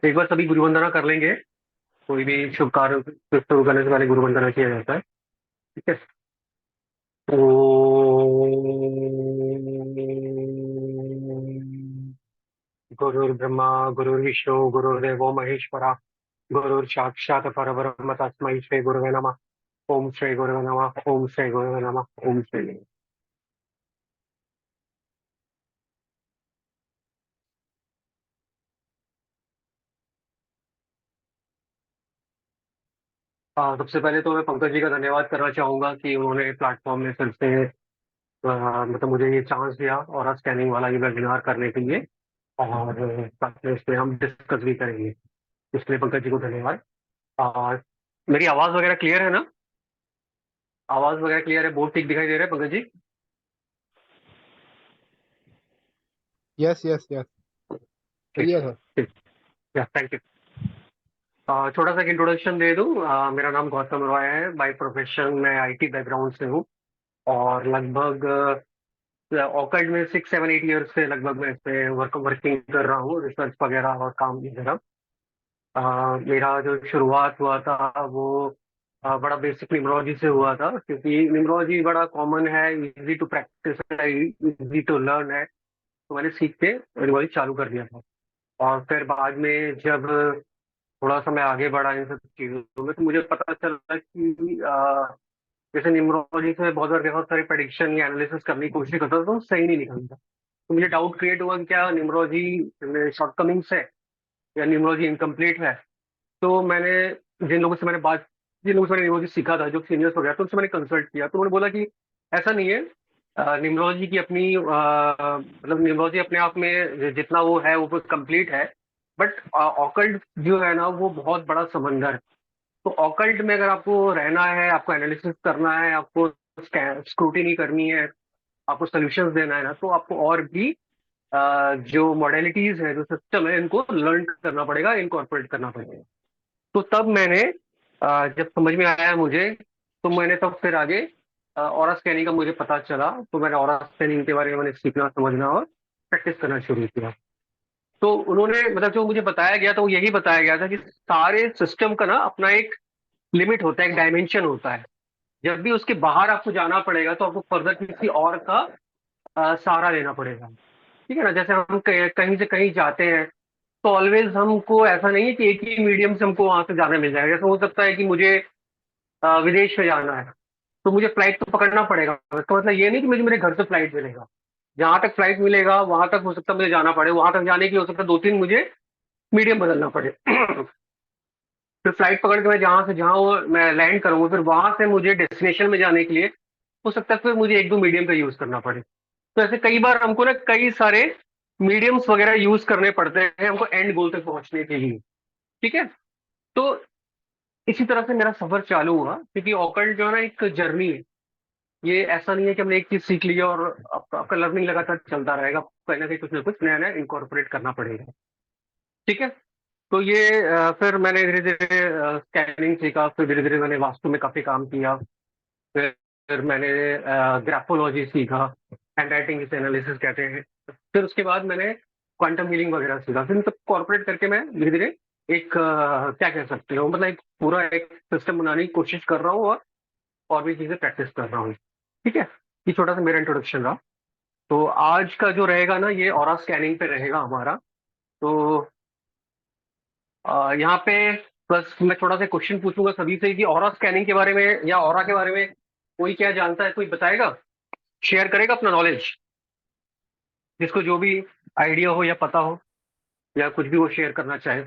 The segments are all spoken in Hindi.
एक बार सभी गुरु वंदना कर लेंगे। कोई भी शुभ कार्य शुरू करने से पहले गुरु वंदना किया जाता है। ठीक है। गुरुर्ब्रह्मा गुरुर्विष्णु गुरुर्देवो महेश्वरा गुरुर साक्षात परब्रह्म तस्मै श्री गुरुवे नमः। ओम श्री गुरुवे नमः। ओम श्री गुरुवे नमः। ओम श्री। सबसे पहले तो मैं पंकज जी का धन्यवाद करना चाहूंगा कि उन्होंने प्लेटफॉर्म में फिर से मतलब मुझे ये चांस दिया और स्कैनिंग वाला ये वेबिनार करने के लिए। और साथ में इसमें हम डिस्कस भी करेंगे। इसलिए पंकज जी को धन्यवाद। और मेरी आवाज वगैरह क्लियर है ना? आवाज वगैरह क्लियर है? बोर्ड ठीक दिखाई दे रहा है Pankaj ji? Yes yes yes. ठीक चलिए सर। ठीक। या थैंक यू। छोटा सा इंट्रोडक्शन दे दूं। मेरा नाम गौतम रॉय है। बाय प्रोफेशन मैं आईटी बैकग्राउंड से हूँ। और लगभग ऑकल्ट में 6 7 8 ईयर्स से लगभग मैं इसमें वर्किंग कर रहा हूँ, रिसर्च वगैरह और काम वगैरह। मेरा जो शुरुआत हुआ था वो बड़ा बेसिक निमरोलॉजी से हुआ था, क्योंकि निमरोलॉजी बड़ा कॉमन है, इजी टू प्रैक्टिस है, इजी टू लर्न है। तो मैंने सीख के निमरोलॉजी चालू कर दिया था। और फिर बाद में जब थोड़ा सा मैं आगे बढ़ा इन सब चीजों में, तो मुझे पता चला कि जैसे न्यूमरोलॉजी से बहुत सारे प्रेडिक्शन या एनालिसिस करने की कोशिश करता था तो सही नहीं निकलता। तो मुझे डाउट क्रिएट हुआ कि क्या न्यूमरोलॉजी में शॉर्टकमिंग्स है या न्यूमरोलॉजी इनकम्प्लीट है। तो मैंने जिन लोगों से मैंने बात जिन लोगों से मैंने न्यूमरोलॉजी सीखा था, जो सीनियर्स हो गया, तो उनसे मैंने कंसल्ट किया। तो उन्होंने बोला कि ऐसा नहीं है। न्यूमरोलॉजी की अपनी मतलब न्यूमरोलॉजी अपने आप में जितना वो है वो कंप्लीट है। बट ऑकल्ट जो है ना वो बहुत बड़ा समंदर है। तो ऑकल्ट में अगर आपको रहना है, आपको एनालिसिस करना है, आपको स्क्रूटिनी करनी है, आपको सोल्यूशंस देना है ना, तो आपको और भी जो मॉडलिटीज है, जो सिस्टम है, इनको लर्न करना पड़ेगा, इनकॉर्पोरेट करना पड़ेगा। तो तब मैंने जब समझ में आया मुझे, तो मैंने तब फिर आगे ऑरा स्कैनिंग का मुझे पता चला, तो मैंने ऑरा स्कैनिंग के बारे में मैंने सीखना समझना और प्रैक्टिस करना शुरू किया। तो उन्होंने मतलब जो मुझे बताया गया था वो यही बताया गया था कि सारे सिस्टम का ना अपना एक लिमिट होता है, एक डायमेंशन होता है। जब भी उसके बाहर आपको जाना पड़ेगा तो आपको फर्दर किसी और का सहारा लेना पड़ेगा। ठीक है ना? जैसे हम कहीं से कहीं जाते हैं, तो ऑलवेज हमको ऐसा नहीं है कि एक ही मीडियम से हमको वहां से जाना मिल जाएगा। जैसे हो सकता है कि मुझे विदेश में जाना है, तो मुझे फ्लाइट तो पकड़ना पड़ेगा। इसका मतलब ये नहीं कि मुझे मेरे घर से फ्लाइट मिलेगा। जहां तक फ्लाइट मिलेगा वहां तक हो सकता है मुझे जाना पड़े। वहां तक जाने के लिए हो सकता है 2 3 मुझे मीडियम बदलना पड़े। फिर फ्लाइट पकड़ के मैं जहां से जहां वो मैं लैंड करूंगा, फिर वहां से मुझे डेस्टिनेशन में जाने के लिए हो सकता है फिर मुझे 1 2 मीडियम का यूज करना पड़े। तो ऐसे कई बार हमको ना कई सारे मीडियम्स वगैरह यूज करने पड़ते हैं हमको एंड गोल तक पहुंचने के लिए। ठीक है। तो इसी तरह से मेरा सफर चालू हुआ, क्योंकि ऑकल्ट जो है ना एक जर्नी है। ये ऐसा नहीं है कि हमने एक चीज सीख ली और आपका लर्निंग लगातार चलता रहेगा। कहीं ना कुछ नया नया इंकॉर्पोरेट करना पड़ेगा। ठीक है। तो ये फिर मैंने धीरे धीरे स्कैनिंग सीखा, फिर धीरे धीरे मैंने वास्तु में काफी काम किया। फिर मैंने ग्राफोलॉजी सीखा, हैंड राइटिंग जिसे एनालिसिस कहते हैं। फिर उसके बाद मैंने क्वांटम हीलिंग वगैरह सीखा। फिर इन सब कॉर्पोरेट करके मैं धीरे धीरे एक क्या कह सकते हो, मतलब एक पूरा एक सिस्टम बनाने की कोशिश कर रहा हूँ और भी चीजें प्रैक्टिस कर रहा हूँ। ठीक है। ये छोटा सा मेरा इंट्रोडक्शन रहा। तो आज का जो रहेगा ना ये ऑरा स्कैनिंग पे रहेगा हमारा। तो यहाँ पे बस मैं थोड़ा सा क्वेश्चन पूछूंगा सभी से कि ऑरा स्कैनिंग के बारे में या ऑरा के बारे में कोई क्या जानता है, कोई बताएगा, शेयर करेगा अपना नॉलेज, जिसको जो भी आइडिया हो या पता हो या कुछ भी वो शेयर करना चाहे।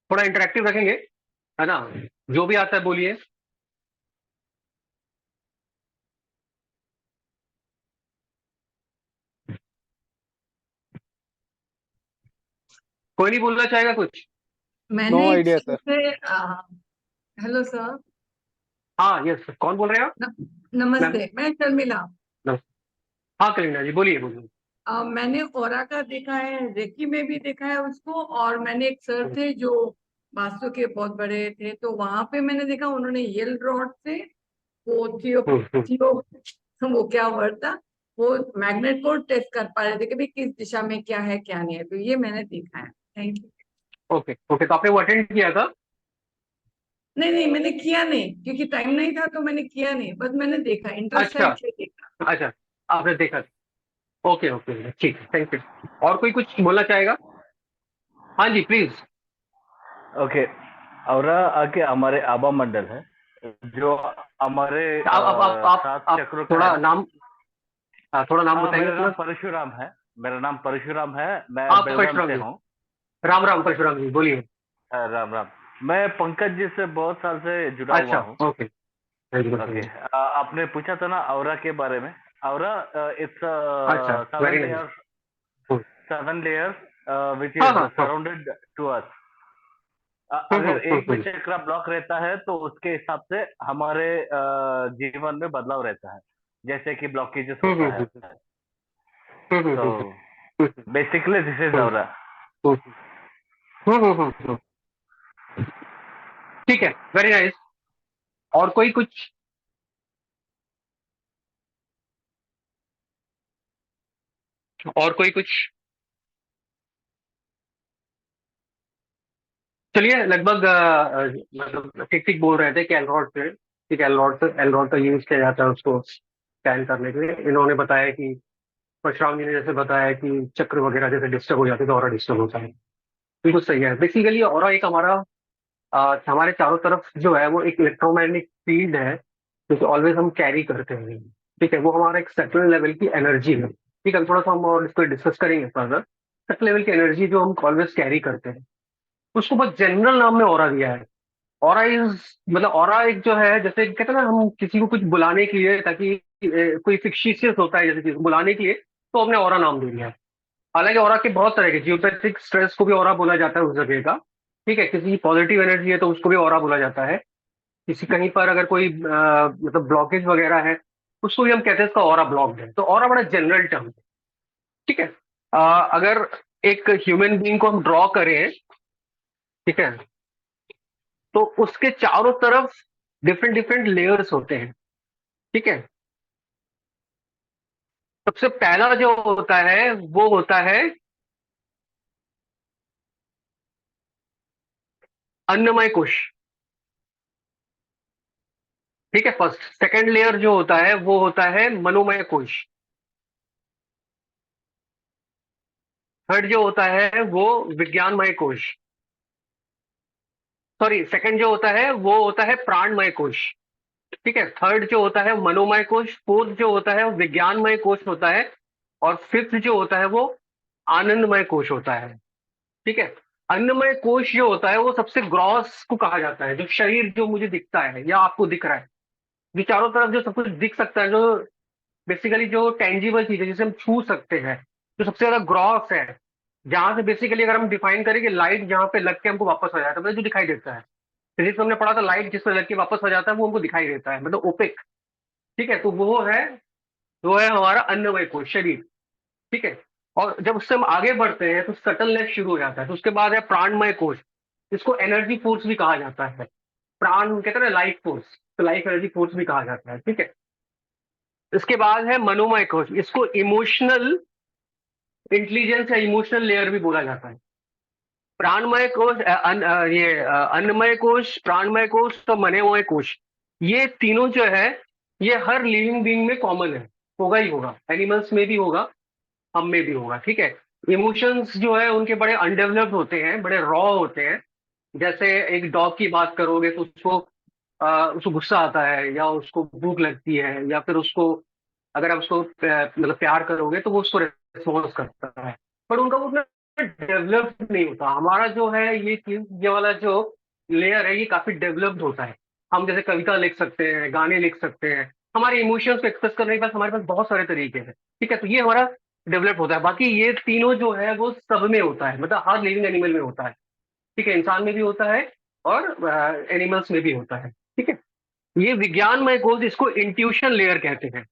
थोड़ा इंटरेक्टिव रखेंगे, है ना? जो भी आता है बोलिए। कोई नहीं बोलना चाहेगा कुछ? नो मैंने एक आइडिया सर। से हेलो सर। हाँ यस, कौन बोल रहे हैं आप? मैम? नमस्ते, मैं शर्मिला। हाँ करीना जी, बोलिए बोलिए। मैंने ओरा का देखा है, रेकी में भी देखा है उसको, और मैंने एक सर थे जो वास्तु के बहुत बड़े थे, तो वहां पे मैंने देखा उन्होंने येल रॉड से वो थियो हम्म, हम्म, थियो वो क्या वर्ड था, वो मैग्नेट को टेस्ट कर पा रहे थे कि भाई किस दिशा में क्या है क्या नहीं है, तो ये मैंने देखा है। Thank you. ओके ओके, तो आपने वो अटेंड किया था? नहीं नहीं, मैंने किया नहीं क्योंकि टाइम नहीं था, तो मैंने किया नहीं, बस मैंने देखा, इंटरेस्ट है अच्छा इसलिए देखा। अच्छा, आपने देखा था। ओके ओके, ठीक है, थैंक यू। और कोई कुछ बोलना चाहेगा? हाँ जी प्लीज। ओके। औरा आके हमारे आभा मंडल है, जो हमारे सात आप चक्रों का है थोड़ा ना। नाम, थोड़ा नाम हाँ, बताएंगे मेरा अपना? नाम परशुराम है। मेरा नाम परशुराम है, मैं आप बेलगाम परशुराम से जी, हूँ। राम राम परशुराम जी, बोलिए। राम राम। मैं पंकज जी से बहुत साल से जुड़ा हुआ अच्छा, हूँ। Okay, very good, okay. आपने पूछा था ना औरा के बारे में। औरा इट्स अच्छा, very seven nice. Layer, seven layer which हाँ इज हाँ हाँ, सराउंडेड टू अस। अगर एक भी हम्म, चक्रा ब्लॉक रहता है तो उसके हिसाब से हमारे जीवन में बदलाव रहता है, जैसे कि ब्लॉकेजेस हम्म, होता है। हम्म, तो हम्म, बेसिकली दिस इज हम्म, औरा। हम्म, हम्म। ठीक है, वेरी नाइस। और कोई कुछ? और कोई कुछ? चलिए, लगभग मतलब ठीक ठीक बोल रहे थे कि एलरॉड से, ठीक है, एलरॉड का यूज किया जाता है उसको स्कैन करने के लिए। इन्होंने बताया कि, परशुराम जी ने जैसे बताया कि चक्र वगैरह जैसे डिस्टर्ब हो जाते हैं तो ऑरा डिस्टर्ब होता है। बिल्कुल सही है। बेसिकली ऑरा एक हमारा हमारे चारों तरफ जो है वो एक इलेक्ट्रोमैग्नेटिक फील्ड है, जो ऑलवेज हम कैरी करते हैं। ठीक है, वो हमारा एक सर्टेन लेवल की एनर्जी है। ठीक है, थोड़ा सा हम और इसको डिस्कस करेंगे फर्दर। सर्टेन लेवल की एनर्जी जो हम ऑलवेज कैरी करते हैं, उसको बहुत जनरल नाम में ऑरा दिया है। ऑरा इज, मतलब ऑरा एक जो है, जैसे कहते हैं ना, हम किसी को कुछ बुलाने के लिए, ताकि कोई फिक्शियस होता है जैसे किसी को बुलाने के लिए, तो हमने ऑरा नाम दे दिया है। हालांकि ऑरा के बहुत तरह के, जियोपैथिक स्ट्रेस को भी ऑरा बोला जाता है उस जगह का। ठीक है, किसी की पॉजिटिव एनर्जी है तो उसको भी ऑरा बोला जाता है। किसी कहीं पर अगर कोई मतलब ब्लॉकेज वगैरह है, उसको भी हम कहते हैं इसका ऑरा ब्लॉक्ड है। तो ऑरा बड़ा जनरल टर्म है। ठीक है। अगर एक ह्यूमन बीइंग को हम ड्रॉ करें, ठीक है, तो उसके चारों तरफ डिफरेंट डिफरेंट लेयर्स होते हैं। ठीक है, सबसे पहला जो होता है वो होता है अन्नमय कोश। ठीक है, फर्स्ट। सेकंड लेयर जो होता है वो होता है मनोमय कोश। थर्ड जो होता है वो विज्ञानमय कोश। सॉरी, सेकंड जो होता है वो होता है प्राणमय कोश। ठीक है, थर्ड जो होता है मनोमय कोश, फोर्थ जो होता है वो विज्ञानमय कोश होता है, और फिफ्थ जो होता है वो आनंदमय कोश होता है। ठीक है। अन्नमय कोश जो होता है वो सबसे ग्रॉस को कहा जाता है, जो शरीर जो मुझे दिखता है या आपको दिख रहा है, जो चारों तरफ जो सब कुछ दिख सकता है, जो बेसिकली जो टेंजिबल चीज है जिसे हम छू सकते हैं, जो सबसे ज्यादा ग्रॉस है, जहां से बेसिकली अगर हम डिफाइन करें कि लाइट जहां पे लग के हमको वापस आ जाता है, मतलब जो दिखाई देता है, फिजिक्स में हमने पढ़ा था, लाइट जिस पर लग के वापस आ जाता है वो हमको दिखाई देता है, मतलब ओपेक। ठीक है, तो वो है हमारा अन्नमय कोश, शरीर। ठीक है। और जब उससे हम आगे बढ़ते हैं तो सटल लेग शुरू हो जाता है, तो उसके बाद है प्राणमय कोश। इसको एनर्जी फोर्स भी कहा जाता है। प्राण कहते हैं ना, लाइफ फोर्स, तो लाइफ एनर्जी फोर्स भी कहा जाता है। ठीक है। इसके बाद है मनोमय कोश, इसको इमोशनल इंटेलिजेंस या इमोशनल लेयर भी बोला जाता है। प्राणमय कोश, अन्नमय कोश, प्राणमय कोश तो मनोमय कोश, ये तीनों जो है ये हर लिविंग बीइंग में कॉमन है, होगा ही होगा, एनिमल्स में भी होगा, हम में भी होगा। ठीक है। इमोशंस जो है उनके बड़े अनडेवलप्ड होते हैं, बड़े रॉ होते हैं। जैसे एक डॉग की बात करोगे तो उसको गुस्सा आता है, या उसको भूख लगती है, या फिर उसको, अगर आप उसको मतलब प्यार करोगे तो वो उसको रिस्पॉन्स करता है। पर उनका वो उतना डेवलप्ड नहीं होता। हमारा जो है ये चीज, ये वाला जो लेयर है ये काफी डेवलप्ड होता है। हम जैसे कविता लिख सकते हैं, गाने लिख सकते हैं, हमारे इमोशंस को एक्सप्रेस करने के पास हमारे पास बहुत सारे तरीके हैं। ठीक है, तो ये हमारा डेवलप होता है। बाकी ये तीनों जो है वो सब में होता है, मतलब हर लिविंग एनिमल में होता है। ठीक है, इंसान में भी होता है और एनिमल्स में भी होता है। ठीक है। ये विज्ञान में गोल्ड, इसको इंट्यूशन लेयर कहते हैं।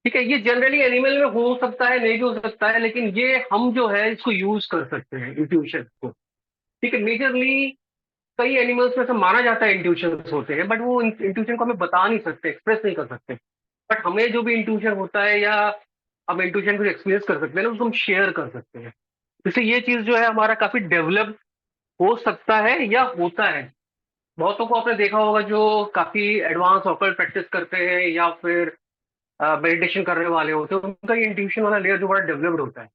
ठीक है, ये जनरली एनिमल में हो सकता है, नहीं भी हो सकता है, लेकिन ये हम जो है इसको यूज कर सकते हैं इंट्यूशन को। ठीक है, मेजरली कई एनिमल्स में से माना जाता है इंट्यूशन होते हैं, बट वो इंट्यूशन को हमें बता नहीं सकते, एक्सप्रेस नहीं कर सकते। बट हमें जो भी इंट्यूशन होता है या हम इंट्यूशन को एक्सपीरियंस कर सकते हैं ना, उसको हम शेयर कर सकते हैं। इससे ये चीज जो है हमारा काफी डेवलप हो सकता है या होता है। बहुतों को आपने देखा होगा जो काफी एडवांस ऑकल्ट प्रैक्टिस करते हैं या फिर मेडिटेशन करने वाले होते हैं, उनका ये इंट्यूशन वाला लेयर जो बड़ा डेवलप्ड होता है।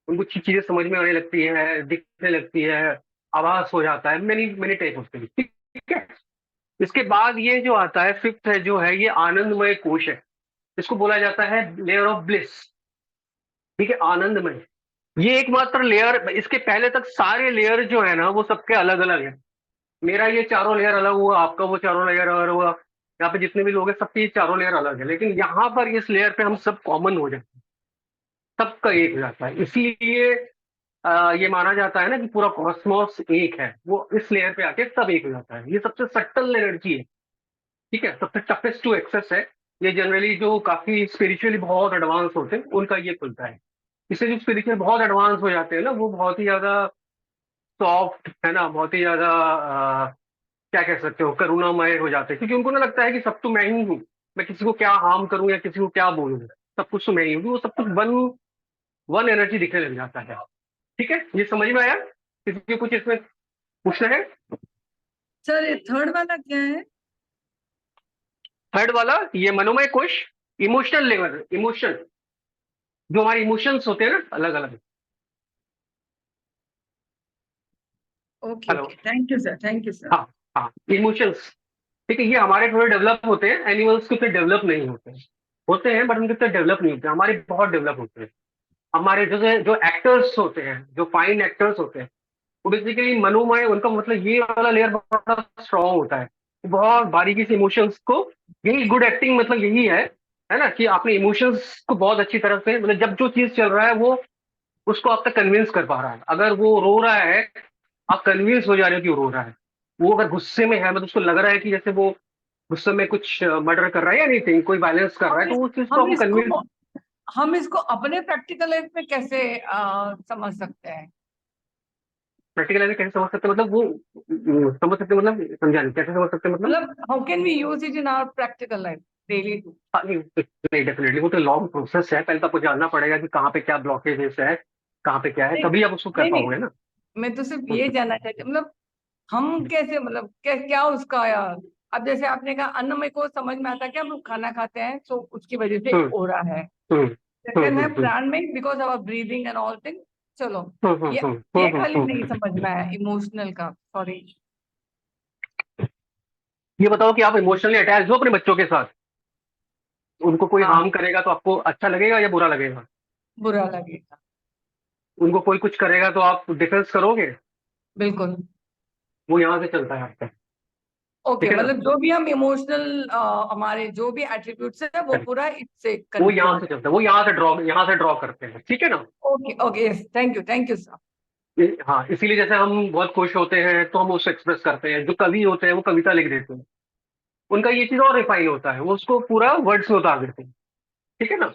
उनको चीजें समझ में आने लगती है, दिखने लगती है, आभास हो जाता है, many many type of things. ठीक है। इसके बाद ये जो आता है फिफ्थ है जो है, ये आनंदमय कोश है। इसको बोला जाता है लेयर ऑफ ब्लिस। ठीक है, आनंदमय। ये एकमात्र लेयर, इसके पहले तक सारे लेयर जो है ना वो सबके अलग अलग है। मेरा ये चारों लेयर अलग हुआ, आपका वो चारों लेयर अलग हुआ, यहाँ पे जितने भी लोग हैं सबके ये चारों लेयर अलग है, लेकिन यहाँ पर इस लेयर पे हम सब कॉमन हो जाते हैं, सबका एक हो जाता है। इसीलिए ये माना जाता है ना कि पूरा कॉस्मोस एक है, वो इस लेयर पे आके सब एक हो जाता है। ये सबसे सटल एनर्जी है। ठीक है, सबसे टफेस्ट टू एक्सेस है। ये जनरली जो काफी स्पिरिचुअली बहुत एडवांस होते हैं उनका ये खुलता है। इससे जो स्पिरिचुअल बहुत एडवांस हो जाते हैं ना, वो बहुत ही ज्यादा सॉफ्ट है ना, बहुत ही ज्यादा क्या कह सकते हो, करुणामय हो जाते हैं, क्योंकि उनको ना लगता है कि सब तो मैं ही हूँ, मैं किसी को क्या हार्म करूं या किसी को क्या बोलूं, सब कुछ तो मैं ही हूँ। वो सब कुछ वन वन एनर्जी दिखने लग जाता है। ठीक है, ये समझ में आया? किसी को कुछ इसमें पूछना है? सर ये थर्ड वाला क्या है? थर्ड वाला ये मनोमय कोश, इमोशनल लेवल, इमोशन, जो हमारे इमोशंस होते हैं ना अलग अलग। Okay hello. Okay, thank you sir, thank you sir. हाँ हाँ, इमोशंस। ठीक है, ये हमारे थोड़े डेवलप होते हैं, एनिमल्स के उतने डेवलप नहीं होते हैं। होते हैं बट उनके उतने डेवलप नहीं होते, हमारे बहुत डेवलप होते हैं। हमारे जैसे जो एक्टर्स होते हैं, जो फाइन एक्टर्स होते हैं, वो बेसिकली मनोमय, उनका मतलब ये वाला लेयर बहुत स्ट्रांग होता है। वो बहुत बारीकी से इमोशंस को, यही गुड एक्टिंग मतलब यही है ना, कि आपने इमोशंस को बहुत अच्छी तरह से, मतलब जब जो चीज चल रहा है वो उसको आप तक कन्विंस कर पा रहा है। अगर वो रो रहा है, आप कन्विंस हो जा रहे हो कि वो रो रहा है। वो अगर गुस्से में है, मतलब उसको लग रहा है कि जैसे वो गुस्से में कुछ मर्डर कर रहा है या नहीं, कोई वायलेंस कर रहा है, हम तो उस चीज को हम आप कन्विंस। इसको हम इसको अपने प्रैक्टिकल लाइफ में कैसे समझ सकते हैं? प्रैक्टिकली कैसे समझ सकते हैं? मतलब वो समझ सकते हैं, मतलब समझा नहीं, कैसे समझ सकते हैं मतलब? मतलब how can we use it in our practical life daily? हाँ, नहीं डेफिनेटली वो तो लॉन्ग प्रोसेस है। पहले तो आपको जानना पड़ेगा कि कहाँ पे क्या ब्लॉकेजेस है, कहाँ पे क्या है, नहीं तभी आप उसको कर नहीं नहीं, पाओगे ना। मैं तो सिर्फ हम्म, ये जानना चाहती हूँ, मतलब हम कैसे, मतलब क्या उसका यार, अब जैसे आपने कहा अन्न में को समझ में आता है कि हम लोग खाना खाते हैं तो उसकी वजह से हम्म, हो रहा है। हम्म, सेकंड है प्राण में, because our breathing and all thing. चलो, हम्म, ये हम्म, ये हम्म, खाली नहीं हम्म। समझ में आया इमोशनल का, सॉरी। ये बताओ कि आप इमोशनली अटैच हो अपने बच्चों के साथ, उनको कोई हाँ, हार्म करेगा तो आपको अच्छा लगेगा या बुरा लगेगा? बुरा लगेगा। उनको कोई कुछ करेगा तो आप डिफेंस करोगे? बिल्कुल। वो यहाँ से चलता है आपका। ओके, ठीक है ना? मतलब जो भी हम इमोशनल, हमारे जो भी एट्रीब्यूट्स है वो Correct. पूरा इससे वो यहाँ कंट्रोल। से चलता है, वो यहाँ से ड्रॉ करते हैं। ठीक है ना? Okay okay, yes, thank you sir. हाँ, इसीलिए जैसे हम बहुत खुश होते हैं तो हम उसको एक्सप्रेस करते हैं। जो कवि होते हैं वो कविता लिख देते हैं, उनका ये चीज और रिफाइन होता है, वो उसको पूरा वर्ड्स में उतार देते हैं। ठीक है ना?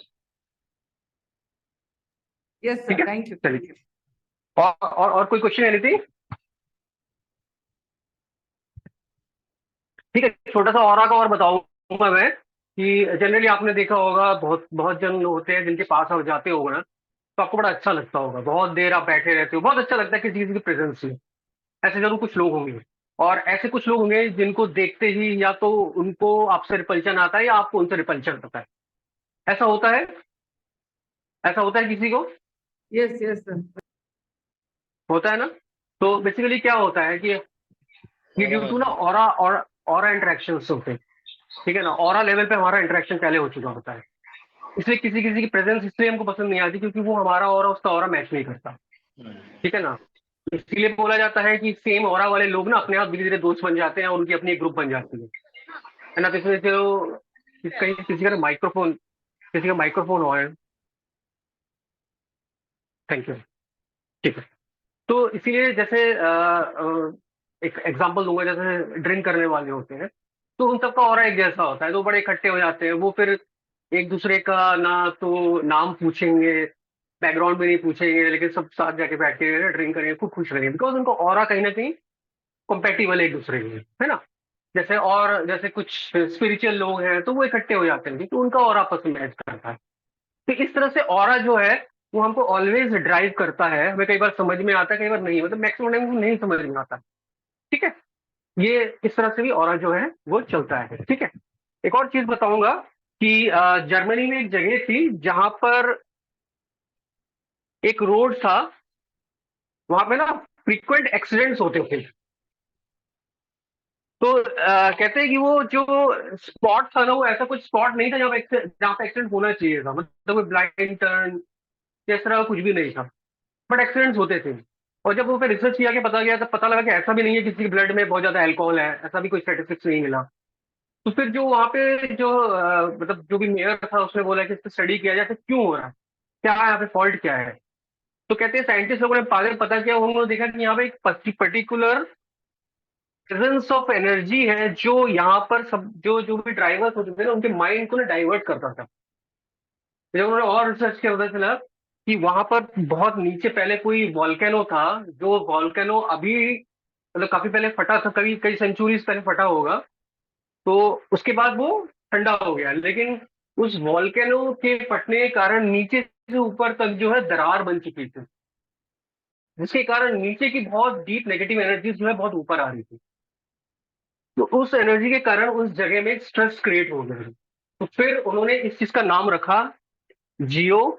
यस ठीक सर, है, थैंक यू चलिए। Thank you. और कोई क्वेश्चन है नहीं? ठीक है, छोटा सा ऑरा का और बताऊंगा मैं कि जनरली आपने देखा होगा, बहुत बहुत जन होते हैं जिनके पास आप जाते होगा ना, तो आपको बड़ा अच्छा लगता होगा, बहुत देर आप बैठे रहते हो, बहुत अच्छा लगता है किसी चीज की प्रेजेंस में। ऐसे जरूर कुछ लोग होंगे, और ऐसे कुछ लोग होंगे जिनको देखते ही या तो उनको आपसे रिपल्शन आता है या आपको उनसे रिपल्शन आता है। ऐसा होता है? ऐसा होता है किसी को? Yes yes sir. होता है ना? तो बेसिकली क्या होता है कि ये ड्यू टू ना ऑरा और ऑरा इंटरेक्शन होते हैं। ठीक है ना? ऑरा लेवल पे हमारा इंटरेक्शन पहले हो चुका होता है, इसलिए किसी किसी की प्रेजेंस इसलिए हमको पसंद नहीं आती क्योंकि वो हमारा ऑरा उसका ऑरा मैच नहीं करता। ठीक है ना? इसलिए बोला जाता है कि सेम ऑरा वाले लोग ना अपने आप धीरे धीरे दोस्त बन जाते हैं और उनकी अपनी एक ग्रुप बन जाती है ना? तो इसमें जो कहीं किसी का माइक्रोफोन, किसी का माइक्रोफोन हो है। Thank you. ठीक है। तो इसीलिए जैसे एक एग्जांपल दूंगा, जैसे ड्रिंक करने वाले होते हैं, तो उन सबका ऑरा एक जैसा होता है, तो बड़े इकट्ठे हो जाते हैं। वो फिर एक दूसरे का ना तो नाम पूछेंगे, बैकग्राउंड भी नहीं पूछेंगे, लेकिन सब साथ जाके बैठ के ड्रिंक करेंगे, खूब खुश रहेंगे, बिकॉज उनको ऑरा कहीं ना कहीं कंपेटिबल है एक दूसरे के लिए, है ना? जैसे कुछ स्पिरिचुअल लोग हैं तो वो इकट्ठे हो जाते हैं क्योंकि उनका ऑरा आपस में मैच करता है। तो इस तरह से ऑरा जो है वो हमको ऑलवेज ड्राइव करता है। हमें कई बार समझ में आता है, कई बार नहीं, मतलब मैक्सिमम टाइम नहीं समझ में आता। ठीक है, ये इस तरह से भी ऑरा जो है वो चलता है। ठीक है, एक और चीज बताऊंगा कि जर्मनी में एक जगह थी जहां पर एक रोड था, वहां पे ना फ्रीक्वेंट एक्सीडेंट्स होते थे। तो कहते हैं कि वो जो स्पॉट था ना, वो ऐसा कुछ स्पॉट नहीं था जहाँ पे एक्सीडेंट होना चाहिए था, मतलब कोई ब्लाइंड टर्न इस तरह का कुछ भी नहीं था, बट एक्सीडेंट्स होते थे। और जब वो पे रिसर्च किया कि पता गया, तो पता लगा कि ऐसा भी नहीं है किसी के ब्लड में बहुत ज्यादा अल्कोहल है, ऐसा भी कोई स्टेटिस्टिक्स नहीं मिला। तो फिर जो वहाँ पे जो मतलब जो भी मेयर था उसने बोला कि इस पर स्टडी किया जाए कि क्यों हो रहा है, क्या है यहाँ पे, फॉल्ट क्या है। तो कहते हैं साइंटिस्ट लोगों ने आगे पता किया, उन्होंने देखा कि यहाँ पे एक पर्टिकुलर प्रेजेंस ऑफ एनर्जी है जो यहाँ पर सब जो जो भी ड्राइवर्स होते थे ना उनके माइंड को ना डाइवर्ट करता था। जब उन्होंने और रिसर्च किया, पता चला कि वहां पर बहुत नीचे पहले कोई वॉल्केनो था, जो वॉल्केनो अभी मतलब काफी पहले फटा था, कभी कई सेंचुरीज पहले फटा होगा। तो उसके बाद वो ठंडा हो गया, लेकिन उस वॉल्केनो के फटने के कारण नीचे से ऊपर तक जो है दरार बन चुकी थी, जिसके कारण नीचे की बहुत डीप नेगेटिव एनर्जी जो है बहुत ऊपर आ रही थी। तो उस एनर्जी के कारण उस जगह में स्ट्रेस क्रिएट हो गया। तो फिर उन्होंने इस चीज का नाम रखा जियोपैथिक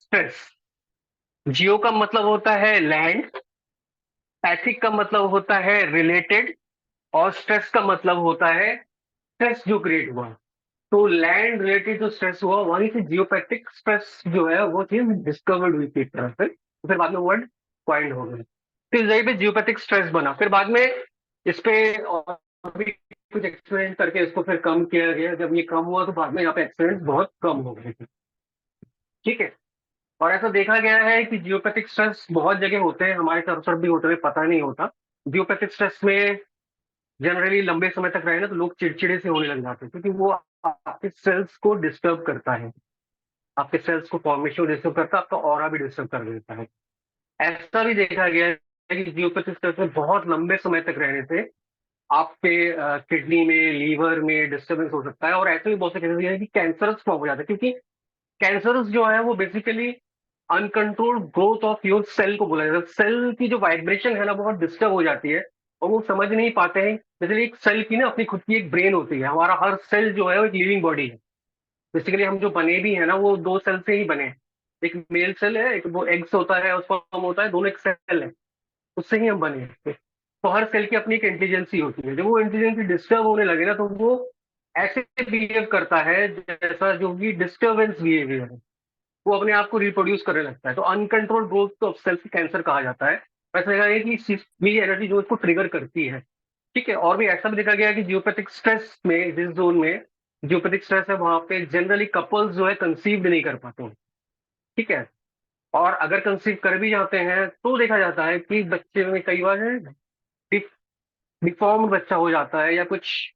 स्ट्रेस। जियो का मतलब होता है लैंड, पैथिक का मतलब होता है रिलेटेड, और स्ट्रेस का मतलब होता है स्ट्रेस जो क्रिएट हुआ। तो लैंड रिलेटेड जो स्ट्रेस हुआ वहीं से जियोपैथिक स्ट्रेस जो है वो चीज डिस्कवर्ड हुई थी एक तरह से, तो फिर बाद में वर्ड क्वाइंड हो गया। फिर यही पे जियोपैथिक स्ट्रेस बना, फिर बाद में इस पे और भी कुछ एक्सपेरिमेंट करके इसको फिर कम किया गया। जब ये कम हुआ तो बाद में यहाँ पे एक्सपेरिमेंट बहुत कम हो गए थे। ठीक है, और ऐसा देखा गया है कि जियोपैथिक स्ट्रेस बहुत जगह होते हैं, हमारे तरफ तरफ भी होते हैं, पता नहीं होता। जियोपैथिक स्ट्रेस में जनरली लंबे समय तक रहे ना तो लोग चिड़चिड़े से होने लग जाते हैं, क्योंकि वो आपके सेल्स को डिस्टर्ब करता है, आपके सेल्स को फॉर्मेशन डिस्टर्ब करता है, आपका ऑरा भी डिस्टर्ब कर देता है। ऐसा भी देखा गया है कि जियोपैथिक स्ट्रेस में बहुत लंबे समय तक रहने से आपके किडनी में, लीवर में डिस्टर्बेंस हो सकता है। और ऐसे भी बहुत से केसेस हैं कि कैंसरस फॉर्म हो जाता है, क्योंकि कैंसरस जो है वो basically uncontrolled growth of your cell को बोला जाता है। सेल की जो वाइब्रेशन है ना बहुत डिस्टर्ब हो जाती है और वो समझ नहीं पाते हैं। जैसे एक सेल की ना अपनी खुद की एक ब्रेन होती है, हमारा हर सेल जो है वो एक लिविंग बॉडी है। बेसिकली हम जो बने भी है ना वो दो सेल से ही बने हैं। एक मेल सेल है, एक वो एग्स होता है और स्पर्म होता है, दोनों एक सेल है, उससे ही हम बने हैं। तो हर सेल की अपनी एक इंटेलिजेंसी होती है। जब वो इंटेलिजेंसी डिस्टर्ब होने लगे ना तो वो ऐसे बिहेव करता है जैसा जो कि डिस्टर्बेंस बिहेवियर है, वो अपने आप को रिप्रोड्यूस करने लगता है। तो uncontrol growth of self cancer कहा जाता है। वैसे है कि ये एनर्जी जो इसको ट्रिगर करती है। ठीक है, और भी ऐसा भी देखा गया है कि जियोपैथिक स्ट्रेस में, जिस जोन में जियोपैथिक स्ट्रेस है वहां पे जनरली कपल्स जो है कंसीव नहीं कर पाते हैं। ठीक है, और अगर कंसीव कर भी जाते हैं तो देखा जाता है कि बच्चे में कई बार डिफॉर्म्ड बच्चा हो जाता है, या कुछ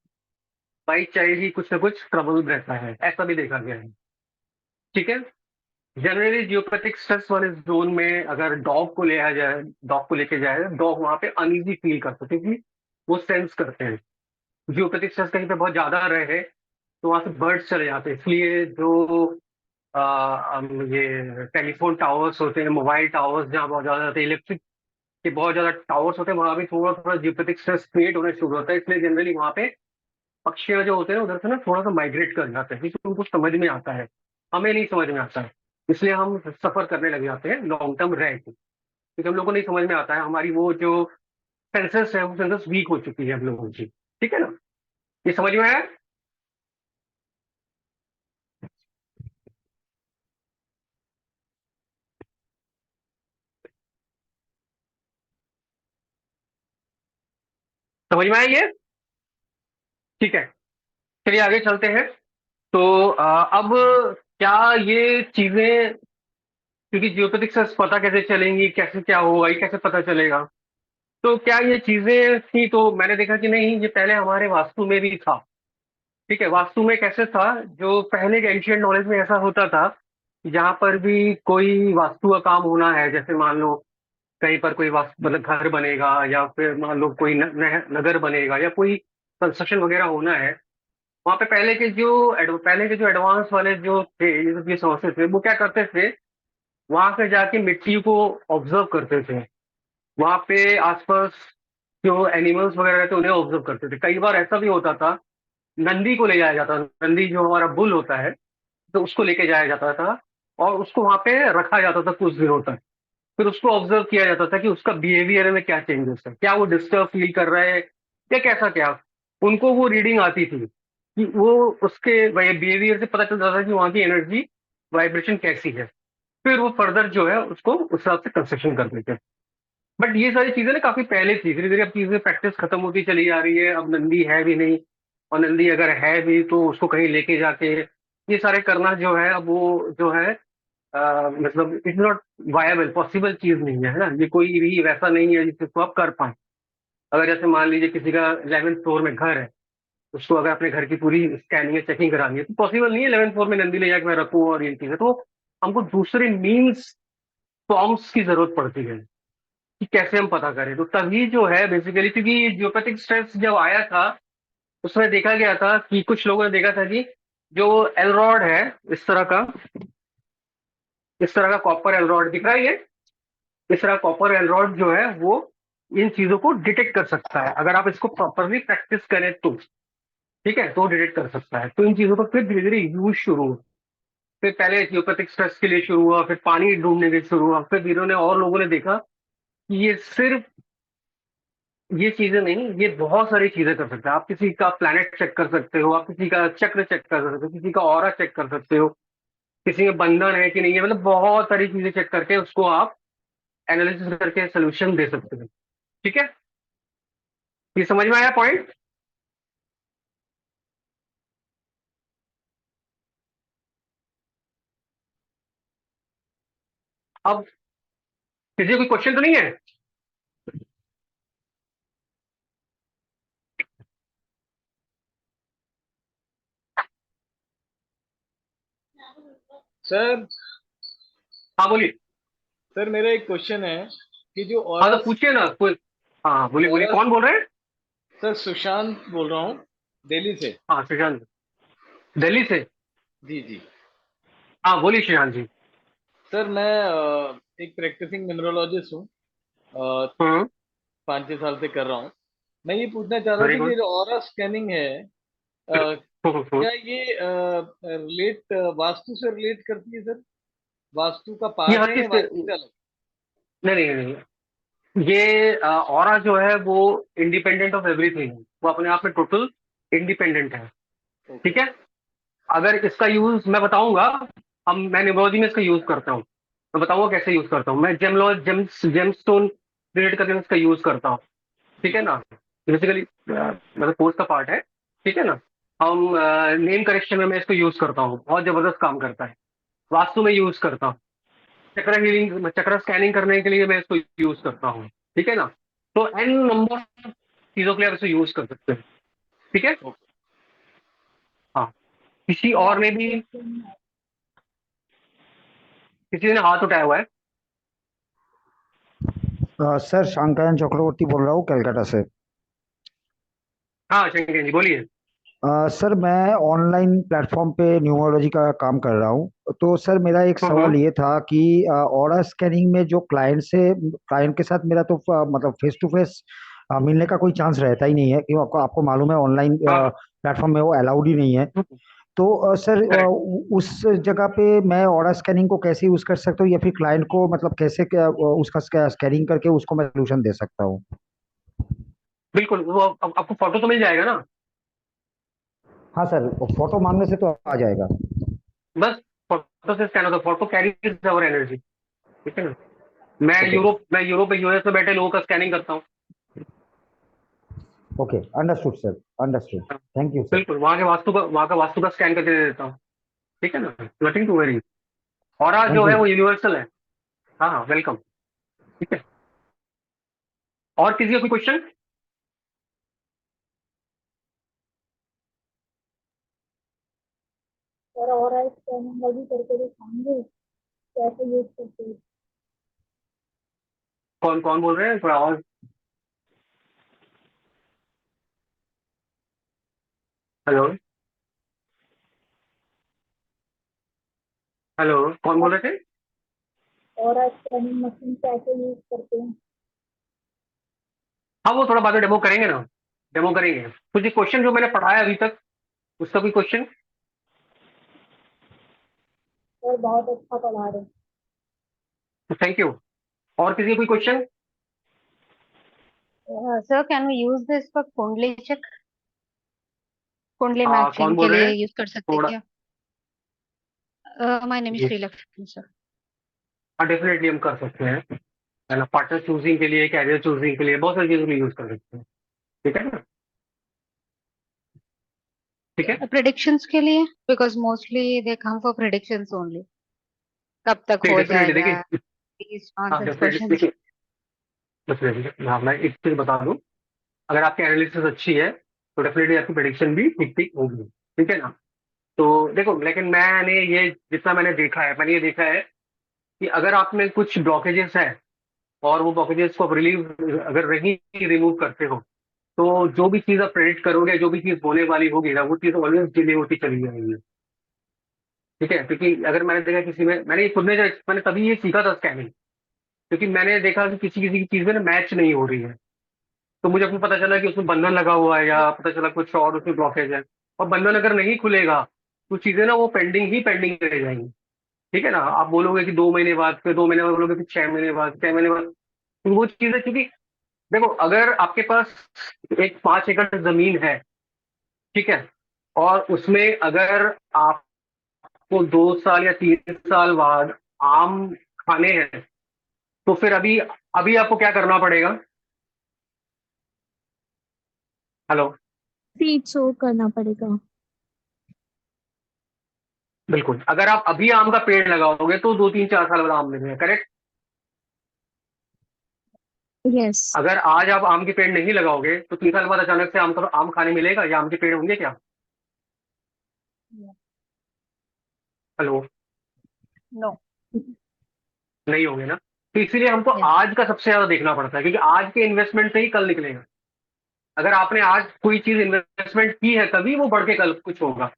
बाई चाइल्ड ही कुछ ना कुछ ट्रबल रहता है, ऐसा भी देखा गया है। ठीक है, जनरली जियोपैथिक स्ट्रेस वाले जोन में अगर डॉग को ले आया जाए, डॉग को लेके जाए, डॉग वहां पे अनईजी फील करते हैं क्योंकि वो सेंस करते हैं। जियोपैथिक स्ट्रेस कहीं पे बहुत ज्यादा रहे तो वहां से बर्ड्स चले जाते हैं। इसलिए जो ये टेलीफोन टावर्स होते हैं, मोबाइल टावर्स जहाँ बहुत ज्यादा होते हैं, इलेक्ट्रिक के बहुत ज्यादा टावर्स होते हैं, वहां भी थोड़ा थोड़ा जियोपैथिक स्ट्रेस क्रिएट होना शुरू होता है। इसलिए जनरली वहां पे पक्षियां जो होते हैं उधर से ना थोड़ा सा माइग्रेट कर जाते हैं, क्योंकि उनको समझ में आता है, हमें नहीं समझ में आता है। इसलिए हम सफर करने लग जाते हैं लॉन्ग टर्म रह के, क्योंकि हम लोग को नहीं समझ में आता है, हमारी वो जो सेंसेस है वो सेंसेस वीक हो चुकी है हम लोगों की। ठीक है ना, ये समझ में आया? समझ में आया ये? ठीक है, चलिए आगे चलते हैं। तो अब क्या ये चीजें, क्योंकि जियोपैथिक से पता कैसे चलेंगी, कैसे क्या होगा, ये कैसे पता चलेगा? तो क्या ये चीजें थी? तो मैंने देखा कि नहीं, ये पहले हमारे वास्तु में भी था। ठीक है, वास्तु में कैसे था, जो पहले के एंशियंट नॉलेज में ऐसा होता था, जहां पर भी कोई वास्तु का काम होना है, जैसे मान लो कहीं पर कोई मतलब घर बनेगा, या फिर मान लो कोई नगर बनेगा, या कोई कंस्ट्रक्शन वगैरह होना है, वहां पे पहले के जो एडवांस वाले जो थे, ये सोर्सेस थे, वो क्या करते थे, वहां पे जाके मिट्टी को ऑब्जर्व करते थे। वहां पे आसपास जो एनिमल्स वगैरह रहते उन्हें ऑब्जर्व करते थे। कई बार ऐसा भी होता था, नंदी को ले जाया जाता, नंदी जो हमारा बुल होता है, तो उसको लेके जाया जाता था, और उसको वहां पे रखा जाता था कुछ दिनों तक। फिर उसको ऑब्जर्व किया जाता था कि उसका बिहेवियर में क्या चेंजेस है, क्या वो डिस्टर्ब फील कर रहा है, या कैसा क्या। उनको वो रीडिंग आती थी कि वो उसके बिहेवियर से पता चलता था कि वहाँ की एनर्जी वाइब्रेशन कैसी है। फिर वो फर्दर जो है उसको उस हिसाब से कंस्ट्रक्शन कर देते हैं। बट ये सारी चीजें ना काफी पहले थी, धीरे धीरे अब चीजें प्रैक्टिस खत्म होती चली जा रही है, अब नंदी है भी नहीं। और नंदी अगर है भी तो उसको कहीं लेके जाके ये सारे करना जो है, अब वो जो है मतलब इट्स नॉट वायबल, पॉसिबल चीज नहीं है ना। ये कोई भी वैसा नहीं है जिसको आप कर पाए। अगर जैसे मान लीजिए किसी का 11th फ्लोर में घर है, उसको अगर अपने घर की पूरी स्कैनिंग चेकिंग करानी है, तो पॉसिबल नहीं है 11th फ्लोर में नंदी ले जाके मैं रखूँ और ये चीजें। तो हमको दूसरे मीन्स, फॉर्म्स की जरूरत पड़ती है कि कैसे हम पता करें। तो तभी जो है बेसिकली, क्योंकि जियोपैथिक स्ट्रेस जब आया था, उसमें देखा गया था कि कुछ लोगों ने देखा था कि जो एलरॉड है, इस तरह का इस तरह का कॉपर एलरॉड दिख रहा है ये, इस तरह कॉपर एलरॉड जो है वो इन चीजों को डिटेक्ट कर सकता है, अगर आप इसको प्रॉपरली प्रैक्टिस करें तो। ठीक है, तो डिटेक्ट कर सकता है। तो इन चीजों का फिर धीरे धीरे यूज शुरू हुआ। फिर पहले जियोपैथिक स्ट्रेस के लिए शुरू हुआ, फिर पानी ढूंढने के लिए शुरू हुआ, फिर धीरे ने और लोगों ने देखा कि ये सिर्फ ये चीजें नहीं, ये बहुत सारी चीजें कर सकते हैं। आप किसी का प्लैनेट चेक कर सकते हो, आप किसी का चक्र चेक कर सकते हो, किसी का ऑरा चेक कर सकते हो, किसी में बंधन है कि नहीं है, मतलब बहुत सारी चीजें चेक करके उसको आप एनालिसिस करके सोल्यूशन दे सकते हो। ठीक है, ये समझ में आया पॉइंट? अब किसी को कोई क्वेश्चन तो नहीं है? सर हाँ बोलिए। सर मेरा एक क्वेश्चन है कि जो हाँ ऑरा तो पूछिए ना कोई। हाँ बोलिए बोलिए, ऑरा कौन बोल रहे हैं? सर सुशांत बोल रहा हूँ दिल्ली से। हाँ श्रीशांत, दिल्ली से। जी जी। हाँ बोलिए श्रीशांत जी। सर मैं एक प्रैक्टिसिंग न्यूमरोलॉजिस्ट हूँ। अ, हम्म। 5-6 साल से कर रहा हूँ। मैं ये पूछना चाह रहा वेरी था कि गुड। जो ऑरा स्कैनिंग है, क्या ये रिलेट वास्तु से रिलेट करती है सर? वास्तु का ये पार्ट हर है चीज या के वास्तु से अलग? नहीं नहीं नहीं, ये ऑरा जो है वो इंडिपेंडेंट ऑफ एवरीथिंग, वो अपने आप में टोटल इंडिपेंडेंट है। ओके। ठीक है, अगर इसका यूज मैं बताऊंगा, मैं न्यूमरोलॉजी में इसका यूज करता हूँ। मैं बताऊंगा कैसे यूज करता हूँ। मैं जेमस्टोन क्रिएट करने में इसका यूज करता हूँ। ठीक जी है ना, बेसिकली मतलब कोर्स का पार्ट है। ठीक है ना, हम नेम करेक्शन में मैं इसको यूज करता हूँ, बहुत जबरदस्त काम करता है। वास्तु में यूज करता हूँ, चक्र हीलिंग, चक्र स्कैनिंग करने के लिए मैं इसको यूज करता हूँ। ठीक है ना, तो एन नंबर चीजों के लिए आप इसको यूज कर सकते हैं। ठीक है। ओके। हाँ, किसी और ने भी, किसी ने हाथ उठाया हुआ है? सर शंकरन चक्रवर्ती बोल रहा हूँ कलकत्ता से। हाँ शंकर जी बोलिए। सर मैं ऑनलाइन प्लेटफॉर्म पे न्यूमरोलॉजी का काम कर रहा हूँ। तो सर मेरा एक सवाल हम्म। ये था कि ऑरा स्कैनिंग में जो क्लाइंट के साथ मेरा तो मतलब फेस टू फेस मिलने का कोई चांस रहता ही नहीं है, क्योंकि आपको आपको मालूम है ऑनलाइन हाँ प्लेटफॉर्म में वो अलाउड ही नहीं है। तो सर करेक्ट। उस जगह पे मैं ऑरा स्कैनिंग को कैसे यूज कर सकता हूँ, या फिर क्लाइंट को मतलब कैसे उसका स्कैनिंग करके उसको मैं सोल्यूशन दे सकता हूँ? बिल्कुल, वो आपको फोटो तो मिल जाएगा ना? हाँ सर, फोटो मांगने से तो आ जाएगा। बस फोटो से स्कैन होता है, फोटो कैरीज अवर एनर्जी। ठीक है ना, ओके मैं यूरोप में, यूएस में बैठे लोगों का स्कैनिंग करता हूँ। Okay, understood sir, understood. Thank you sir. बिल्कुल, वहाँ का वास्तु का स्कैन करके दे देता हूँ। ठीक है ना, नथिंग टू वेरी। और जो थैंक है यू। वो यूनिवर्सल है। हाँ हाँ वेलकम। ठीक है, और किसी का कोई क्वेश्चन? और आज स्कैनिंग अभी करके दिखाएंगे कैसे यूज करते हैं। कौन कौन बोल रहे हैं, थोड़ा आवाज। हेलो हेलो, कौन बोल रहे थे? और आज स्कैनिंग मशीन कैसे यूज करते हैं? हाँ, वो थोड़ा बाद में डेमो करेंगे ना, डेमो करेंगे। कुछ क्वेश्चन जो मैंने पढ़ाया अभी तक, उसका कोई क्वेश्चन? और बहुत अच्छा पढ़ा रहे हैं। Thank you. और किसी का कोई question? Sir can we use this for kundli check, kundli कौन मैचिंग के बोल रहे लिए हैं? यूज कर सकते हैं थोड़ा। क्या? My name is ji, Shrilakshmi sir. हाँ डेफिनेटली हम कर सकते हैं, है ना। पार्टनर चूजिंग के लिए, कैरियर चूजिंग के लिए, बहुत सारी चीजों में यूज कर सकते हैं। ठीक है ना? ठीक है। प्रेडिक्शंस के लिए, because mostly they come for predictions only, कब तक नहीं, हो डेफिनेटली जाएगा, देखिए। these हाँ nonsense डेफिनेटली questions। देखिए, डेफिनेटली हाँ, मैं एक चीज बता दूं। अगर आपकी एनालिसिस अच्छी है तो डेफिनेटली आपकी प्रेडिक्शन भी ठीक ठीक होगी। ठीक है ना? तो देखो, लेकिन मैंने ये जितना मैंने देखा है, मैंने ये देखा है कि अगर आप में कुछ ब्लॉकेजेस है और वो ब्लॉकेजेस को आप रिलीव अगर नहीं रिमूव करते हो, तो जो भी चीज आप प्रेडिक्ट करोगे, जो भी चीज होने वाली होगी ना, वो चीज ऑलवेज डिले होती चली जाएगी। ठीक है, क्योंकि अगर मैंने देखा किसी में, मैंने खुद ने मैंने तभी ये सीखा था स्कैनिंग, क्योंकि मैंने देखा कि किसी किसी की चीज में ना मैच नहीं हो रही है। तो मुझे अपने पता चला कि उसमें बंधन लगा हुआ है, या पता चला कुछ और उसमें ब्लॉकेज है। और बंधन अगर नहीं खुलेगा तो चीजें ना वो पेंडिंग ही पेंडिंग रह जाएंगी। ठीक है ना? आप बोलोगे कि 2 महीने बाद, फिर 2 महीने बाद बोलोगे, फिर 6 महीने बाद, 6 महीने बाद। तो वो चीजें, क्योंकि देखो, अगर आपके पास एक 5 एकड़ जमीन है, ठीक है, और उसमें अगर आपको 2 साल या 3 साल बाद आम खाने हैं, तो फिर अभी अभी आपको क्या करना पड़ेगा? हेलो। सीड सो करना पड़ेगा। बिल्कुल, अगर आप अभी आम का पेड़ लगाओगे तो 2 3 4 साल बाद आम मिलेगा, करेक्ट? यस। अगर आज आप आम के पेड़ नहीं लगाओगे तो 3 साल बाद अचानक से आम खाने मिलेगा, या आम के पेड़ होंगे क्या? हेलो। नो। नहीं होंगे ना। तो इसीलिए हमको यस। आज का सबसे ज्यादा देखना पड़ता है, क्योंकि आज के इन्वेस्टमेंट से ही कल निकलेगा। अगर आपने आज कोई चीज इन्वेस्टमेंट की है, तभी वो बढ़ के कल कुछ होगा।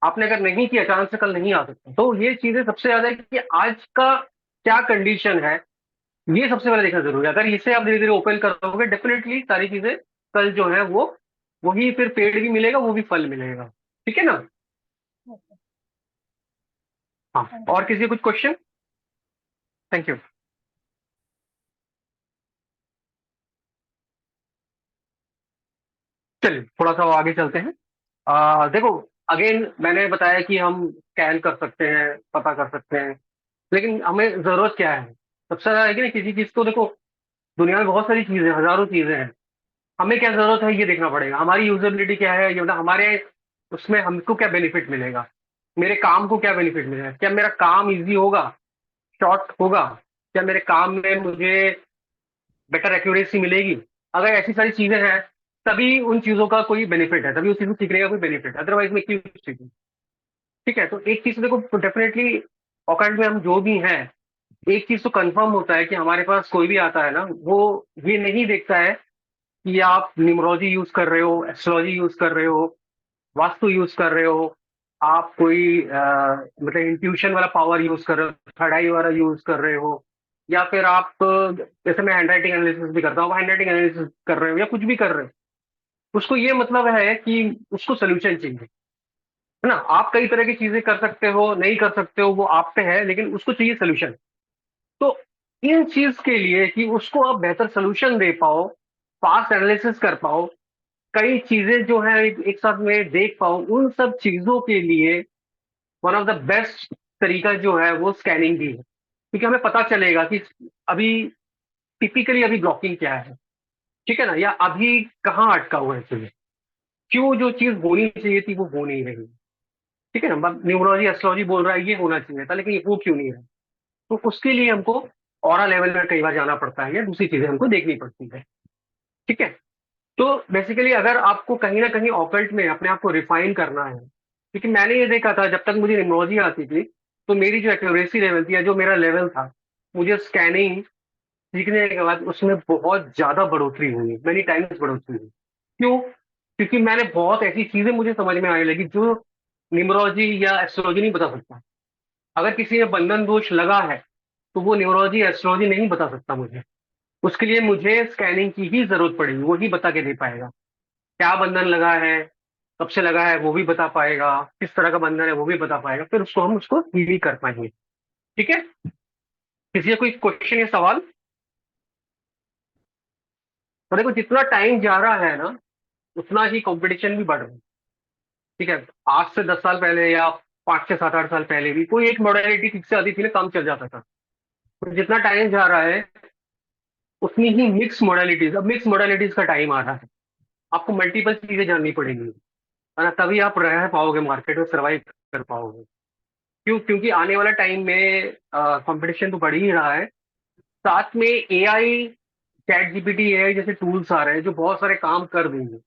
आपने अगर नहीं किया, अचानक से कल नहीं आ सकता। तो ये चीजें सबसे ज्यादा है कि आज का क्या कंडीशन है, ये सबसे पहले देखना जरूरी है। अगर इसे आप धीरे धीरे ओपन करोगे, डेफिनेटली सारी चीजें कल जो है वो वही, फिर पेड़ भी मिलेगा, वो भी फल मिलेगा। ठीक है ना? हाँ, और किसी कुछ क्वेश्चन? Thank you. चलिए थोड़ा सा आगे चलते हैं। देखो, अगेन मैंने बताया कि हम स्कैन कर सकते हैं, पता कर सकते हैं, लेकिन हमें जरूरत क्या है? सबसे ज्यादा है कि ना, किसी चीज को देखो, दुनिया में बहुत सारी चीजें, हजारों चीजें हैं। हमें क्या जरूरत है ये देखना पड़ेगा। हमारी यूजेबिलिटी क्या है, ये मतलब हमारे उसमें हमको क्या बेनिफिट मिलेगा, मेरे काम को क्या बेनिफिट मिलेगा, क्या मेरा काम इजी होगा, शॉर्ट होगा, क्या मेरे काम में मुझे बेटर एक्यूरेसी मिलेगी। अगर ऐसी सारी चीजें हैं, तभी उन चीजों का कोई बेनिफिट है, तभी उस चीज को सीखने का कोई बेनिफिट है, अदरवाइज मैं क्यों सीखूं? ठीक है, तो एक चीज तो देखो, डेफिनेटली ऑकल्ट में हम जो भी हैं, एक चीज तो कंफर्म होता है कि हमारे पास कोई भी आता है ना, वो ये नहीं देखता है कि आप न्यूमरोलॉजी यूज कर रहे हो, एस्ट्रोलॉजी यूज कर रहे हो, वास्तु यूज कर रहे हो, आप कोई मतलब इंट्यूशन वाला पावर यूज कर रहे हो, थर्ड आई वाला यूज कर रहे हो, या फिर आप जैसे मैं हैंडराइटिंग एनालिसिस भी करता हूँ, हैंडराइटिंग एनालिसिस कर रहे हो, या कुछ भी कर रहे हो। उसको ये मतलब है कि उसको सोल्यूशन चाहिए, है ना। आप कई तरह की चीजें कर सकते हो, नहीं कर सकते हो, वो आप पे है, लेकिन उसको चाहिए सोल्यूशन। तो इन चीज के लिए कि उसको आप बेहतर सोल्यूशन दे पाओ, फास्ट एनालिसिस कर पाओ, कई चीजें जो है एक साथ में देख पाओ, उन सब चीजों के लिए वन ऑफ द बेस्ट तरीका जो है वो स्कैनिंग भी है, क्योंकि हमें पता चलेगा कि अभी टिपिकली अभी ब्लॉकिंग क्या है। ठीक है ना? या अभी कहाँ अटका हुआ है चीजें, क्यों जो चीज होनी चाहिए थी वो हो नहीं रही। ठीक है ना? न्यूमरोलॉजी एस्ट्रोलॉजी बोल रहा है ये होना चाहिए था, लेकिन ये वो क्यों नहीं है। तो उसके लिए हमको ऑरा लेवल में कई बार जाना पड़ता है, या दूसरी चीजें हमको देखनी पड़ती है। ठीक है? तो बेसिकली अगर आपको कहीं ना कहीं ऑकल्ट में अपने आप को रिफाइन करना है, क्योंकि मैंने ये देखा था, जब तक मुझे न्यूमरोलॉजी आती थी, तो मेरी जो एक्यूरेसी लेवल थी, या जो मेरा लेवल था, मुझे स्कैनिंग सीखने के बाद उसमें बहुत ज्यादा बढ़ोतरी हुई, मेनी टाइम्स बढ़ोतरी हुई। क्यों? क्योंकि मैंने बहुत ऐसी चीजें मुझे समझ में आने लगी जो न्यूमरोलॉजी या एस्ट्रोलॉजी नहीं बता सकता। अगर किसी में बंधन दोष लगा है तो वो न्यूमरोलॉजी एस्ट्रोलॉजी नहीं बता सकता मुझे। उसके लिए मुझे स्कैनिंग की ही जरूरत पड़ेगी, वो ही बता के दे पाएगा क्या बंधन लगा है, कब से लगा है वो भी बता पाएगा, किस तरह का बंधन है वो भी बता पाएगा, फिर उसको हम उसको हील कर पाएंगे। ठीक है, किसी का कोई क्वेश्चन या सवाल? तो देखो जितना टाइम जा रहा है ना उतना ही कंपटीशन भी बढ़ रहा है। ठीक है, आज से 10 साल पहले या 5 से 7 8 साल पहले भी कोई एक मॉडलिटी ठीक से आती थी ना, काम चल जाता था। तो जितना टाइम जा रहा है उतनी ही मिक्स मॉडलिटीज, अब मिक्स मॉडलिटीज का टाइम आ रहा है। आपको मल्टीपल चीजें जाननी पड़ेंगी, है ना, तभी आप रह पाओगे मार्केट में, सर्वाइव कर पाओगे। क्यों? क्योंकि आने वाला टाइम में कंपटीशन तो बढ़ ही रहा है, साथ में एआई, चैट जीपीटी, एआई जैसे टूल्स आ रहे हैं जो बहुत सारे काम कर देंगे।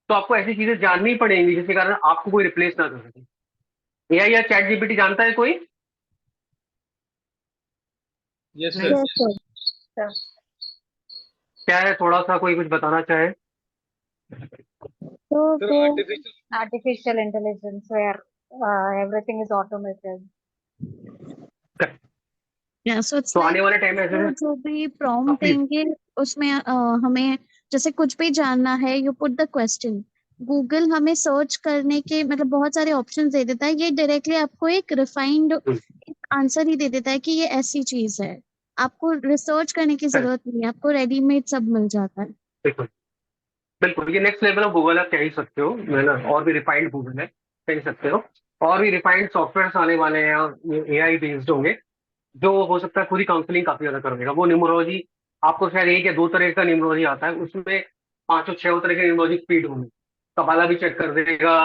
तो आपको ऐसी चीजें जाननी पड़ेंगी जिसके कारण आपको कोई रिप्लेस ना कर सके। एआई या चैट जीपीटी जानता है कोई? यस नहीं सर। Yes sir. क्या है, थोड़ा सा कोई कुछ बताना चाहे? तो सर वो artificial Artificial intelligence where everything is automated. Yeah, so it's तो like आने वाले टाइम में ऐसे वो जो भी हाँ, प्रॉम्प्ट प्लीज। देंगे उसमें हमें जैसे कुछ भी जानना है, you put the question, Google हमें सर्च करने के मतलब बहुत सारे ऑप्शंस दे देता है, ये डायरेक्टली आपको एक रिफाइंड आंसर ही दे देता है कि ये ऐसी चीज है। आपको रिसर्च करने की जरूरत नहीं है, आपको रेडीमेड सब मिल जाता है। बिल्कुल बिल्कुल, ये नेक्स्ट लेवल ऑफ गूगल आप कह ही सकते हो, है ना, और भी रिफाइंड गूगल है, कह ही सकते हो। और भी रिफाइंड सॉफ्टवेयर आने वाले हैं, एआई बेस्ड होंगे, जो हो सकता है पूरी काउंसलिंग काफी ज्यादा कर देगा। वो न्यूमरोलॉजी, आपको शायद एक या दो तरह का न्यूमरोलॉजी आता है, उसमें 5 और 6 तरह के न्यूमरोलॉजी स्पीड होंगे। कपाला भी चेक कर देगा,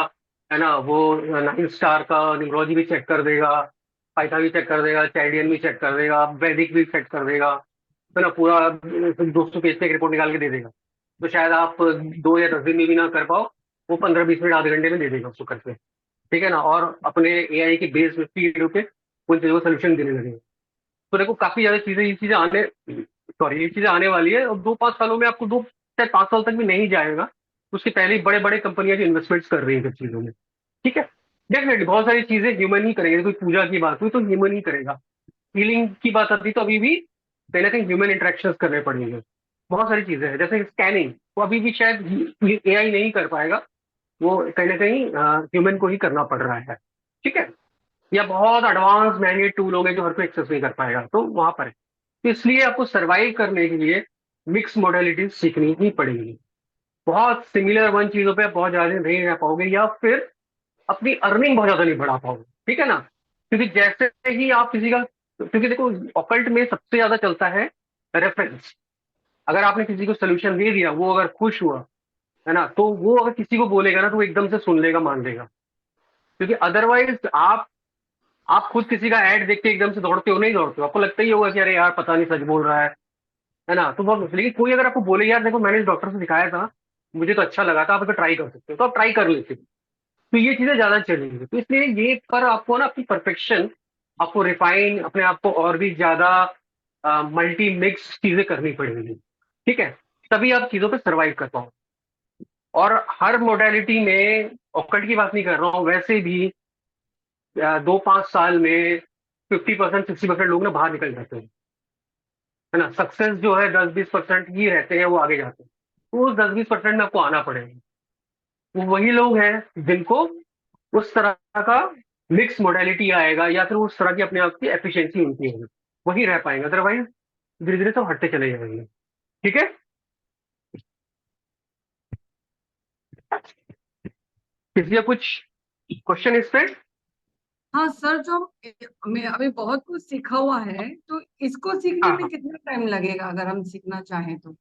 है ना, वो 9 स्टार का न्यूमरोलॉजी भी चेक कर देगा, पाइथा भी चेक कर देगा, चाइल्डियन भी चेक कर देगा, वैदिक भी चेक कर देगा, है ना, पूरा 200 पेज पे एक रिपोर्ट निकाल के दे देगा। तो शायद आप 2 या 10 दिन में भी ना कर पाओ, वो 15 20 मिनट आधे घंटे में दे देगा उसको करके। ठीक है ना, और अपने एआई की बेस स्पीड पे उन चीजों का सोल्यूशन देने लगेगा। तो देखो काफी ज्यादा चीजें, ये चीजें आने, सॉरी, ये चीजें आने वाली है, और 2 5 सालों में आपको 2 से 5 साल तक भी नहीं जाएगा, उसके पहले ही बड़े बड़े कंपनियां जो इन्वेस्टमेंट्स कर रही है इन चीजों में। ठीक है, डेफिनेटली बहुत सारी चीजें ह्यूमन ही करेंगे। कोई पूजा की बात हुई तो ह्यूमन ही करेगा, हीलिंग की बात आती तो अभी भी कहीं ना कहीं ह्यूमन इंटरेक्शन करने पड़ेंगे। बहुत सारी चीजें हैं जैसे स्कैनिंग, वो अभी भी शायद एआई नहीं कर पाएगा, वो कहीं ना कहीं ह्यूमन को ही करना पड़ रहा है। ठीक है, या बहुत एडवांस महंगे टूल होंगे जो हर कोई एक्सेस नहीं कर पाएगा, तो वहां पर है। तो इसलिए आपको सरवाइव करने के लिए मिक्स मॉडलिटीज सीखनी ही पड़ेगी। बहुत सिमिलर वन चीजों पे आप बहुत ज्यादा नहीं रह पाओगे, या फिर अपनी अर्निंग बहुत ज्यादा नहीं बढ़ा पाओगे। ठीक है ना, क्योंकि जैसे ही आप किसी का, क्योंकि देखो ऑकल्ट में सबसे ज्यादा चलता है रेफरेंस। अगर आपने किसी को सोल्यूशन दे दिया, वो अगर खुश हुआ, है ना, तो वो अगर किसी को बोलेगा ना तो वो एकदम से सुन लेगा, मान लेगा। क्योंकि अदरवाइज आप खुद किसी का ऐड देख के एकदम से दौड़ते हो, नहीं दौड़ते हो, आपको लगता ही होगा कि अरे यार पता नहीं सच बोल रहा है ना। तो बहुत, लेकिन कोई अगर आपको बोले यार देखो मैंने इस डॉक्टर से दिखाया था, मुझे तो अच्छा लगा था, आप इसको ट्राई कर सकते हो, तो आप ट्राई कर लेते हो। तो ये चीजें ज्यादा चलेंगी। तो इसलिए ये पर आपको ना अपनी परफेक्शन, आपको रिफाइन, अपने आप को और भी ज्यादा मल्टी मिक्स चीजें करनी पड़ेंगी। ठीक है, तभी आप चीजों पे सर्वाइव कर पाओ। और हर मोडेलिटी में, ऑकल्ट की बात नहीं कर रहा हूँ, वैसे भी 2 5 साल में 50% 60% लोग ना बाहर निकल जाते हैं, है ना। सक्सेस जो है 10 20% ही रहते हैं, वो आगे जाते हैं। तो उस 10 20% में आपको आना पड़ेगा। वो वही लोग हैं जिनको उस तरह का मिक्स मोडेलिटी आएगा, या फिर उस तरह की अपने आप की एफिशिएंसी उनकी होगी, वही रह पाएंगे। अदरवाइज धीरे धीरे सब हटते चले जाएंगे। ठीक है, किसी का कुछ क्वेश्चन इस पे? हाँ सर, जो मैं अभी बहुत कुछ सीखा हुआ है, तो इसको सीखने हाँ में हाँ, कितना टाइम लगेगा अगर हम सीखना चाहें तो?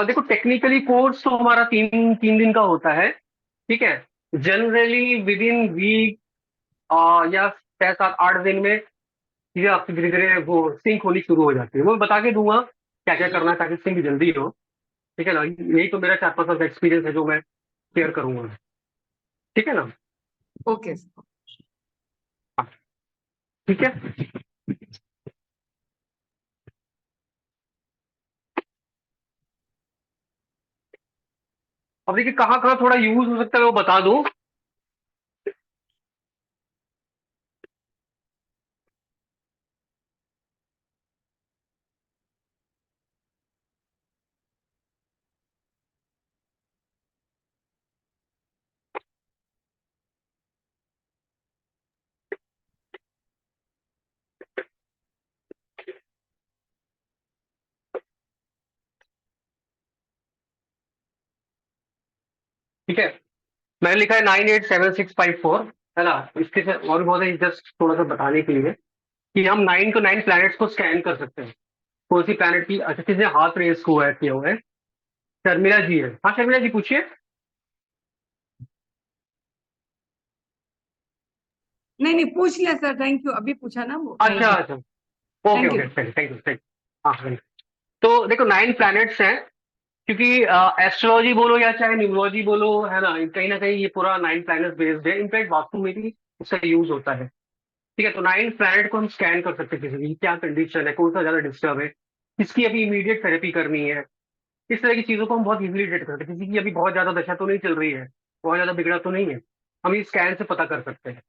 देखो टेक्निकली कोर्स तो हमारा 3 दिन का होता है। ठीक है, जनरली विद इन वीक या 6 7 8 दिन में चीजें आपकी धीरे धीरे वो सिंक होनी शुरू हो जाती है। वो मैं बता के दूंगा क्या क्या करना है ताकि सिंक जल्दी हो। ठीक है ना, यही तो मेरा 4 5 साल का एक्सपीरियंस है जो मैं शेयर करूंगा। ठीक है ना। Okay sir. हाँ, ठीक है। अब देखिए कहाँ कहाँ थोड़ा यूज हो सकता है वो बता दूं। ठीक है, मैंने लिखा है 987654, है ना। इसके से और भी बहुत है, जस्ट थोड़ा सा बताने के लिए कि हम 9 to 9 प्लैनेट्स को स्कैन कर सकते हैं। कौन सी प्लैनेट की, अच्छा किसने हाथ रेस किया हुआ है? शर्मिला जी है। हाँ शर्मिला जी पूछिए। नहीं नहीं, पूछ लिया सर, थैंक यू, अभी पूछा ना वो, अच्छा थैंक यू। अच्छा, okay thank you. Okay, thank you thank. हाँ हाँ। तो देखो 9 प्लैनेट्स हैं, क्योंकि एस्ट्रोलॉजी बोलो या चाहे न्यूमरोलॉजी बोलो, है ना कहीं ये पूरा 9 प्लैनेट बेस्ड है। इनफैक्ट वास्तु में भी उसका यूज होता है। ठीक है, तो 9 प्लैनेट को हम स्कैन कर सकते हैं, किसी की क्या कंडीशन है, कौन सा ज्यादा डिस्टर्ब है, किसकी अभी इमीडिएट थेरेपी करनी है। इस तरह की चीजों को हम बहुत इजीली डिटेक्ट करते हैं। किसी की अभी बहुत ज्यादा दशा तो नहीं चल रही है, बहुत ज्यादा बिगड़ा तो नहीं है, हम इस स्कैन से पता कर सकते हैं।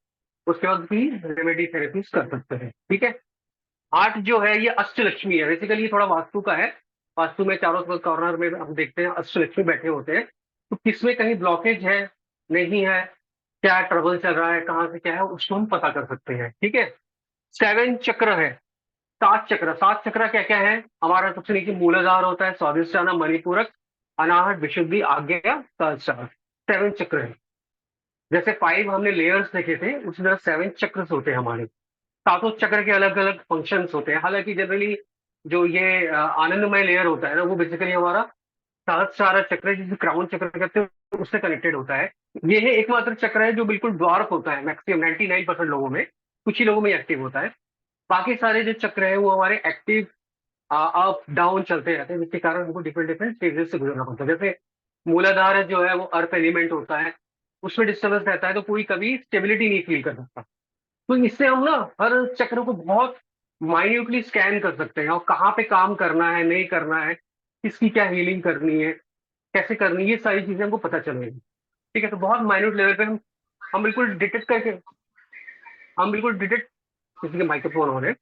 उसके बाद भी रेमेडी थेरेपीज कर सकते हैं। ठीक है, 8 जो है ये अष्टलक्ष्मी है। बेसिकली ये थोड़ा वास्तु का है। वास्तु में चारों तरफ कॉर्नर में हम देखते हैं अष्टलक्ष्मी बैठे होते हैं। तो किसमें कहीं ब्लॉकेज है, नहीं है, क्या ट्रबल चल रहा है, कहाँ से क्या है, उसको हम पता कर सकते हैं। ठीक है, 7 चक्र है, 7 चक्र। 7 चक्र क्या क्या है? हमारा सबसे नीचे मूलाधार होता है, स्वादिष्ठान, मणिपूरक, अनाहत, विशुद्धि, आज्ञा, सहस्त्रार। 7 चक्र है। जैसे 5 हमने लेयर्स देखे थे, उसी तरह 7 चक्र होते हैं हमारे। सातों चक्र के अलग अलग फंक्शंस होते हैं। हालांकि जनरली जो ये आनंदमय लेयर होता है ना, वो बेसिकली हमारा सहस्रार चक्र, जिसे क्राउन चक्र कहते हैं, उससे कनेक्टेड होता है। ये है एकमात्र चक्र है जो बिल्कुल ड्वार्फ होता है मैक्सिमम 99% लोगों में, कुछ ही लोगों में एक्टिव होता है। बाकी सारे जो चक्र है वो हमारे एक्टिव अप डाउन चलते रहते हैं, जिसके कारण हमको डिफरेंट डिफरेंट फेजेस से गुजरना पड़ता है। जैसे मूलाधार जो है वो अर्थ एलिमेंट होता है, उसमें डिस्टर्बेंस रहता है तो कोई कभी स्टेबिलिटी नहीं फील कर सकता। तो इससे हम ना हर चक्र को बहुत माइन्यूटली स्कैन कर सकते हैं, और कहाँ पे काम करना है, नहीं करना है, किसकी क्या हीलिंग करनी है, कैसे करनी है, ये सारी चीजें हमको पता चलेगी। ठीक है, तो बहुत माइन्यूट लेवल पे हम बिल्कुल डिटेक्ट करके, हम बिल्कुल डिटेक्ट, किसी के माइक्रोफोन हो रहे हैं,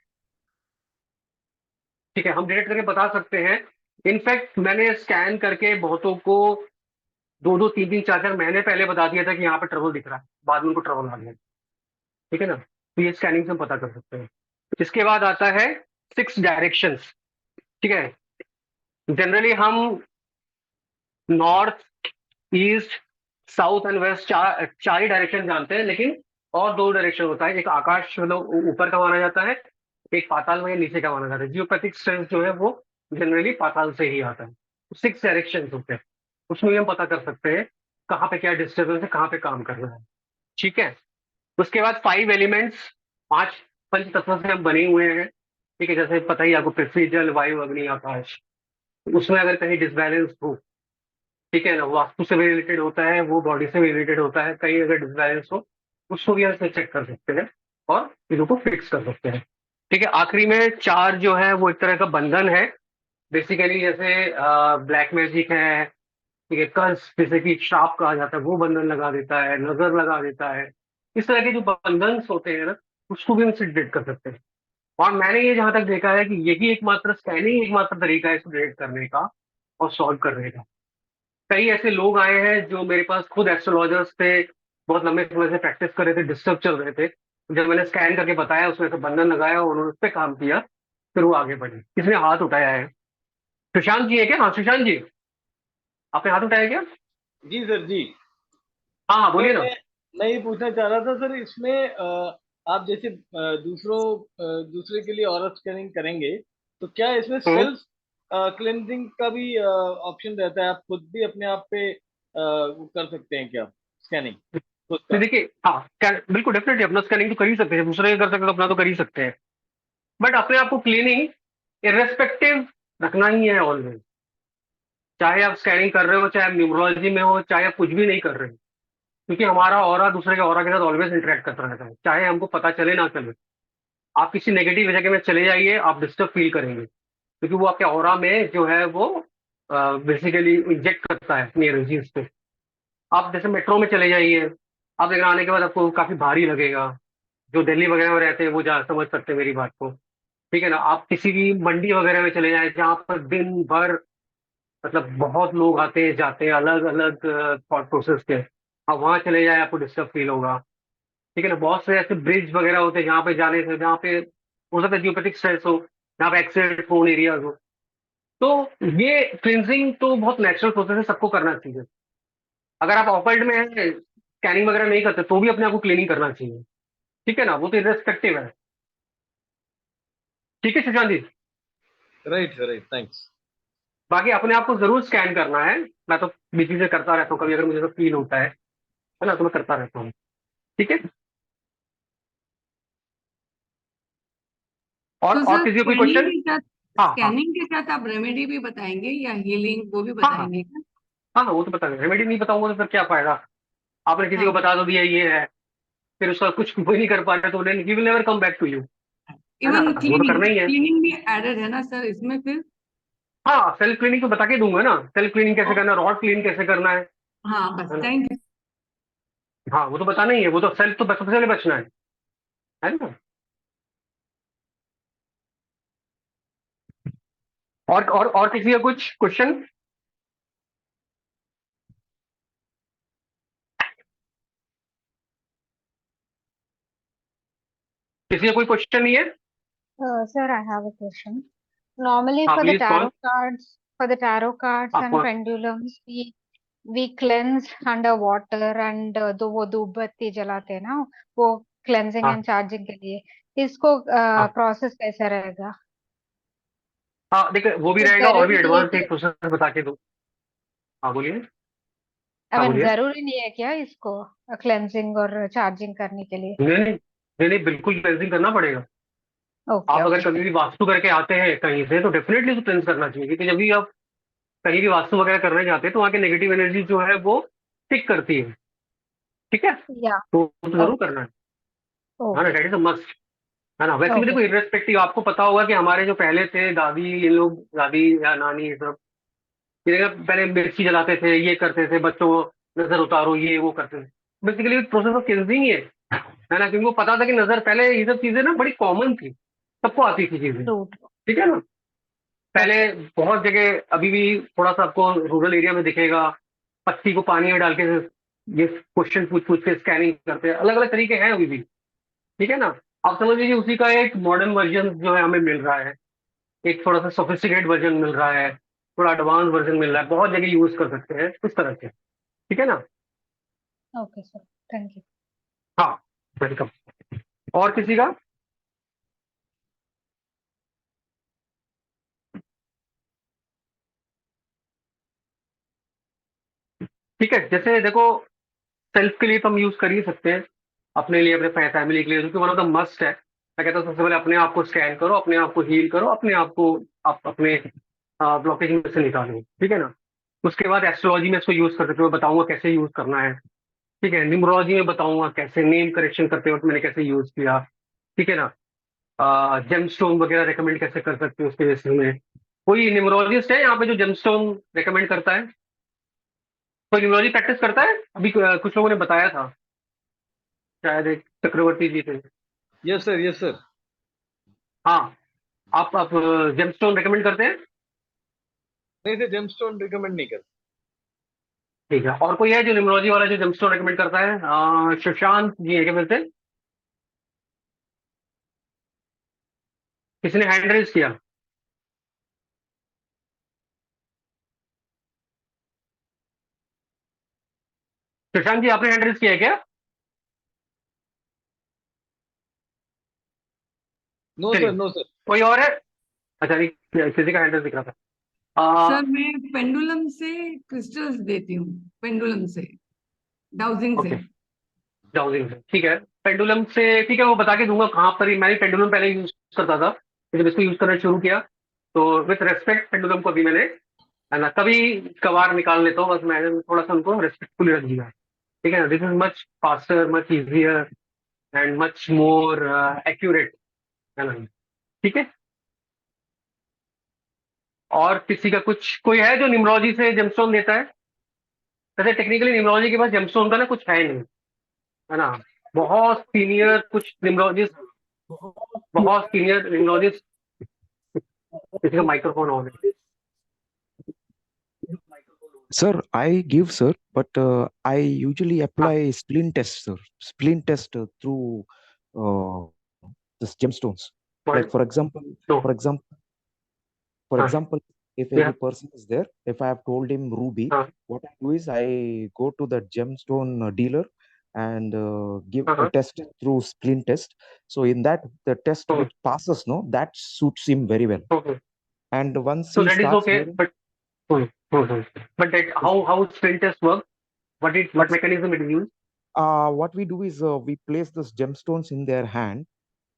ठीक है, हम डिटेक्ट करके बता सकते हैं। इनफैक्ट मैंने स्कैन करके बहुतों को 2-2 3-3 4-4 महीने पहले बता दिया था कि यहाँ पे ट्रबल दिख रहा है, बाद में उनको ट्रबल आ गया। ठीक है ना, तो ये स्कैनिंग से हम पता कर सकते हैं। इसके बाद आता है 6 डायरेक्शंस। ठीक है, जनरली हम north, east, south and west, चार ही डायरेक्शन जानते हैं, लेकिन और 2 डायरेक्शन होता है। एक आकाश मतलब ऊपर का माना जाता है, एक पाताल में नीचे का माना जाता है। जियोपैथिक स्ट्रेंथ जो है वो जनरली पाताल से ही आता है। 6 डायरेक्शन होते हैं, उसमें भी हम पता कर सकते हैं कहाँ पे क्या डिस्टर्बेंस है, कहाँ पे काम करना है। ठीक है, उसके बाद 5 एलिमेंट्स, 5 पंच तत्व से हम बने हुए हैं। ठीक है, जैसे पता ही आपको, पृथ्वी, जल, वायु, अग्नि, आकाश। उसमें अगर कहीं डिसबैलेंस हो, ठीक है ना, वास्तु से भी रिलेटेड होता है, वो बॉडी से भी रिलेटेड होता है, कहीं अगर डिसबैलेंस हो उसको भी हम चेक कर सकते हैं और चीजों को फिक्स कर सकते हैं। ठीक है, आखिरी में 4 जो है वो एक तरह का बंधन है। बेसिकली जैसे ब्लैक मैजिक है, ठीक है, कर्स जैसे कि श्राप कहा जाता है, वो बंधन लगा देता है, नजर लगा देता है। इस तरह के जो बंधन होते हैं ना, उसको भी हम डिटेक्ट कर सकते हैं। और मैंने ये जहां तक देखा है कि यही एकमात्र स्कैनिंग एकमात्र तरीका है इसको डिटेक्ट करने का और सॉल्व करने का। कई ऐसे लोग आए हैं जो मेरे पास खुद एस्ट्रोलॉजर्स थे, बहुत लंबे समय से प्रैक्टिस कर रहे थे, डिस्टर्ब चल रहे थे। जब मैंने स्कैन करके बताया, उसमें से बंधन लगाया और उन्होंने उस पर काम किया, फिर वो आगे बढ़े। किसने हाथ उठाया है? सुशांत जी है क्या? हाँ सुशांत जी, आपने हाथ उठाया क्या? जी सर जी। हाँ हाँ तो बोलिए ना। मैं ये पूछना चाह रहा था सर, इसमें आप जैसे दूसरे के लिए ऑरा स्कैनिंग करेंगे, तो क्या इसमें हम्म। सेल्फ क्लेंजिंग का भी ऑप्शन रहता है? आप खुद भी अपने आप पे वो कर सकते हैं क्या, स्कैनिंग खुद तो का? देखिए हाँ, बिल्कुल डेफिनेटली अपना स्कैनिंग तो कर ही सकते हैं, दूसरे का कर सकते हैं तो अपना तो कर ही सकते हैं। बट अपने आप को क्लीनिंग इरेस्पेक्टिव रखना ही है ऑलवेज। चाहे आप स्कैनिंग कर रहे हो, चाहे आप न्यूमरोलॉजी में हो, चाहे आप कुछ भी नहीं कर रहे हो, क्योंकि हमारा ऑरा दूसरे के ऑरा के साथ ऑलवेज इंटरेक्ट करता रहता है, चाहे हमको पता चले ना चले। आप किसी नेगेटिव जगह में चले जाइए, आप डिस्टर्ब फील करेंगे, क्योंकि वो आपके ऑरा में जो है वो बेसिकली इंजेक्ट करता है अपनी एनर्जीज पे। आप जैसे मेट्रो में चले जाइए, आप लेकर आने के बाद आपको काफी भारी लगेगा। जो दिल्ली वगैरह में रहते हैं वो जा समझ सकते हैं मेरी बात को। ठीक है ना, आप किसी भी मंडी वगैरह में चले जाएं जहाँ पर दिन भर मतलब बहुत लोग आते हैं जाते हैं, अलग अलग थॉट प्रोसेस के, आप वहां चले जाए आपको डिस्टर्ब फील होगा। ठीक है ना, बहुत से ऐसे ब्रिज वगैरह होते हैं जहाँ पे जाने से, जहाँ पे हो सकता है जियोपैथिक स्ट्रेस हो, जहाँ पे एक्सीडेंट प्रोन एरियाज हो। तो ये क्लिनजिंग तो बहुत नेचुरल प्रोसेस है, सबको करना चाहिए। अगर आप ऑकल्ट में है, स्कैनिंग वगैरह नहीं करते तो भी अपने आप को क्लीनिंग करना चाहिए। ठीक है ना, वो तो इरेस्पेक्टिव है। ठीक है Sushant ji. Right sir, right, thanks. बाकी अपने आप को जरूर स्कैन करना है। मैं तो बीच से करता रहता हूँ, कभी अगर मुझे तो फील होता है ना, तो मैं करता रहता हूँ। ठीक है। तो और सर किसी का कोई स्कैनिंग क्वेश्चन? के साथ हाँ हाँ। स्कैनिंग के साथ आप रेमेडी भी बताएंगे या हीलिंग वो भी हाँ हाँ। बताएंगे क्या? हाँ हाँ, वो तो बता दें, रेमेडी नहीं बताऊंगा तो फिर क्या फायदा। आपने किसी को हाँ, बता दो दिया ये है, फिर उसका कुछ वही नहीं कर पा रहे तो he will never come back to you. है ना, इवन वो तो करना क्लीनिंग ही है। क्लीनिंग भी एडेड है ना सर इसमें फिर? हाँ, सेल्फ क्लीनिंग तो बता के दूंगा ना, सेल्फ क्लीनिंग कैसे करना है, रॉड क्लीन कैसे करना हाँ बस है ना। Thank you. हाँ वो तो बताना ही है, वो तो सेल्फ तो सबसे पहले बचना है ना। और किसी का कुछ क्वेश्चन? किसी का कोई क्वेश्चन नहीं है? Sir, I have a question. Normally, हाँ प्लीज कौन? for the tarot cards and आपको pendulums, we cleanse under water and दो वो धूपबत्ती जलाते हैं ना, वो cleansing हाँ and charging के लिए। इसको हाँ प्रोसेस कैसा रहेगा? हाँ, देखिए वो भी तो रहेगा और भी जरूरी नहीं है एडवांस कि एक प्रोसेस बता के दो। हाँ बोलिए। आई हाँ मीन बोलिए। जरूरी नहीं है क्या इसको क्लेंजिंग और चार्जिंग करने के लिए? नहीं नहीं नहीं नहीं, बिल्कुल क्लेंजिंग करना पड़ेगा। ओके, आप अगर ओके। कभी भी वास्तु करके आते हैं कहीं से तो डेफिनेटली तो क्लेंस करना चाहिए, क्योंकि जब भी आप कहीं भी वास्तु वगैरह करने जाते हैं तो वहाँ की नेगेटिव एनर्जी जो है वो टिक करती है। ठीक है, या तो वो तो जरूर ओके, करना है ना, okay, that is a must. है ना, वैसे भी ओके देखो इर्रेस्पेक्टिव आपको पता होगा कि हमारे जो पहले थे दादी, ये लोग दादी या नानी ये सब, ये लोग पहले मिर्ची जलाते थे, ये करते थे, बच्चों को नजर उतारो, ये वो करते थे। बेसिकली प्रोसेस ऑफ क्लिनजिंग ही है ना, क्योंकि वो पता था कि नजर पहले ये सब चीजें ना बड़ी कॉमन थी, सबको आती थी चीजें। ट्रू, ठीक है ना, पहले ओके, बहुत जगह अभी भी थोड़ा सा आपको रूरल एरिया में दिखेगा, पत्ती को पानी में डाल के ये क्वेश्चन पूछ पूछ के स्कैनिंग करते हैं, अलग अलग तरीके हैं अभी भी। ठीक है ना, आप समझ लीजिए उसी का एक मॉडर्न वर्जन जो है हमें मिल रहा है, एक थोड़ा सा सोफिस्टिकेट वर्जन मिल रहा है, थोड़ा एडवांस वर्जन मिल रहा है, बहुत जगह यूज कर सकते हैं उस तरह से। ठीक है ना। Okay sir, thank you. हाँ, वेलकम। और किसी का? ठीक है, जैसे देखो सेल्फ के लिए तो हम यूज कर ही सकते हैं, अपने लिए अपने फैमिली के लिए, क्योंकि वन ऑफ द मस्ट है। मैं कहता हूँ सबसे पहले अपने आप को स्कैन करो, अपने आप को हील करो, अपने आप को आप अपने ब्लॉकेज में से निकालो। ठीक है ना, उसके बाद एस्ट्रोलॉजी में इसको यूज कर सकते हो, मैं बताऊंगा कैसे यूज करना है। ठीक है, न्यूमरोलॉजी में बताऊंगा कैसे, नेम करेक्शन करते वक्त मैंने कैसे यूज किया। ठीक है ना, जेमस्टोन वगैरह रेकमेंड कैसे कर सकते हो उसके बेसिस में। कोई न्यूमरोलॉजिस्ट है यहाँ पे जो जेमस्टोन रेकमेंड करता है? कोई न्यूमरोलॉजी प्रैक्टिस करता है? अभी कुछ लोगों ने बताया था, शायद एक चक्रवर्ती जी थे। Yes sir, yes sir. हाँ, आप जेमस्टोन रेकमेंड करते हैं? नहीं सर, जेमस्टोन रिकमेंड नहीं करते। ठीक है, और कोई है जो न्यूमरोलॉजी वाला जो जेमस्टोन रेकमेंड करता है? सुशांत जी है क्या मिलते हैं? किसी ने हैंड रेज किया? सुशांत जी आपने हैंड रेज किया है क्या? नो चलिए, सर, नो सर। कोई और है? अच्छा नहीं, किसी का हैंड रेज दिख रहा था। आ, सर मैं पेंडुलम से क्रिस्टल्स देती हूँ, पेंडुलम से, डाउजिंग से। ओके, डाउजिंग से ठीक है, पेंडुलम से ठीक है, वो बता के दूंगा कहाँ पर ही। मैं पेंडुलम पहले यूज करता था, तो जब इसको यूज करना शुरू किया तो विथ रेस्पेक्ट पेंडुलम को भी मैंने, है ना, कभी कभार निकाल लेता हूँ, बस मैंने थोड़ा सा उनको रेस्पेक्टफुली रख दिया। ठीक है ना, this is much faster, much easier and much more accurate. है ना, ठीक है। और किसी का कुछ कोई है जो न्यूमरोलॉजी से जेमस्टोन देता है? वैसे टेक्निकली न्यूमरोलॉजी के पास जेमस्टोन का ना कुछ है नहीं, है ना। बहुत सीनियर कुछ न्यूमरोलॉजिस्ट, बहुत सीनियर न्यूमरोलॉजिस्ट, किसी का माइक्रोफोन ऑन है। Sir, I give, sir, but I usually हाँ apply splint test, sir. Splint test through uh, this gemstones. Like तो for example, for हाँ example, if या any person is there, if I have told him ruby, हाँ what I do is I go to the gemstone dealer and give हाँ a हाँ test through splint test. So in that, the test hmm, which passes, no, that suits him very well. Hmm, And once so he that is starts okay, wearing, but but that how spin test work, what that's mechanism it use? what we do is we place these gemstones in their hand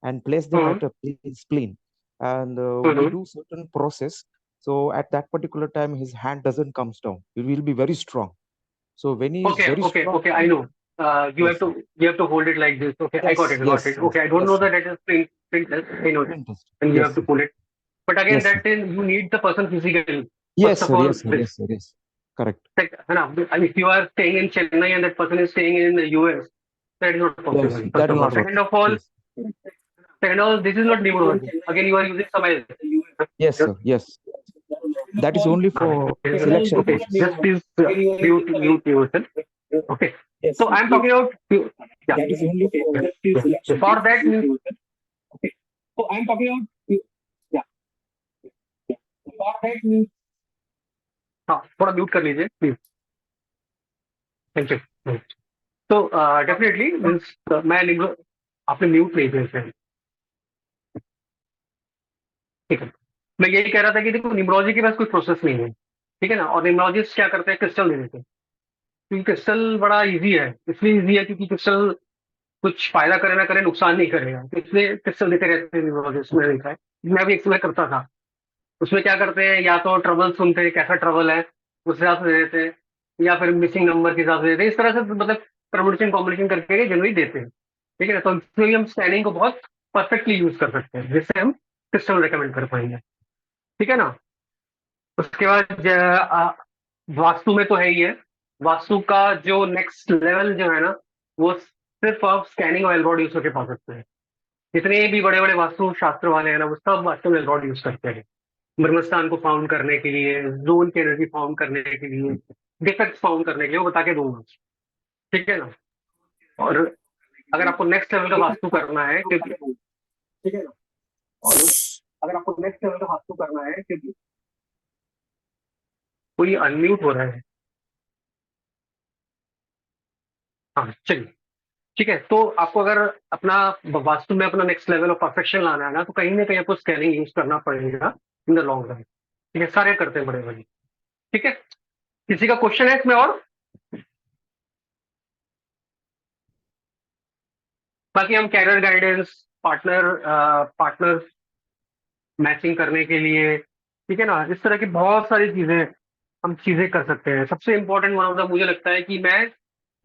and place them hmm, at a spleen, and we hmm, do certain process. So at that particular time his hand doesn't comes down, it will be very strong. So when he is very strong, okay, I know. yes sir. You have to hold it like this. Okay, I got Yes, it, got yes, it. yes, Okay, I don't yes know sir. that it is spin test. I know that, Spleen test. and you Yes have to sir. pull it. But again, Yes sir. that is you need the person physically. First Yes of sir. all, Yes sir. this. Yes sir. Yes, correct. Like, है ना, I mean, if you are staying in Chennai and that person is staying in the US, that is not Yes, possible. First that of will all, not work. Yes. second of all, this is not numerology. Again, you are using some else. Yes sir. Yes, that is only for selection Okay, process. just please mute yourself. Okay. So I'm talking about yeah. That is only for So for that means हाँ थोड़ा म्यूट कर लीजिए प्लीज, थैंक यू। तो डेफिनेटली मीन्स मैं आपने म्यूट नहीं किया इसे, ठीक है। मैं यही कह रहा था कि देखो न्यूमरोलॉजी के पास कोई प्रोसेस नहीं है, ठीक है ना। और न्यूमरोलॉजिस्ट क्या करते हैं, क्रिस्टल दे देते हैं, क्योंकि क्रिस्टल बड़ा इजी है। इसलिए इजी है क्योंकि क्रिस्टल कुछ फायदा करे ना करे नुकसान नहीं करेगा, तो इसलिए क्रिस्टल देते रहते हैं न्यूमरोलॉजिस्ट। मैंने देखा है, मैं भी एक समय करता था। उसमें क्या करते हैं, या तो ट्रबल सुनते हैं कैसा ट्रबल है उस हिसाब से दे देते हैं, या फिर मिसिंग नंबर के हिसाब से देते हैं। इस तरह से मतलब परमुटेशन कॉम्बिनेशन करके जनरली देते हैं, ठीक है ना। तो इसलिए हम स्कैनिंग को बहुत परफेक्टली यूज कर सकते हैं, जिससे हम क्रिस्टल रिकमेंड कर पाएंगे, ठीक है ना। उसके बाद वास्तु में तो है ही है। वास्तु का जो नेक्स्ट लेवल जो है ना, वो सिर्फ आप स्कैनिंग और एल्गोरिथम यूज करके पा सकते हैं। जितने भी बड़े बड़े वास्तु शास्त्र वाले हैं ना, वो सब वास्तु में एल्गोरिथम यूज करते हैं, ब्रह्मस्थान को फाउंड करने के लिए, जोन की एनर्जी फाउंड करने के लिए, डिफेक्ट फाउंड करने के लिए, वो बता के दूंगा, ठीक है ना। और अगर आपको नेक्स्ट लेवल का वास्तु करना है, क्योंकि ठीक है ना, और अगर आपको नेक्स्ट लेवल का वास्तु करना है, क्योंकि कोई अनम्यूट हो रहा है। हाँ चलिए, ठीक है। तो आपको अगर अपना वास्तु में अपना नेक्स्ट लेवल ऑफ परफेक्शन लाना है ना, तो कहीं ना कहीं आपको स्कैनिंग यूज करना पड़ेगा इन द लॉन्ग रन, ठीक है। सारे करते हैं बड़े बड़े, ठीक है। किसी का क्वेश्चन है इसमें? और बाकी हम कैरियर गाइडेंस, पार्टनर मैचिंग करने के लिए, ठीक है ना, इस तरह की बहुत सारी चीजें हम चीजें कर सकते हैं। सबसे इंपॉर्टेंट वन ऑफ द मुझे लगता है कि मैं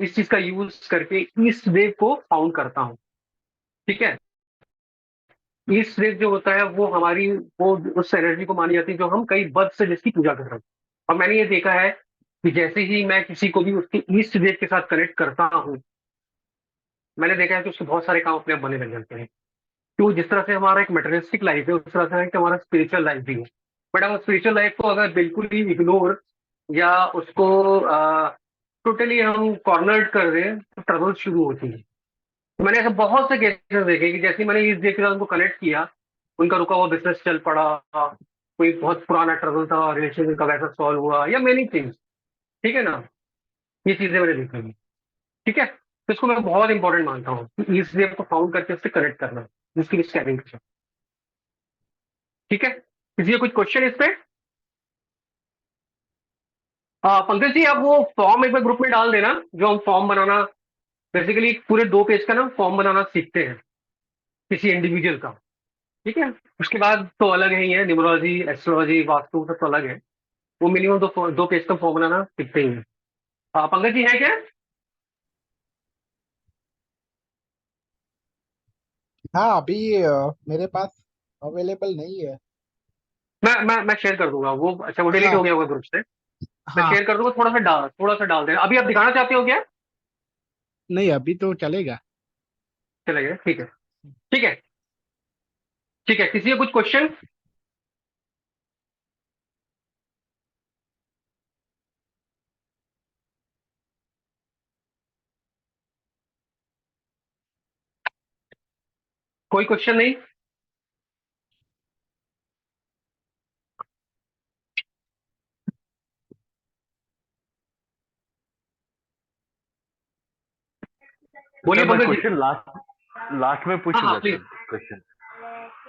इस चीज का यूज करके ईस्ट वेव को फाउंड करता हूँ, ठीक है। ईस्ट वेव जो होता है वो हमारी वो उस एनर्जी को मानी जाती है जो हम कई वर्ष से जिसकी पूजा कर रहे हैं। और मैंने ये देखा है कि जैसे ही मैं किसी को भी उसके ईस्ट वेव के साथ कनेक्ट करता हूँ, मैंने देखा है कि उसके बहुत सारे काम अपने आप बनने लग जाते हैं। तो जिस तरह से हमारा एक मटेरियलिस्टिक लाइफ है, उस तरह से है कि हमारा स्पिरिचुअल लाइफ भी है। बट हम स्पिरिचुअल लाइफ को अगर बिल्कुल ही इग्नोर या उसको टोटली हम कॉर्नर्ड कर दें, तो ट्रबल शुरू होती है। तो मैंने ऐसे बहुत से केसेस देखे कि जैसे मैंने इस डे के साथ उनको कनेक्ट किया, उनका रुका हुआ बिजनेस चल पड़ा, कोई बहुत पुराना ट्रबल था रिलेशनशिप का वैसा सॉल्व हुआ, या मेनी थिंग्स, ठीक है ना। ये चीजें मैंने देखी हैं, ठीक है। तो इसको मैं बहुत इंपॉर्टेंट मानता हूँ कि इस वेव को फाउंड करके उससे कनेक्ट करना, जिसकी भी स्कैनिंग, ठीक है। किसी का कुछ क्वेश्चन इस पे? पंकज जी, आप वो फॉर्म एक बार ग्रुप में डाल देना, जो हम फॉर्म बनाना, बेसिकली पूरे 2 पेज का ना फॉर्म बनाना सीखते हैं किसी इंडिविजुअल का, ठीक है। उसके बाद तो अलग ही है, न्यूमरोलॉजी, एस्ट्रोलॉजी, वास्तु सब तो अलग है। वो मिनिमम 2 पेज का फॉर्म बनाना सीखते ही है। पंकज जी है क्या? हाँ, अभी मेरे पास अवेलेबल नहीं है। मैं शेयर कर दूंगा वो। अच्छा, वो डिलीट हाँ हो गया होगा ग्रुप से। मैं हाँ शेयर कर दूंगा, थोड़ा सा डाल देना। अभी आप दिखाना चाहते हो क्या? नहीं, अभी तो चलेगा। चलेगा, ठीक है, ठीक है, ठीक है। किसी का कुछ क्वेश्चन? कोई क्वेश्चन नहीं? बोलिए सर मैं Pankaj ji. Question last last में हाँ हाँ पूछूंगा प्लीज, सर क्वेश्चन।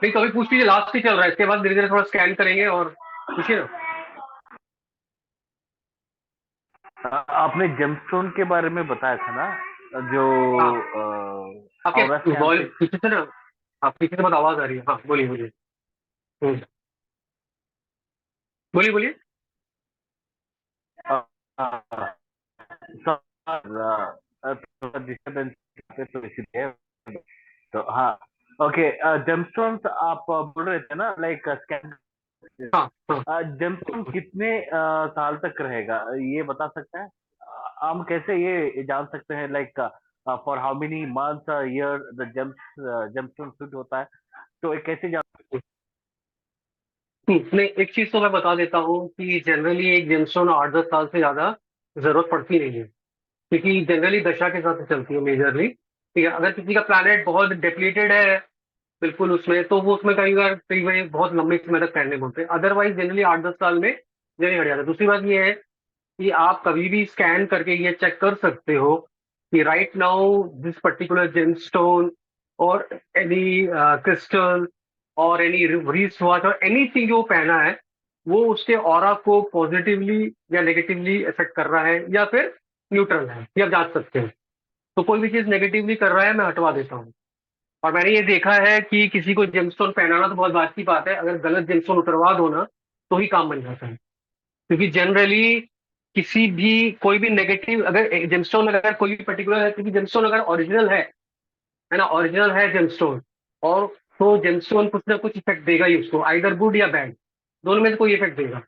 नहीं तो अभी पूछ लीजिए, लास्ट ही चल रहा है, इसके बाद धीरे धीरे थोड़ा स्कैन करेंगे और पूछिए ना। आपने जेमस्टोन के बारे में बताया था ना, जो हाँ, औरत आपके स्कैन वॉल पे। पीछे से ना, आप पीछे से बहुत आवाज आ रही है। हाँ बोलिए बोलिए। हम्म, बोलिए बोलिए। थोड़ा डिस्टर्बेंस तो इसलिए। तो हाँ, ओके। जेमस्टोन्स आप बोल रहे थे ना, लाइक स्कैन। हाँ हाँ। जेमस्टोन कितने साल तक रहेगा, ये बता सकते हैं? हम कैसे ये जान सकते हैं, like for how many months year the gemstone shoot होता है, तो ये कैसे जान? नहीं, एक चीज तो मैं बता देता हूँ कि जनरली एक जेमस्टोन 8-10 साल से ज्यादा जरूरत पड़ती नहीं है, क्योंकि जनरली दशा के साथ चलती है मेजरली। ठीक है, अगर किसी का प्लैनेट बहुत डिप्लीटेड है बिल्कुल उसमें, तो वो उसमें कई बार बहुत लंबे समय तक पहनने बोलते हैं। अदरवाइज जनरली 8-10 साल में जल्दी हट जाता है। दूसरी बात ये है कि आप कभी भी स्कैन करके ये चेक कर सकते हो कि right now this particular gemstone और एनी क्रिस्टल और एनी रिस्ट वॉच और एनीथिंग जो वो पहना है, वो उसके ऑरा को पॉजिटिवली या नेगेटिवली इफेक्ट कर रहा है या फिर न्यूट्रल है, ये आप जांच सकते हैं। तो कोई भी चीज नेगेटिवली कर रहा है, मैं हटवा देता हूँ। और मैंने ये देखा है कि किसी को जेमस्टोन पहनाना तो बहुत बात की बात है, अगर गलत जेमस्टोन उतरवा दो ना तो ही काम बन जाता है। क्योंकि जनरली किसी भी कोई भी नेगेटिव अगर जेमस्टोन अगर कोई भी पर्टिकुलर है, क्योंकि जेमस्टोन अगर ओरिजिनल है ना, ओरिजिनल है जेमस्टोन, और तो जेमस्टोन कुछ ना कुछ इफेक्ट देगा ही उसको, आइदर गुड या बैड, दोनों में से कोई इफेक्ट देगा।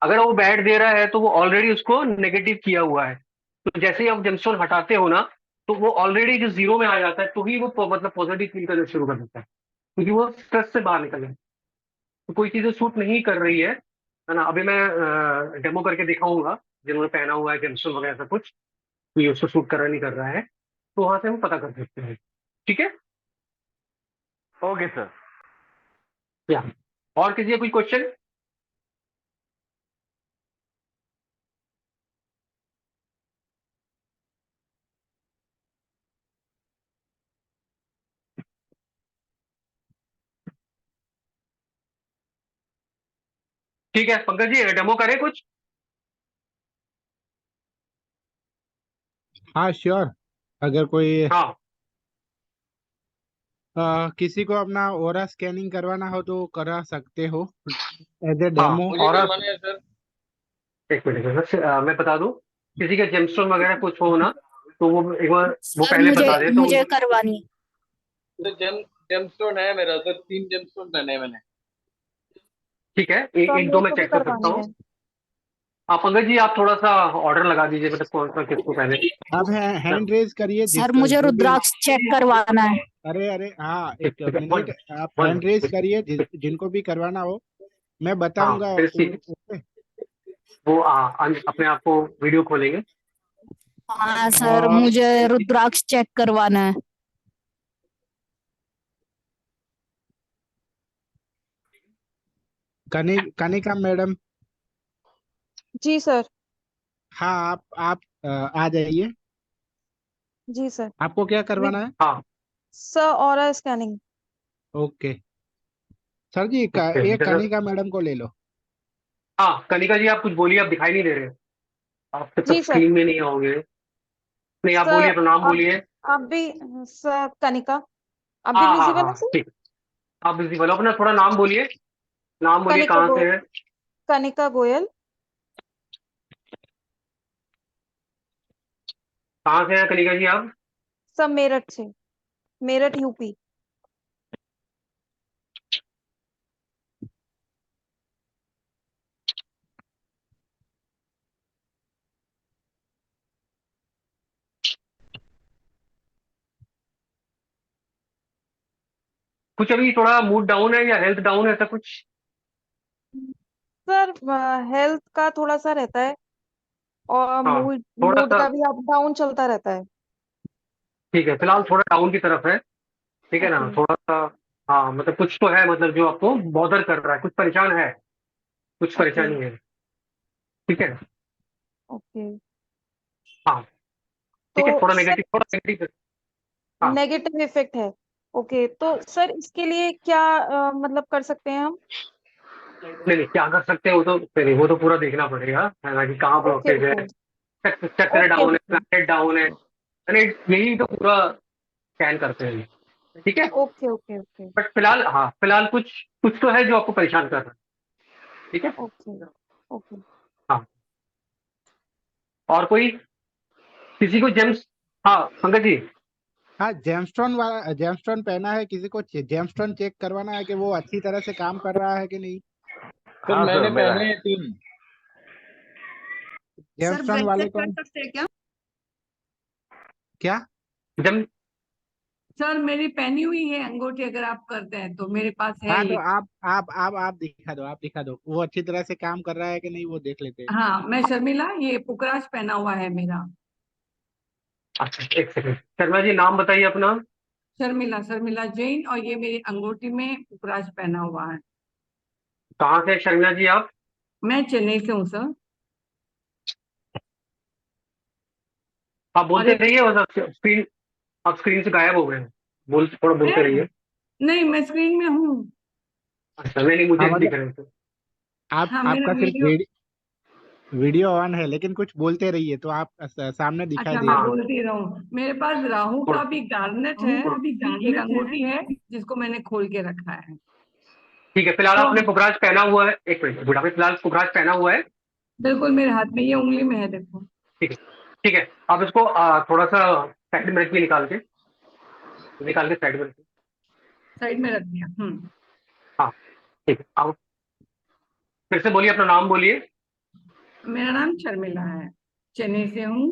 अगर वो बैड दे रहा है तो वो ऑलरेडी उसको नेगेटिव किया हुआ है। तो जैसे ही आप जेमस्टोन हटाते हो ना, तो वो ऑलरेडी जो जीरो में आ जाता है, तो ही वो मतलब पॉजिटिव फील करना शुरू कर देता है, क्योंकि वो स्ट्रेस से बाहर निकल जाए। तो कोई चीजें सूट नहीं कर रही है ना। अभी मैं डेमो करके दिखाऊंगा जिन्होंने पहना हुआ है जेमस्टोन वगैरह सब कुछ, तो ये उसको सूट कर रहा नहीं कर रहा है, तो वहां से हम पता कर सकते हैं। ठीक है, ओके सर। या और किसी का कोई क्वेश्चन? ठीक है पंकज जी, डेमो करें कुछ? हाँ श्योर। अगर कोई हाँ किसी को अपना ओरा स्कैनिंग करवाना हो तो करा सकते हो एज ए हाँ। डेमो। मुझे और करवाना है सर। एक मिनट बस, मैं बता दूं, किसी का जेमस्टोन वगैरह कुछ हो ना, तो वो एक बार वो सर पहले मुझे बता दे तो। मुझे करवानी तो जेमस्टोन है मेरा सर, 3 जेमस्टोन पहने हैं मैंने। ठीक है, तो अब एक दो मेरे मैं को भी चेक कर सकता करवानी हूँ। है। आप पंकज जी, आप थोड़ा सा ऑर्डर लगा दीजिए, मतलब कौन सा किसको पहने। आप हैंड रेज करिए सर मुझे जो भी। रुद्राक्ष चेक करवाना है। अरे अरे हाँ, ठीक एक ठीक है, मिनट। आप वन हैंड रेज करिए जिनको भी करवाना हो, मैं हाँ बताऊंगा फिर सी ओके। वो अपने आप को वीडियो खोलेंगे। हाँ सर और मुझे रुद्राक्ष चेक करवाना है। कनिका मैडम। जी सर। हाँ, आप आ जाइए। जी सर। आपको क्या करवाना है? हाँ sir aura scanning. Okay sir जी, ओके ये जरा। कनिका मैडम को ले लो। हाँ कनिका जी, आप कुछ बोलिए, आप दिखाई नहीं दे रहे, आप तब तक जी सर। स्क्रीन में नहीं आओगे। नहीं आप सर बोलिए, तो नाम आप बोलिए। आप भी। सर कनिका। आप भी हाँ हाँ विजिबल है हाँ सर? ठीक। आप बिजी बोलो, अपना थोड़ा नाम बोलिए, नाम बोलिए, कनिका कहाँ गो से है? कनिका गोयल। कहाँ से हैं कनिका जी आप? सर मेरठ से। मेरठ यूपी। कुछ अभी थोड़ा मूड डाउन है या हेल्थ डाउन है, ऐसा कुछ? सर हेल्थ का थोड़ा सा रहता है और हाँ, मूड थोड़ा मूड सा। का भी अप डाउन चलता रहता है। ठीक है, फिलहाल थोड़ा डाउन की तरफ है। ठीक है ना, ओके थोड़ा सा। हाँ, मतलब कुछ तो है, मतलब जो आपको बॉदर कर रहा है, कुछ परेशान है, कुछ ओके परेशानी है। ठीक है। ओके। हाँ। तो ठीक है, सर थोड़ा नेगेटिव। हाँ। नेगेटिव इफेक्ट है। ओके, तो सर इसके लिए क्या मतलब कर सकते हैं हम? नहीं नहीं, क्या कर सकते हैं वो तो नहीं, वो तो पूरा देखना पड़ेगा, है ना, कि कहाँ ओके ब्लॉकेज है, ओके चक्र ओके डाउन है, ओके प्लैनेट डाउन है, यानी यही तो पूरा स्कैन करते हैं। ठीक है। ओके ओके ओके बट फिलहाल, हाँ, फिलहाल कुछ कुछ तो है जो आपको परेशान कर रहा है। ठीक है। Okay okay. हाँ। और कोई, किसी को जेम्स? हाँ पंकज जी। हाँ, जेमस्टोन वाला जेमस्टोन पहना है, किसी को जेमस्टोन चेक करवाना है कि वो अच्छी तरह से काम कर रहा है कि नहीं। सर हाँ मैंने सर, मेरा पहने है। हैं 3। सर जेमस्टोन ब्लड वाले चेक कर कौन? सकते हैं क्या? क्या? जम सर मेरी पहनी हुई है अंगूठी, अगर आप करते हैं तो मेरे पास है हाँ, तो ये। आप दिखा दो वो अच्छी तरह से काम कर रहा है कि नहीं, वो देख लेते हैं। हाँ, मैं शर्मिला, ये पुखराज पहना हुआ है मेरा। अच्छा, एक सेकंड, शर्मा जी नाम बताइए अपना। शर्मिला, शर्मिला जैन, और ये मेरी अंगूठी में पुखराज पहना हुआ है। कहाँ से शर्मिला जी आप? मैं चेन्नई से हूँ सर। आप और बोलते एक रहिए, बस स्क्रीन, आप स्क्रीन से गायब हो गए हैं। थोड़ा बोलते है? रहिए। नहीं, मैं स्क्रीन में हूँ। अच्छा, नहीं नहीं, हाँ, मुझे दिख मतलब रहे थे। आप हाँ, मेरा आपका सिर्फ वीडियो। वीडियो ऑन है, लेकिन कुछ बोलते रहिए तो आप सामने दिखाई अच्छा, मैं देगा। हाँ, बोलती रहूं। मेरे पास राहु थोड़ा का भी गार्नेट है, एक अंगूठी है जिसको मैंने खोल के रखा है। ठीक है। फिलहाल तो आपने पुखराज पहना हुआ है, एक मिनट, बुढ़ा भाई, फिलहाल पुखराज पहना हुआ है। बिल्कुल मेरे हाथ में, ये उंगली में है, देखो। ठीक है। ठीक है, आप इसको थोड़ा सा साइड में रखिए, निकाल के साइड में रखिए। साइड में रख दिया। हाँ। ठीक है, आप फिर से बोलिए, अपना नाम बोलिए। मेरा नाम शर्मिला है, चेन्नई से हूँ।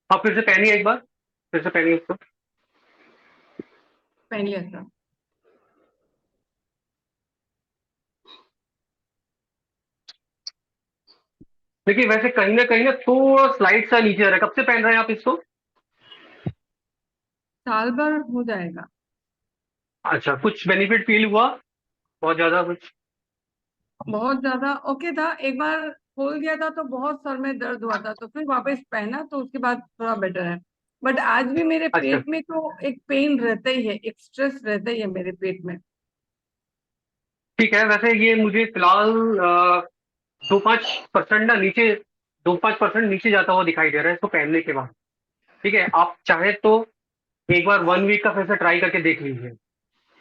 आप फिर से पहनिए एक बार, फिर से पहनिए इसको। पहन लिया सर। देखिए, वैसे कहीं ना थोड़ा स्लाइड सा नीचे आ रहा है, कब से पहन रहे हैं आप इसको? साल भर हो जाएगा। अच्छा, कुछ बेनिफिट फील हुआ, बहुत ज्यादा कुछ? बहुत ज्यादा ओके था। एक बार खोल गया था तो बहुत सर में दर्द हुआ था, तो फिर वापस पहना तो उसके बाद थोड़ा बेटर है। बट आज भी मेरे अच्छा, पेट में तो एक पेन रहता ही है, एक स्ट्रेस रहता ही है मेरे पेट में। ठीक है। वैसे ये मुझे फिलहाल 2-5% ना नीचे, 2-5% नीचे जाता हुआ दिखाई दे रहा है इसको पहनने के बाद। ठीक है, आप चाहे तो एक बार 1 वीक का फिर से ट्राई करके देख लीजिए।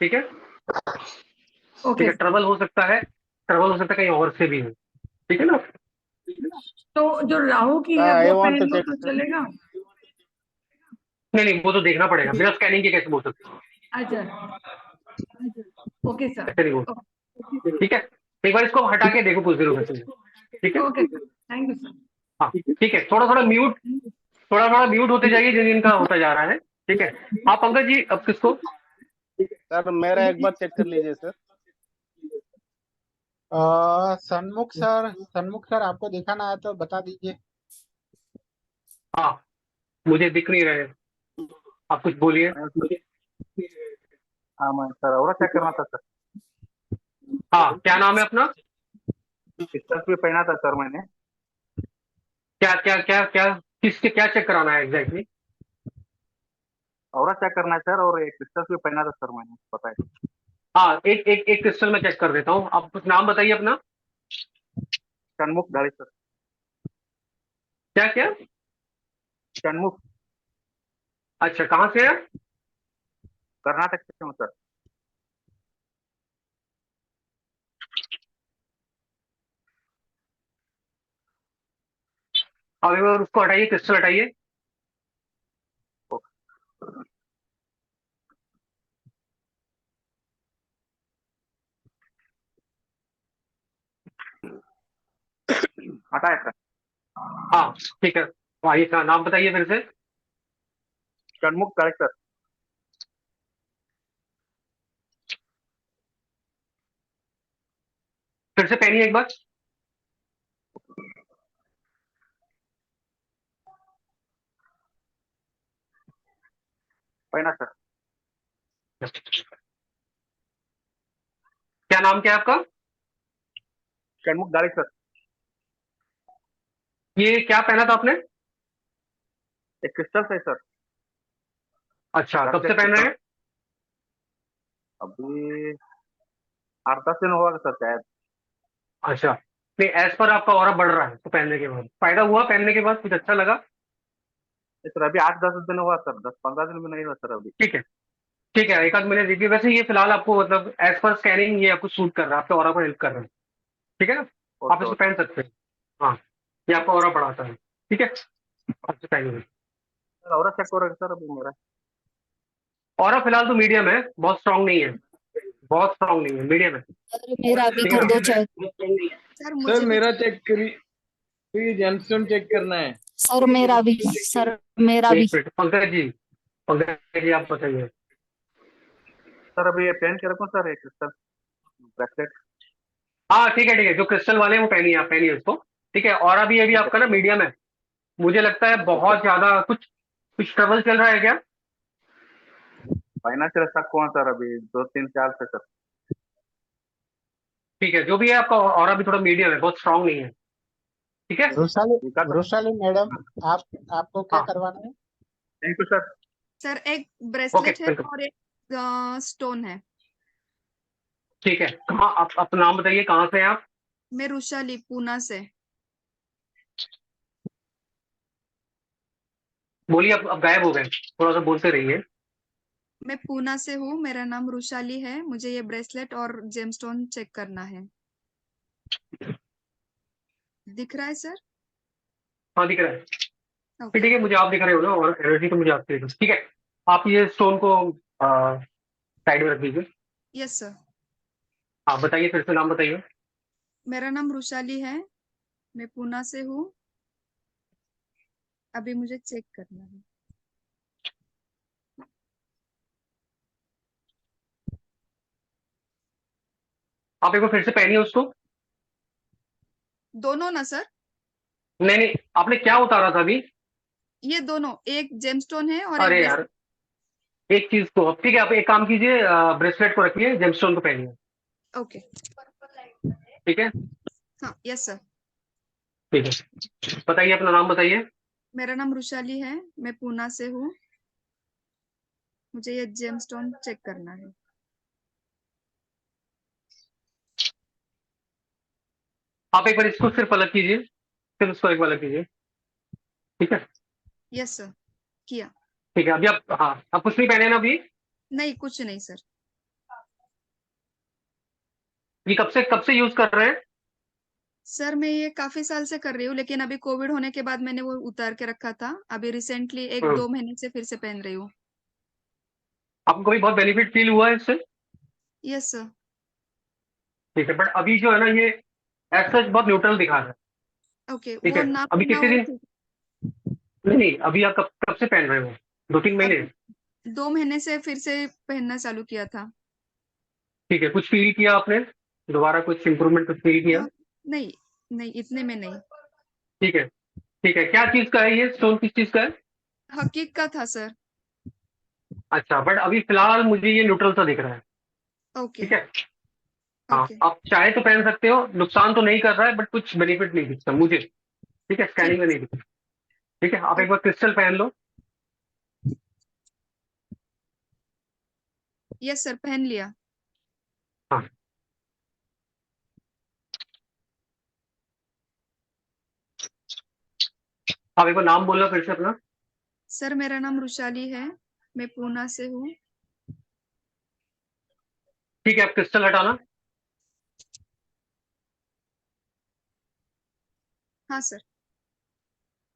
ठीक है। ठीक ओके है, सर। ट्रबल हो सकता है कहीं और से भी हो। ठीक है ना? तो जो राहु की है I वो want पहन to लो check, तो sir. चलेगा? नहीं नहीं, वो तो देखना पड़ेगा, बिना स्कैनिंग के कैसे बोल सकते? अच्छा, ओके सर। ऐसे नहीं बोल। ठीक है, एक बार इसको हटा के देखो कुछ देर में। ठीक है। Okay sir, thank you sir. हाँ। ठीक है, थोड़ा थोड़ा म्यूट होते जाइए, जिन जिनका होता जा रहा है। ठीक है। हाँ पंकज जी, अब किसको? सर मेरा एक बार चेक कर लीजिए सर। सन्मुख सर आपको दिखाना है तो बता दीजिए। हाँ, मुझे दिख नहीं रहे, आप कुछ बोलिए। हाँ मैं सर, और चेक करना था सर। हाँ, क्या नाम है अपना? पिस्टल्स भी पहना था सर मैंने। क्या क्या क्या क्या किसके क्या चेक कराना है एग्जैक्टली? और चेक करना है सर, और एक पिस्टल्स भी पहना था सर मैंने, बताए। हाँ, एक क्रिस्टल में चेक कर देता हूँ, आप कुछ नाम बताइए अपना। षणमुख धारी सर। क्या क्या? षणमुख, अच्छा, कहाँ से है? कर्नाटक से हूँ सर। अब एक बार उसको हटाइए, क्रिस्टल हटाइए। आता है सर। हाँ ठीक है, आइए का नाम बताइए फिर से। षणमुख गाड़े सर। फिर से पहनिए एक बार। पहना सर। क्या नाम क्या है आपका? षणमुख गाड़े सर। ये क्या पहना था आपने? एक क्रिस्टल है सर। अच्छा, कब से पहन रहे हैं? अभी 8-10 दिन हुआ सर शायद। अच्छा, नहीं एज पर आपका ऑरा बढ़ रहा है तो पहनने के बाद फायदा हुआ, पहनने के बाद कुछ अच्छा लगा? सर अभी 8-10 दिन हुआ सर, 10-15 दिन भी नहीं हुआ सर अभी। ठीक है, ठीक है, एक आध महीने देखिए। वैसे ये फिलहाल आपको मतलब एज पर स्कैनिंग ये आपको सूट कर रहा है, आपके ऑरा को हेल्प कर रहा है, ठीक है ना? आप इसको पहन सकते हैं। हाँ, ये आपका ऑरा बढ़ाता है, ठीक है, आप इसे पहनिए। सर और चेक हो रहा है सर अभी मेरा। ऑरा फिलहाल तो मीडियम है, बहुत स्ट्रांग नहीं है, बहुत स्ट्रांग नहीं है, मीडियम है। मेरा भी ठीक है कर ना? दो चेक। सर सर मुझे भी मेरा चेक करिए, तो ये जेमस्टोन चेक करना है। सर मेरा भी, सर मेरा भी। एक मिनट, पंकज जी आप बताइए। सर अभी ये पहन के रखो सर, एक क्रिस्टल ब्रेसलेट। हाँ ठीक है ठीक है, जो क्रिस्टल वाले हैं वो पहनिए, आप पहनिए उसको, ठीक है। और अभी अभी आपका ना मीडियम है, मुझे लगता है बहुत ज्यादा कुछ कुछ ट्रबल चल रहा है क्या? फाइनेंशियल स्टॉक कौन सर अभी 2-3 साल से सर। ठीक है, जो भी है आपका और अभी थोड़ा मीडियम है, बहुत स्ट्रांग नहीं है, ठीक है। वृषाली मैडम, आपको क्या हाँ करवाना है? Thank you sir. सर एक ओके ब्रेसलेट है वेलकम। और एक स्टोन है। ठीक है, कहाँ आप अपना नाम बताइए, कहाँ से हैं आप? मैं रुशाली पूना से। बोलिए, अब गायब हो गए, थोड़ा सा बोलते रहिए। मैं पूना से हूँ, मेरा नाम रुशाली है, मुझे ये ब्रेसलेट और जेमस्टोन चेक करना है। दिख रहा है सर? हाँ दिख रहा है, ओके। ठीक है, मुझे आप दिख रहे हो ना, और एनर्जी तो मुझे आपकी दिख रही है। ठीक है, आप ये स्टोन को साइड में रख दीजिए। Yes sir. आप बताइए, फिर से नाम बताइए। मेरा नाम रुशाली है, मैं पूना से हूँ, अभी मुझे चेक करना है। आप एक बार फिर से पहनिए उसको। दोनों ना सर? नहीं नहीं, आपने क्या उतारा था अभी? ये दोनों, एक जेमस्टोन है और एक अरे यार, ब्रेसलेट। एक चीज को, ठीक है, आप एक काम कीजिए, ब्रेसलेट को रखिए, जेमस्टोन को पहनिए, ओके। ठीक है। हाँ यस सर। ठीक है, बताइए अपना नाम बताइए। मेरा नाम रुशाली है, मैं पूना से हूँ, मुझे ये जेमस्टोन चेक करना है। आप एक बार इसको सिर्फ अलग कीजिए, सिर्फ उसको एक बार अलग कीजिए, ठीक है। यस सर, किया। ठीक है, अभी आप, हाँ आप कुछ नहीं पहने ना अभी? नहीं कुछ नहीं सर। ये कब से यूज कर रहे हैं? सर मैं ये काफी साल से कर रही हूँ, लेकिन अभी कोविड होने के बाद मैंने वो उतार के रखा था, अभी रिसेंटली 1-2 महीने से फिर से पहन रही हूँ। आपको कभी बहुत बेनिफिट फील हुआ है इससे? Yes sir. ठीक है, बट अभी जो है ना, ये ऐसा बहुत न्यूट्रल दिखा रहा है, ओके, ठीक वो है। ना अभी पहना कितने वो दिन? ठीक। नहीं नहीं, अभी आप कब कब से पहन रहे हो? 2-3 महीने? अभी 2 महीने से फिर से पहनना चालू किया था। ठीक है, कुछ फील किया आपने दोबारा, कुछ इंप्रूवमेंट कुछ फील किया? नहीं नहीं, इतने में नहीं। ठीक है, ठीक है, क्या चीज का है ये स्टोन, किस चीज का है? हकीक का था सर। अच्छा, बट अभी फिलहाल मुझे ये न्यूट्रल सा दिख रहा है, ओके। ठीक है। हाँ, ओके आप चाहे तो पहन सकते हो, नुकसान तो नहीं कर रहा है, बट कुछ बेनिफिट नहीं दिखता मुझे, ठीक है, स्कैनिंग में नहीं दिखता। ठीक है, आप एक बार क्रिस्टल पहन लो। यस सर, पहन लिया। हाँ, आप एक बार नाम बोलना फिर से अपना। सर मेरा नाम रुशाली है, मैं पूना से हूँ। ठीक है, आप क्रिस्टल हटाना। हाँ सर।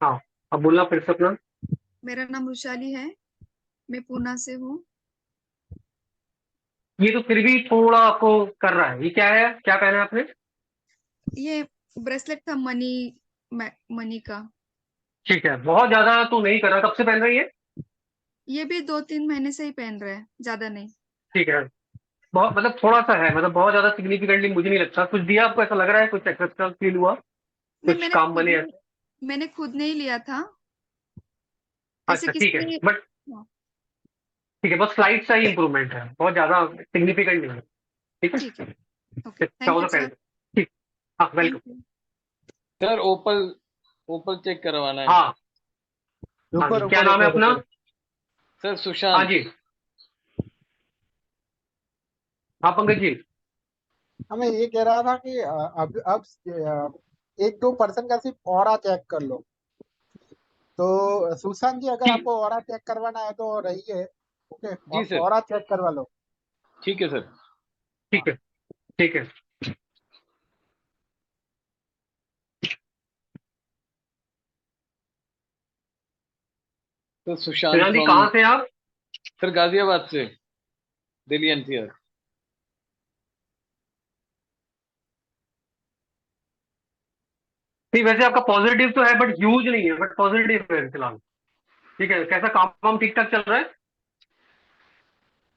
हाँ, अब बोलना फिर से अपना। मेरा नाम रुशाली है, मैं पूना से हूँ। ये तो फिर भी थोड़ा आपको कर रहा है, ये क्या है, क्या पहना है आपने? ये ब्रेसलेट था, मनी मनिका। ठीक है, बहुत ज्यादा तो नहीं कर रहा। कब से पहन रही है? ये भी 2-3 महीने से ही पहन रहा है, ज्यादा नहीं। ठीक है, बहुत मतलब थोड़ा सा है, मतलब बहुत ज्यादा सिग्निफिकेंटली मुझे नहीं लगता। कुछ दिया आपको, ऐसा लग रहा है कुछ एक्स्ट्रा फील हुआ, नहीं, कुछ काम बने ऐसा? मैंने खुद नहीं लिया था, ऐसे अच्छा ठीक है, किसी। बट हाँ, ठीक है, बस स्लाइड सा ही इंप्रूवमेंट है, बहुत ज्यादा सिग्निफिकेंट नहीं है। ठीक है, ठीक है। ओके, थैंक चाहो यू तो पहन सर। लो। ठीक, हाँ thank welcome. You. Sir opal opal check करवाना है। हाँ हाँ रुको जी, रुको क्या नाम है रुको अपना? रुको। सर हाँ सुशांत। जी, हाँ पंकज जी। हाँ, मैं ये कह रहा था कि अब 1-2% का सिर्फ ऑरा चेक कर लो। तो सुशांत जी, अगर ठीक, आपको ऑरा चेक करवाना है तो रहिए। ओके, जी सर, ऑरा चेक करवा लो। ठीक है सर। ठीक है, ठीक है। तो सुशांत सुशांत जी फ्रॉम कहाँ से हैं आप? सर गाजियाबाद से, दिल्ली एनसीआर। नहीं, वैसे आपका पॉजिटिव तो है बट ह्यूज नहीं है, बट पॉजिटिव है फिलहाल। ठीक है, कैसा काम वाम ठीक ठाक चल रहा है?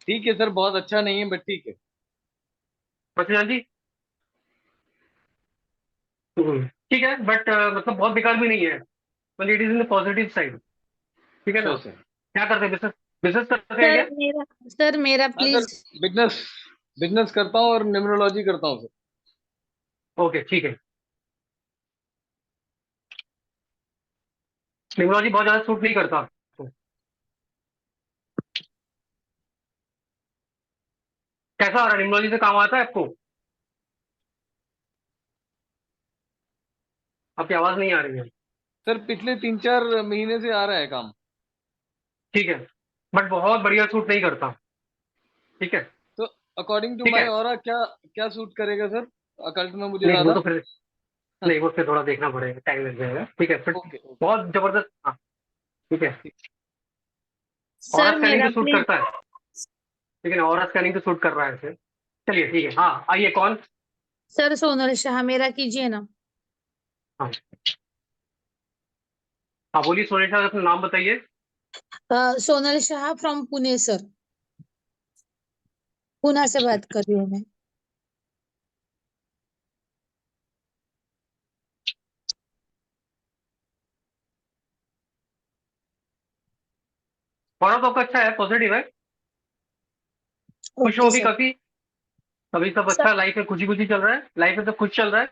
ठीक है सर, बहुत अच्छा नहीं है बट ठीक है। सुशांत जी, ठीक है, बट मतलब बहुत बेकार भी नहीं है, मतलब it is in the positive side. ठीक है ना? Sure sir. क्या करते हैं, बिजनेस बिजनेस करते हैं क्या? सर मेरा हाँ सर, प्लीज। बिजनेस बिजनेस करता हूँ और न्यूमरोलॉजी करता हूँ सर। ओके ठीक है। न्यूमरोलॉजी बहुत ज्यादा सूट नहीं करता आपको। कैसा आ रहा है, न्यूमरोलॉजी से काम आता है आपको? आपकी आवाज नहीं आ रही है। सर पिछले 3-4 महीने से आ रहा है काम। ठीक है, बट बहुत बढ़िया सूट नहीं करता। ठीक है, तो अकॉर्डिंग टू ठीक माय है। ऑरा क्या क्या सूट करेगा सर अकल्ट में मुझे नहीं वो ज्यादा? तो फिर, नहीं वो फिर थोड़ा देखना पड़ेगा, टाइम लग जाएगा। ठीक है फिर, ओके ओके। बहुत जबरदस्त। हाँ ठीक है, ऑरा सर स्कैनिंग मेरा तो सूट प्लीज। करता है। ठीक है ना, ऑरा स्कैनिंग तो सूट कर रहा है इसे। चलिए ठीक है, हाँ आइए, कौन? सर सोनल शाह मेरा कीजिए ना। हाँ हाँ, बोलिए सोनेशा, अपना नाम बताइए। Sonal Shah from Pune sir. पुणे से बात कर रही हूँ मैं। ऑरा तो आपका अच्छा है, पॉजिटिव है, खुश हो ओके भी सर। काफी। अभी सब सर अच्छा, लाइफ में खुशी खुशी चल रहा है, लाइफ में सब खुश चल रहा है।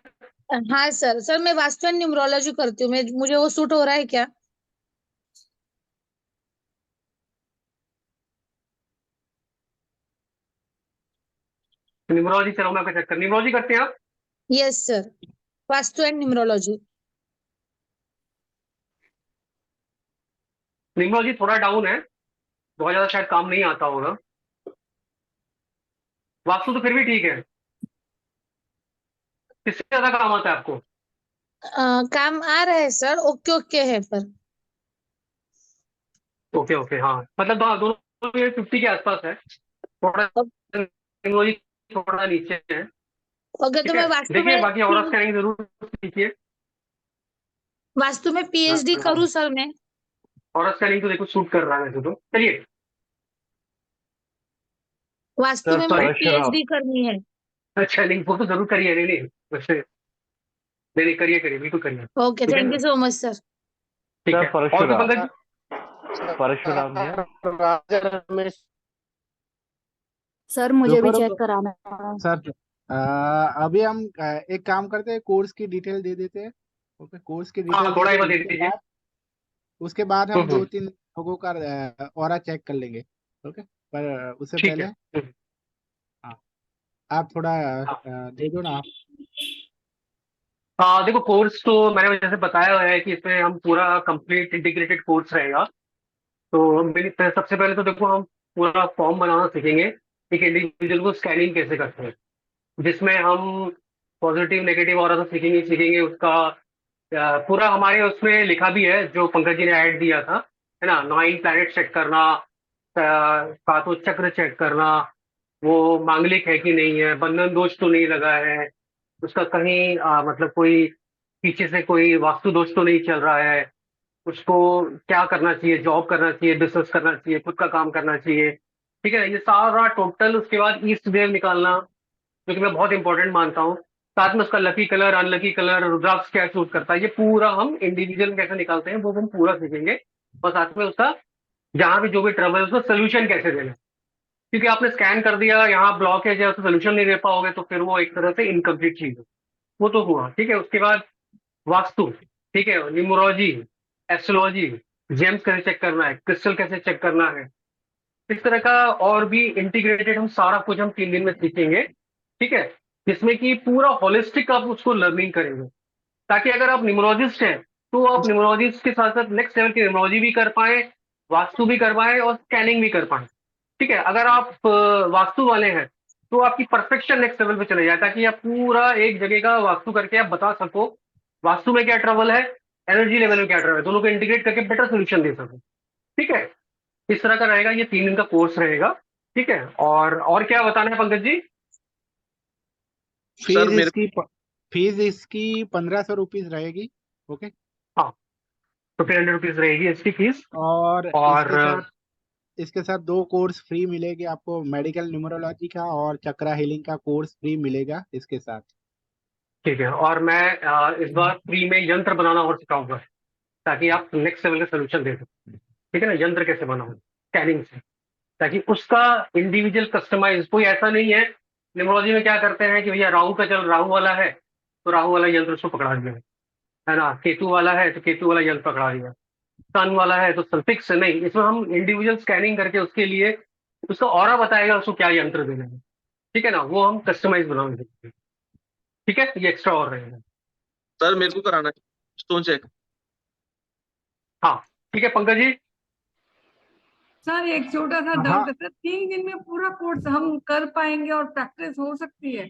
हाँ सर मैं वास्तु एंड न्यूमरोलॉजी करती हूँ। मैं मुझे वो सूट हो रहा है क्या? न्यूमरोलॉजी चलो मैं आपका चेक कर, न्यूमरोलॉजी करते हैं आप? Yes sir, vastu and numerology. Numerology थोड़ा डाउन है, बहुत ज्यादा शायद काम नहीं आता होगा। वास्तु तो फिर भी ठीक है। किससे ज्यादा काम आता है आपको? काम आ रहा है सर, ओके ओके है पर। ओके ओके, हाँ मतलब दोनों 50 के आसपास है, थोड़ा न्यूमरोलॉजी थोड़ा नीचे है। ओके तो ठीक मैं है, वास्तु देखिए में बाकी ऑरा स्कैनिंग जरूर कीजिए। वास्तु में पीएचडी करूँ सर मैं? ऑरा स्कैनिंग तो देखो सूट कर रहा है वैसे तो। चलिए, वास्तु सर में मुझे परशुराम। पीएचडी करनी है। अच्छा नहीं वो तो जरूर करिए, नहीं नहीं वैसे, नहीं नहीं करिए करिए, बिल्कुल करिए। ओके, ठीक है थैंक ना? You so much sir. ठीक सर है, और कोई परशुराम। पंकज जी? परशुराम है। राजा रमेश। सर मुझे रुको भी चेक रुको कराना है। सर। अभी हम एक काम करते हैं, कोर्स की डिटेल दे देते हैं। ओके, कोर्स की हाँ डिटेल दे थोड़ा ही दे, बता दे दीजिए। उसके बाद हम हम्म, 2-3 लोगों का ऑरा चेक कर लेंगे। ओके, पर उससे ठीक है। पहले हाँ, आप थोड़ा हाँ दे दो ना आप। देखो कोर्स तो मैंने जैसे बताया हुआ है कि इसमें हम पूरा कंप्लीट इंटीग्रेटेड कोर्स रहेगा। तो सबसे पहले तो देखो हम पूरा फॉर्म बनाना सीखेंगे, एक इंडिविजुअल को स्कैनिंग कैसे करते हैं, जिसमें हम पॉजिटिव नेगेटिव और तो सीखेंगे ही सीखेंगे उसका। पूरा हमारे उसमें लिखा भी है, जो पंकज जी ने ऐड दिया था, है ना, 9 प्लैनेट चेक करना, सातों चक्र चेक करना, वो मांगलिक है कि नहीं है, बंधन दोष तो नहीं लगा है, उसका कहीं मतलब कोई पीछे से कोई वास्तु दोष तो नहीं चल रहा है, उसको क्या करना चाहिए, जॉब करना चाहिए, बिजनेस करना चाहिए, खुद का काम करना चाहिए। ठीक है, ये सारा टोटल, उसके बाद ईस्ट वेव निकालना, जो कि मैं बहुत इंपॉर्टेंट मानता हूँ। साथ में उसका लकी कलर, अनलकी कलर, रुद्राक्ष क्या चूज करता है, ये पूरा हम इंडिविजुअल कैसे निकालते हैं वो हम पूरा सीखेंगे। और साथ में उसका जहां भी जो भी ट्रबल है उसका सोल्यूशन कैसे देना है। क्योंकि आपने स्कैन कर दिया, यहाँ ब्लॉकेज है, तो सोल्यूशन नहीं दे पाओगे, तो फिर वो एक तरह से इनकम्प्लीट चीज है। वो तो हुआ, ठीक है। उसके बाद वास्तु, ठीक है, न्यूमरोलॉजी, एस्ट्रोलॉजी, जेम्स कैसे चेक करना है, क्रिस्टल कैसे चेक करना है, इस तरह का और भी इंटीग्रेटेड हम सारा कुछ हम 3 दिन में सीखेंगे। ठीक है, जिसमें कि पूरा होलिस्टिक आप उसको लर्निंग करेंगे, ताकि अगर आप न्यूमरोलॉजिस्ट हैं तो आप न्यूमरोलॉजिस्ट के साथ साथ नेक्स्ट लेवल की न्यूमरोलॉजी भी कर पाए, वास्तु भी कर पाए और स्कैनिंग भी कर पाए। ठीक है, अगर आप वास्तु वाले हैं तो आपकी परफेक्शन नेक्स्ट लेवल पे चले जाए, ताकि आप पूरा एक जगह का वास्तु करके आप बता सको वास्तु में क्या ट्रबल है, एनर्जी लेवल में क्या ट्रबल है, दोनों को इंटीग्रेट करके बेटर सोल्यूशन दे सको। ठीक है, इस तरह का रहेगा, ये 3 दिन का कोर्स रहेगा। ठीक है, और क्या बताना है पंकज जी? फीस इसकी फीस इसकी 1500 रुपीज रहेगी। ओके, हाँ, तो 1500 रुपीज रहेगी इसकी फीस। और और इसके साथ 2 कोर्स फ्री मिलेगी आपको, मेडिकल न्यूमरोलॉजी का और चक्रा हीलिंग का कोर्स फ्री मिलेगा इसके साथ। ठीक है, और मैं इस बार फ्री में यंत्र बनाना और सिखाऊंगा, ताकि आप नेक्स्ट लेवल का सोल्यूशन दे सको। ठीक है ना, यंत्र कैसे बनाओ स्कैनिंग से, ताकि उसका इंडिविजुअल कस्टमाइज, कोई ऐसा नहीं है। न्यूमरोलॉजी में क्या करते हैं कि भैया राहु का चल, राहु वाला है तो राहु वाला यंत्र उसको पकड़ा दिया, है ना, केतु वाला है तो केतु वाला यंत्र पकड़ा दिया, सन वाला है तो सन, फिक्स नहीं। इसमें हम इंडिविजुअल स्कैनिंग करके उसके लिए उसका ऑरा बताएगा उसको क्या यंत्र देना है। ठीक है ना, वो हम कस्टमाइज बनाएंगे। ठीक है, ये एक्स्ट्रा और रहेगा। सर मेरे को कराना है स्टोन चेक। हाँ, ठीक है पंकज जी। सर एक छोटा सा डाउट है सर, 3 दिन में पूरा कोर्स हम कर पाएंगे और प्रैक्टिस हो सकती है?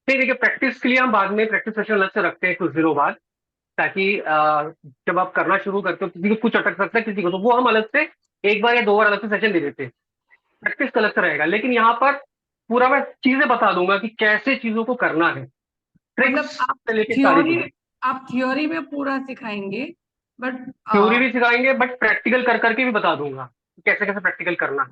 नहीं, देखिए, प्रैक्टिस के लिए हम बाद में प्रैक्टिस सेशन अलग से रखते हैं कुछ दिनों बाद, ताकि जब आप करना शुरू करते हो किसी को कुछ अटक सकता है, किसी को, तो वो हम अलग से 1 बार या 2 बार अलग से सेशन दे देते हैं। प्रैक्टिस का अलग से रहेगा, लेकिन यहाँ पर पूरा मैं चीजें बता दूंगा कि कैसे चीजों को करना है, मतलब आप से लेके सारी थ्योरी, चीजें। आप थ्योरी में पूरा सिखाएंगे, बट थ्योरी भी सिखाएंगे, बट प्रैक्टिकल कर करके भी बता दूंगा कि कैसे कैसे प्रैक्टिकल करना है।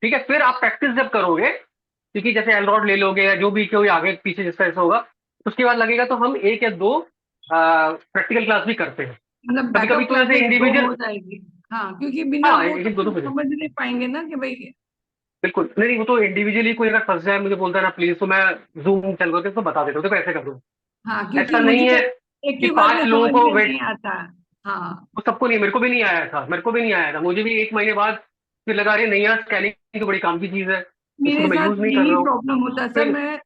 ठीक है, फिर आप प्रैक्टिस जब करोगे, क्योंकि जैसे एलरॉड ले लोगे या जो भी कोई आगे पीछे जिसका ऐसा होगा, उसके बाद लगेगा तो हम 1 या 2 प्रैक्टिकल क्लास भी करते हैं। मतलब कभी कभी बैकअप तो ऐसे क्लासेस इंडिविजुअल, हो जाएगी। हाँ, क्योंकि बिना हाँ, वो एक तो दो हम समझ नहीं पाएंगे ना कि भाई। बिल्कुल नहीं, वो तो इंडिविजुअली कोई अगर फंस जाए, मुझे बोलता है ना प्लीज, तो मैं जूम चल करके उसको बता देता हूँ, देखो ऐसे कर दो। हाँ, क्योंकि ऐसा नहीं मुझे है एक कि ही बार 5 में लोगों समझ को में वेट, नहीं आता। हाँ, वो सबको नहीं, मेरे को भी नहीं आया था, मेरे को भी नहीं आया था, मुझे भी 1 महीने बाद फिर लगा रही नहीं यार, स्कैनिंग तो बड़ी काम की चीज है, इसको मेरे तो मैं साथ यूज नहीं कर यही रहा हूँ। प्रॉब्लम होता है सर। फिर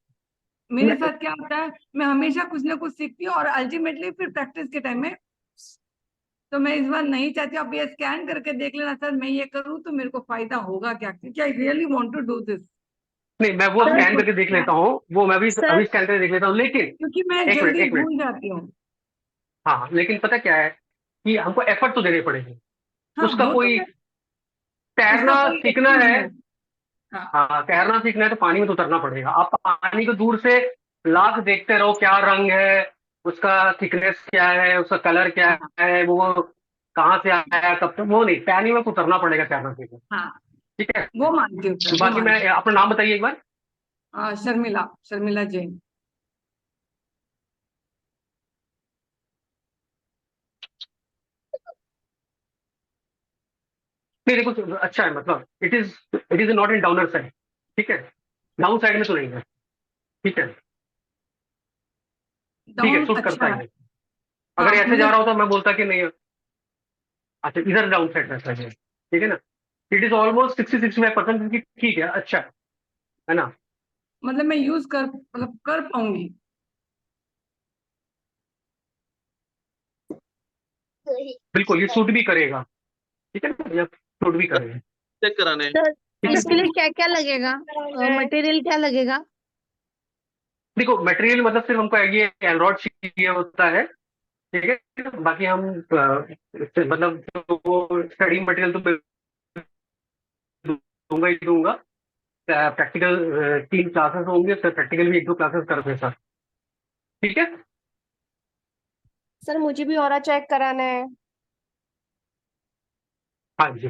मेरे साथ क्या होता है, मैं हमेशा कुछ ना कुछ सीखती हूँ और अल्टीमेटली फिर प्रैक्टिस के टाइम में, तो मैं इस बार नहीं चाहती आप ये स्कैन करके देख लेना सर, मैं ये करूँ तो मेरे को फायदा होगा क्या, क्योंकि I really want to do this. नहीं, मैं वो स्कैन करके देख लेता हूँ, वो मैं भी अभी स्कैन करके देख लेता हूँ, लेकिन क्योंकि मैं एक मिनट, जल्दी एक मिनट, भूल जाती हूँ। हाँ, लेकिन पता क्या है कि हमको एफर्ट तो देने पड़ेंगे। हाँ, उसका वो तो कोई मैं, उसका तैरना कोई सीखना excuse है, नहीं है। हाँ, हाँ, तैरना सीखना है तो पानी में तो उतरना पड़ेगा। आप पानी को दूर से लाख देखते रहो, क्या रंग है उसका, थिकनेस क्या है, उसका कलर क्या हाँ, है, वो कहाँ से आया, कब तक, वो नहीं, पानी में तो उतरना पड़ेगा तैरना सीखना। हाँ, ठीक है, वो मानती हूँ सर, वो बाकी मैं मानती अपना नाम बताइए एक बार। हूँ। शर्मिला, शर्मिला जैन। नहीं, देखो अच्छा है, मतलब it is not in downer side. ठीक है, डाउन साइड में तो नहीं है। ठीक है, ठीक है, डाउन सूट करता अच्छा ही है। है। हाँ, अगर ऐसे जा मतलब रहा होता मैं बोलता कि नहीं, अच्छा इधर डाउन साइड रहता है, ठीक है ना, इट इज ऑलमोस्ट 60-65% ठीक है, अच्छा है ना। मैं यूज कर, मतलब कर पाऊंगी। बिल्कुल, ये सूट भी करेगा। ठीक है ना, ये सूट भी करेगा। चेक कराने सर ठीक है, इसके लिए क्या क्या लगेगा, मटेरियल क्या लगेगा? देखो मटेरियल मतलब सिर्फ हमको ये एंड्रॉइड चाहिए होता है। ठीक है, बाकी हम मतलब जो वो स्टडी मटेरियल तो मैं दूंगा ही दूंगा। प्रैक्टिकल 3 क्लासेस होंगे, तो प्रैक्टिकल भी 1-2 क्लासेस करते हैं सर। ठीक है, सर मुझे भी ऑरा चेक कराना है। हाँ जी।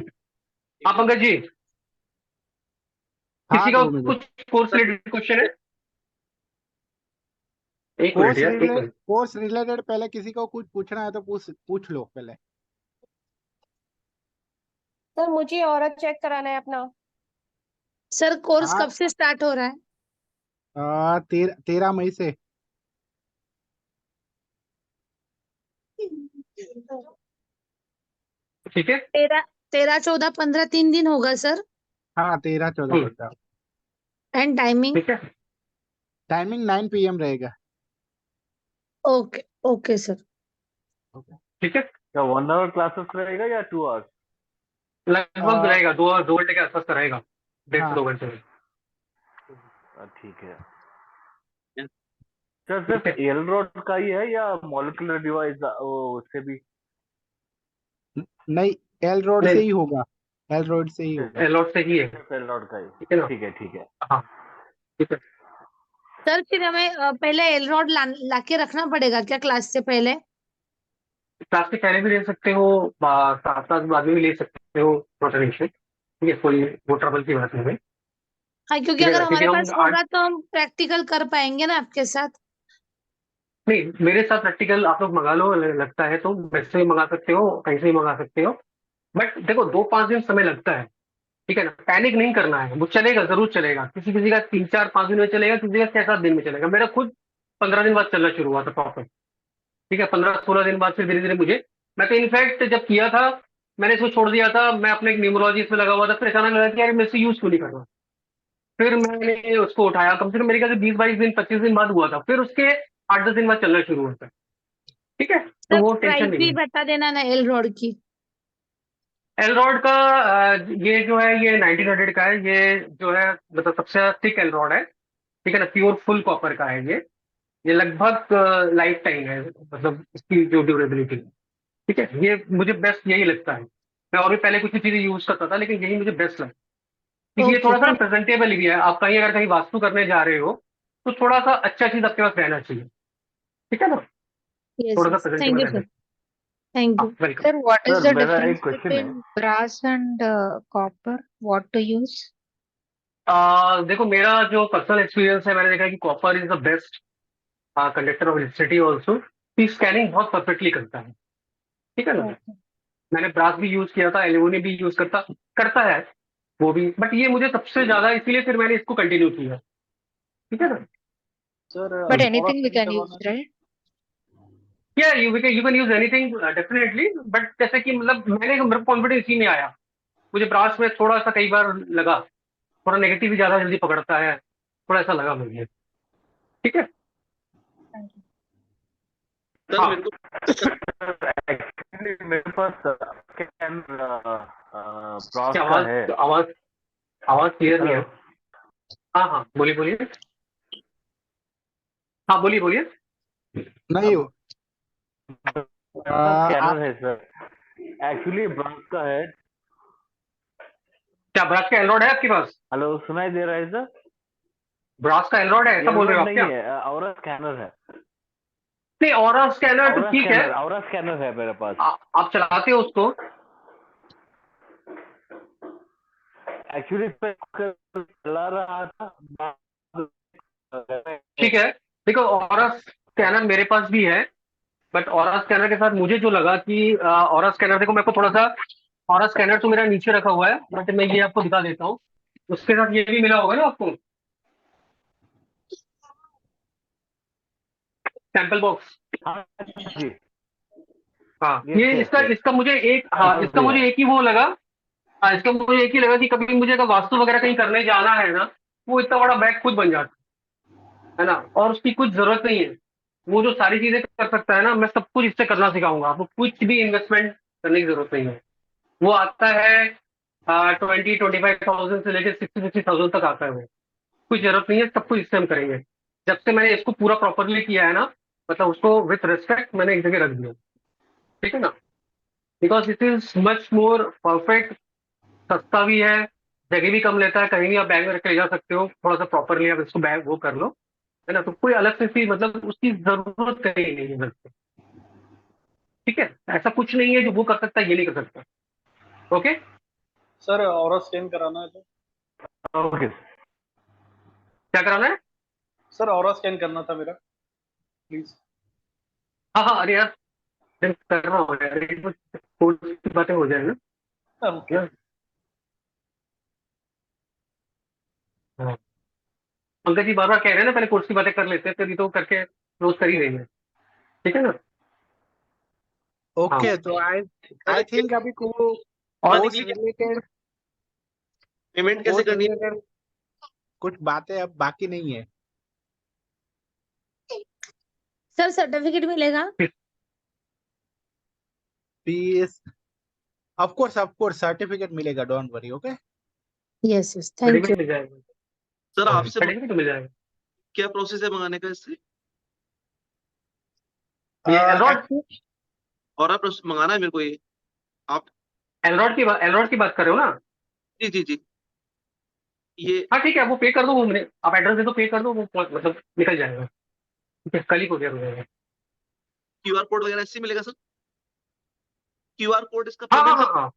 हाँ पंकज जी, हाँ किसी का 2 मिनट। कुछ कोर्स रिलेटेड क्वेश्चन है? एक मिनट यार, एक मिनट। कोर्स रिलेटेड पहले किसी को कुछ पूछना है तो पूछ लो पहले। सर मुझे ऑरा चेक कराना है अपना। सर कोर्स हाँ कब से स्टार्ट हो रहा है? 13 मई से। ठीक है। 13, 14, 15 3 दिन होगा सर। हाँ 13, 14, 15। And timing? ठीक है। टाइमिंग 9 PM रहेगा। Okay okay sir. ठीक है। क्या 1 आवर क्लासेस रहेगा या 2 आवर्स? लगभग रहेगा 2 घंटे के आसपास का रहेगा, 1.5 से 2 घंटे में। ठीक है सर। सिर्फ एल रॉड का ही है या मॉलिक्यूलर डिवाइस उससे भी? नहीं, एल रोड से ही होगा। एल रोड से ही होगा। एल रॉड से ही है। एल रॉड का ही। ठीक है ना? ठीक है। हाँ ठीक है। सर फिर हमें पहले एल रॉड लाके रखना पड़ेगा क्या क्लास से पहले? क्लास के पहले भी ले सकते हो, साथ साथ बाद में भी ले सकते हो, नॉट एन इशू। ठीक है, कोई वो ट्रबल की बात नहीं है। हाँ क्योंकि ठीक है अगर ना, क्योंकि हमारे पास हम होगा तो हम प्रैक्टिकल कर पाएंगे ना आपके साथ। नहीं, मेरे साथ प्रैक्टिकल आप लोग मंगा लो, लगता है तो वेब से भी मंगा सकते हो, कहीं से भी मंगा सकते हो। बट देखो 2-5 दिन समय लगता है। ठीक है ना, पैनिक नहीं करना है, वो चलेगा, जरूर चलेगा। किसी किसी का 3-4-5 दिन में चलेगा, किसी का 6-7 दिन में चलेगा। मेरा खुद 15 दिन बाद चलना शुरू हुआ था प्रॉपर। ठीक है, 15-16 दिन बाद फिर धीरे धीरे मुझे, मैं तो इनफैक्ट जब किया था मैंने इसको छोड़ दिया था, मैं अपने एक न्यूमरोलॉजी में लगा हुआ था, फिर अचानक लगा कि यार मैं इससे यूज क्यों नहीं कर रहा। फिर मैंने उसको उठाया, कम से कम मेरे ख्याल से 20-22 दिन 25 दिन बाद हुआ था, फिर उसके 8-10 दिन बाद चलना शुरू हुआ था। ठीक है, तो सर वो टेंशन प्राइस नहीं भी है। बता देना ना एल रॉड की। एलरॉड का ये जो है ये 1900 का है, ये जो है मतलब सबसे थिक एलरॉड है। ठीक है ना, प्योर फुल कॉपर का है ये लगभग लाइफ टाइम है, मतलब इसकी जो ड्यूरेबिलिटी। ठीक है, ये मुझे बेस्ट यही लगता है। मैं और भी पहले कुछ चीजें यूज करता था, लेकिन यही मुझे बेस्ट लगता है, क्योंकि ये ओके थोड़ा सा थैंक प्रेजेंटेबल भी है। आप कहीं अगर कहीं वास्तु करने जा रहे हो तो थोड़ा सा अच्छा चीज आपके पास रहना चाहिए। ठीक है ना, यस थोड़ा सा यस थैंक प्रेजेंटेबल यू रहना सर। चाहिए। थैंक हाँ you. Welcome. Sir, what is sir the मेरा difference एक क्वेश्चन है। between brass and copper? What to use? देखो, मेरा जो पर्सनल एक्सपीरियंस है, मैंने देखा है कि copper is the best conductor of electricity also. Scanning बहुत परफेक्टली करता है। ठीक है ना, Okay. मैंने ब्रास भी यूज किया था, एल्यूमिनियम भी यूज करता है वो भी, बट ये मुझे सबसे ज्यादा, इसीलिए फिर मैंने इसको कंटिन्यू किया। ठीक है ना। सर But और anything we scanning can use, करवाना है। right? या you can use anything definitely, but जैसे कि मतलब मेरा कॉन्फिडेंस इसी में आया। मुझे ब्रास में थोड़ा सा कई बार लगा, थोड़ा नेगेटिव भी ज्यादा जल्दी पकड़ता है, थोड़ा ऐसा लगा मुझे। ठीक है। Thank you. सर हाँ, मेरे को एक्चुअली मेरे पास ब्रॉस क्या का है। आवाज आवाज आवाज क्लियर नहीं है। हेलो। हाँ हाँ, बोलिए बोलिए। हाँ बोलिए बोलिए। नहीं स्कैनर आप है सर, एक्चुअली ब्रॉस का है। क्या ब्रास का एलरॉड है आपके पास? हेलो, सुनाई दे रहा है सर? ब्रास का एलरॉड है, ऐसा बोल रहे हो एलरॉड आप नहीं क्या? है, ऑरा स्कैनर है। नहीं, ऑरा स्कैनर तो ठीक है। ऑरा स्कैनर है मेरे पास। आप चलाते हो उसको? एक्चुअली चला रहा था। ठीक है, देखो ऑरा स्कैनर मेरे पास भी है, बट ऑरा स्कैनर के साथ मुझे जो लगा कि ऑरा स्कैनर, देखो मेरे को थोड़ा सा, ऑरा स्कैनर तो मेरा नीचे रखा हुआ है, बट मैं ये आपको दिखा देता हूँ। उसके साथ ये भी मिला होगा ना आपको, सैंपल बॉक्स। हाँ जी। हाँ, यस ये यस इसका यस, इसका मुझे एक, हाँ सैंपल इसका भी है। मुझे एक ही वो लगा। हाँ, इसका मुझे एक ही लगा कि कभी मुझे अगर वास्तु वगैरह कहीं करने जाना है ना, वो इतना बड़ा बैग खुद बन जाता है ना, और उसकी कुछ जरूरत नहीं है। वो जो सारी चीजें कर सकता है ना, मैं सब कुछ इससे करना सिखाऊंगा आपको, कुछ भी इन्वेस्टमेंट करने की जरूरत नहीं है। वो आता है 20-25,000 से लेकर 60-60,000 तक आता है वो। कुछ जरूरत नहीं है, सब कुछ इससे हम करेंगे। जब से मैंने इसको पूरा प्रॉपरली किया है ना, मतलब उसको विथ रिस्पेक्ट मैंने एक जगह रख दिया। ठीक है ना, because it is much more perfect, सस्ता भी है, जगह भी कम लेता है, कहीं भी आप बैग में रख के ले जा सकते हो, थोड़ा सा प्रॉपरली आप इसको बैग वो कर लो, है ना। तो कोई अलग से सी मतलब उसकी जरूरत कहीं नहीं है। ठीक है, ऐसा कुछ नहीं है जो वो कर सकता है ये नहीं कर सकता। ओके सर ऑरा स्कैन कराना है तो ओके क्या कराना है? सर ऑरा स्कैन करना था मेरा, प्लीज। हाँ हाँ, अरे यार कर रहा हूँ यार, ये कुछ कोर्स की बातें हो जाए ना। ओके हाँ, पंकज जी बार बार कह रहे हैं ना पहले कोर्स की बातें कर लेते हैं, तभी तो करके रोज कर ही रही है, ठीक है ना। हाँ ओके तो आई थिंक अभी को और कोर्स रिलेटेड पेमेंट कैसे करनी है? कुछ बातें अब बाकी नहीं है। सर सर्टिफिकेट मिलेगा? फीस ऑफ कोर्स सर्टिफिकेट मिलेगा, don't worry. Okay yes yes, thank you. Certificate मिल जाएगा, सर आपसे सर्टिफिकेट मिल जाएगा। क्या प्रोसेस है मंगाने का इससे? ये एलरॉड और आप मंगाना है मेरे को ये? आप एलरॉड की बात कर रहे हो ना? जी जी जी, ये हाँ ठीक है, वो पे कर दो, वो आप एड्रेस दे दो, पे कर दो, वो मतलब निकल जाएगा, ठीक है, कल ही को हो जाएगा। क्यूआर कोड वगैरह इससे मिलेगा सर? क्यूआर कोड इसका हाँ हाँ पेमेंट हाँ हाँ,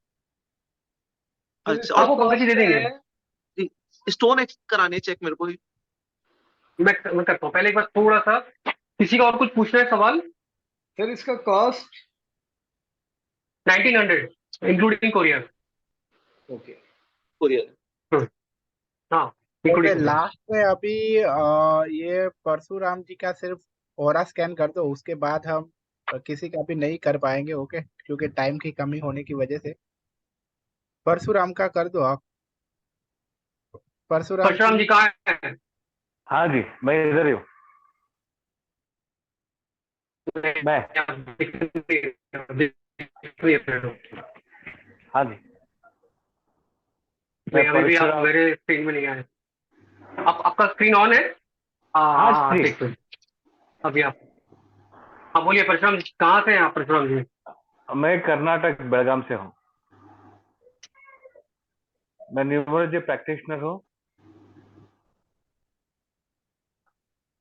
अच्छा, आपको पंकज जी दे देंगे। जी स्टोन कराने चेक मेरे को। मैं करता हूँ, पहले एक बार थोड़ा सा किसी का और कुछ पूछना है सवाल? सर इसका cost 1900 including courier. Okay courier. हाँ ओके इंक्लूडिंग। लास्ट में अभी ये परशुराम जी का सिर्फ ऑरा स्कैन कर दो, उसके बाद हम किसी का भी नहीं कर पाएंगे। ओके क्योंकि टाइम की कमी होने की वजह से परशुराम का कर दो आप। परशुराम परशुराम जी कहाँ है? हाँ जी मैं इधर ही हूँ। मैं हाँ जी मैं अभी भी आप परशुराम। मेरे स्क्रीन में नहीं आए। आपका स्क्रीन ऑन है? हाँ हाँ जी ठीक है, अभी आप हाँ बोलिए। परशुराम जी कहाँ से हैं आप? परशुराम जी मैं कर्नाटक बेलगाम से हूँ। मैं न्यूमरोलॉजी प्रैक्टिशनर हूँ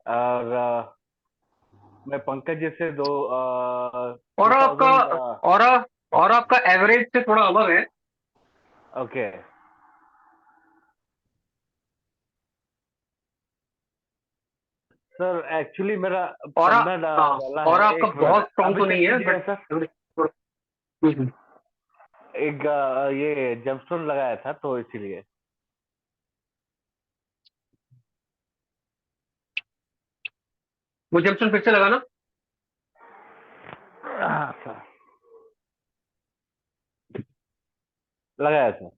और मैं पंकज जी से और आपका 2000 और आपका एवरेज से थोड़ा अलग है। ओके सर एक्चुअली मेरा और 15 वाला और है। आपका एक मिनट बहुत स्ट्रॉन्ग अभी तो चेक नहीं है कीजिएगा बट सर। एक ये जंपस्टोन लगाया था तो इसीलिए। वो जंक्शन फिर से लगाना। हाँ सर लगाया था।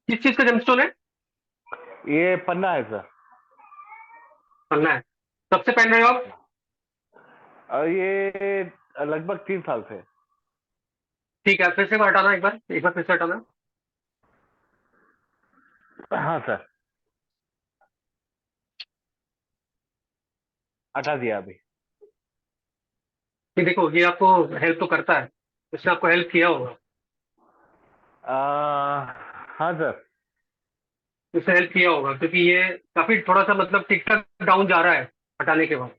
किस चीज का जंक्शन है? ये पन्ना है सर। पन्ना है। कब से पहन रहे हो आप? ये लगभग 3 साल से। ठीक है, फिर से हटाना, एक बार फिर से हटाना। हाँ सर हटा दिया अभी। कि देखो ये आपको हेल्प तो करता है, इसने आपको हेल्प किया होगा। हाँ सर इसने हेल्प किया होगा क्योंकि ये काफी थोड़ा सा मतलब ठीक ठाक डाउन जा रहा है हटाने के बाद।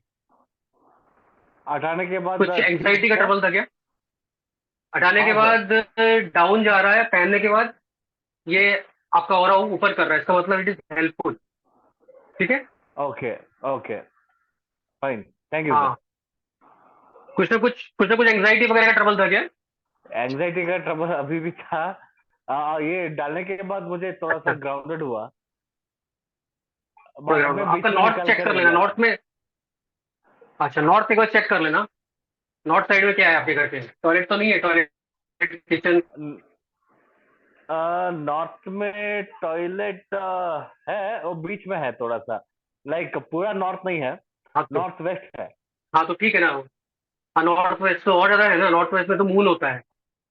हटाने के बाद कुछ एंग्जाइटी का ट्रबल था क्या? हटाने के हाँ बाद डाउन जा रहा है, पहनने के बाद ये आपका ऑरा ऊपर कर रहा है, इसका मतलब इट इज हेल्पफुल। ठीक है, okay okay fine thank you हाँ। सर। कुछ ना कुछ एंग्जाइटी वगैरह का ट्रबल था क्या? एंग्जाइटी का ट्रबल अभी भी था। ये डालने के बाद मुझे थोड़ा सा ग्राउंडेड हुआ। बाद में बीच आपका में नॉर्थ निकल चेक कर कर हो लेना, गया नॉर्थ था। में। अच्छा नॉर्थ एक बार चेक कर लेना, नॉर्थ साइड में क्या है आपके घर के? टॉयलेट तो नहीं है? Toilet, kitchen? नॉर्थ में टॉयलेट है, वो बीच में है थोड़ा सा। लाइक पूरा नॉर्थ नहीं है, नॉर्थ वेस्ट है। हाँ तो ठीक है ना। हाँ नॉर्थ वेस्ट तो और ज्यादा है ना, नॉर्थ वेस्ट में तो मून होता है,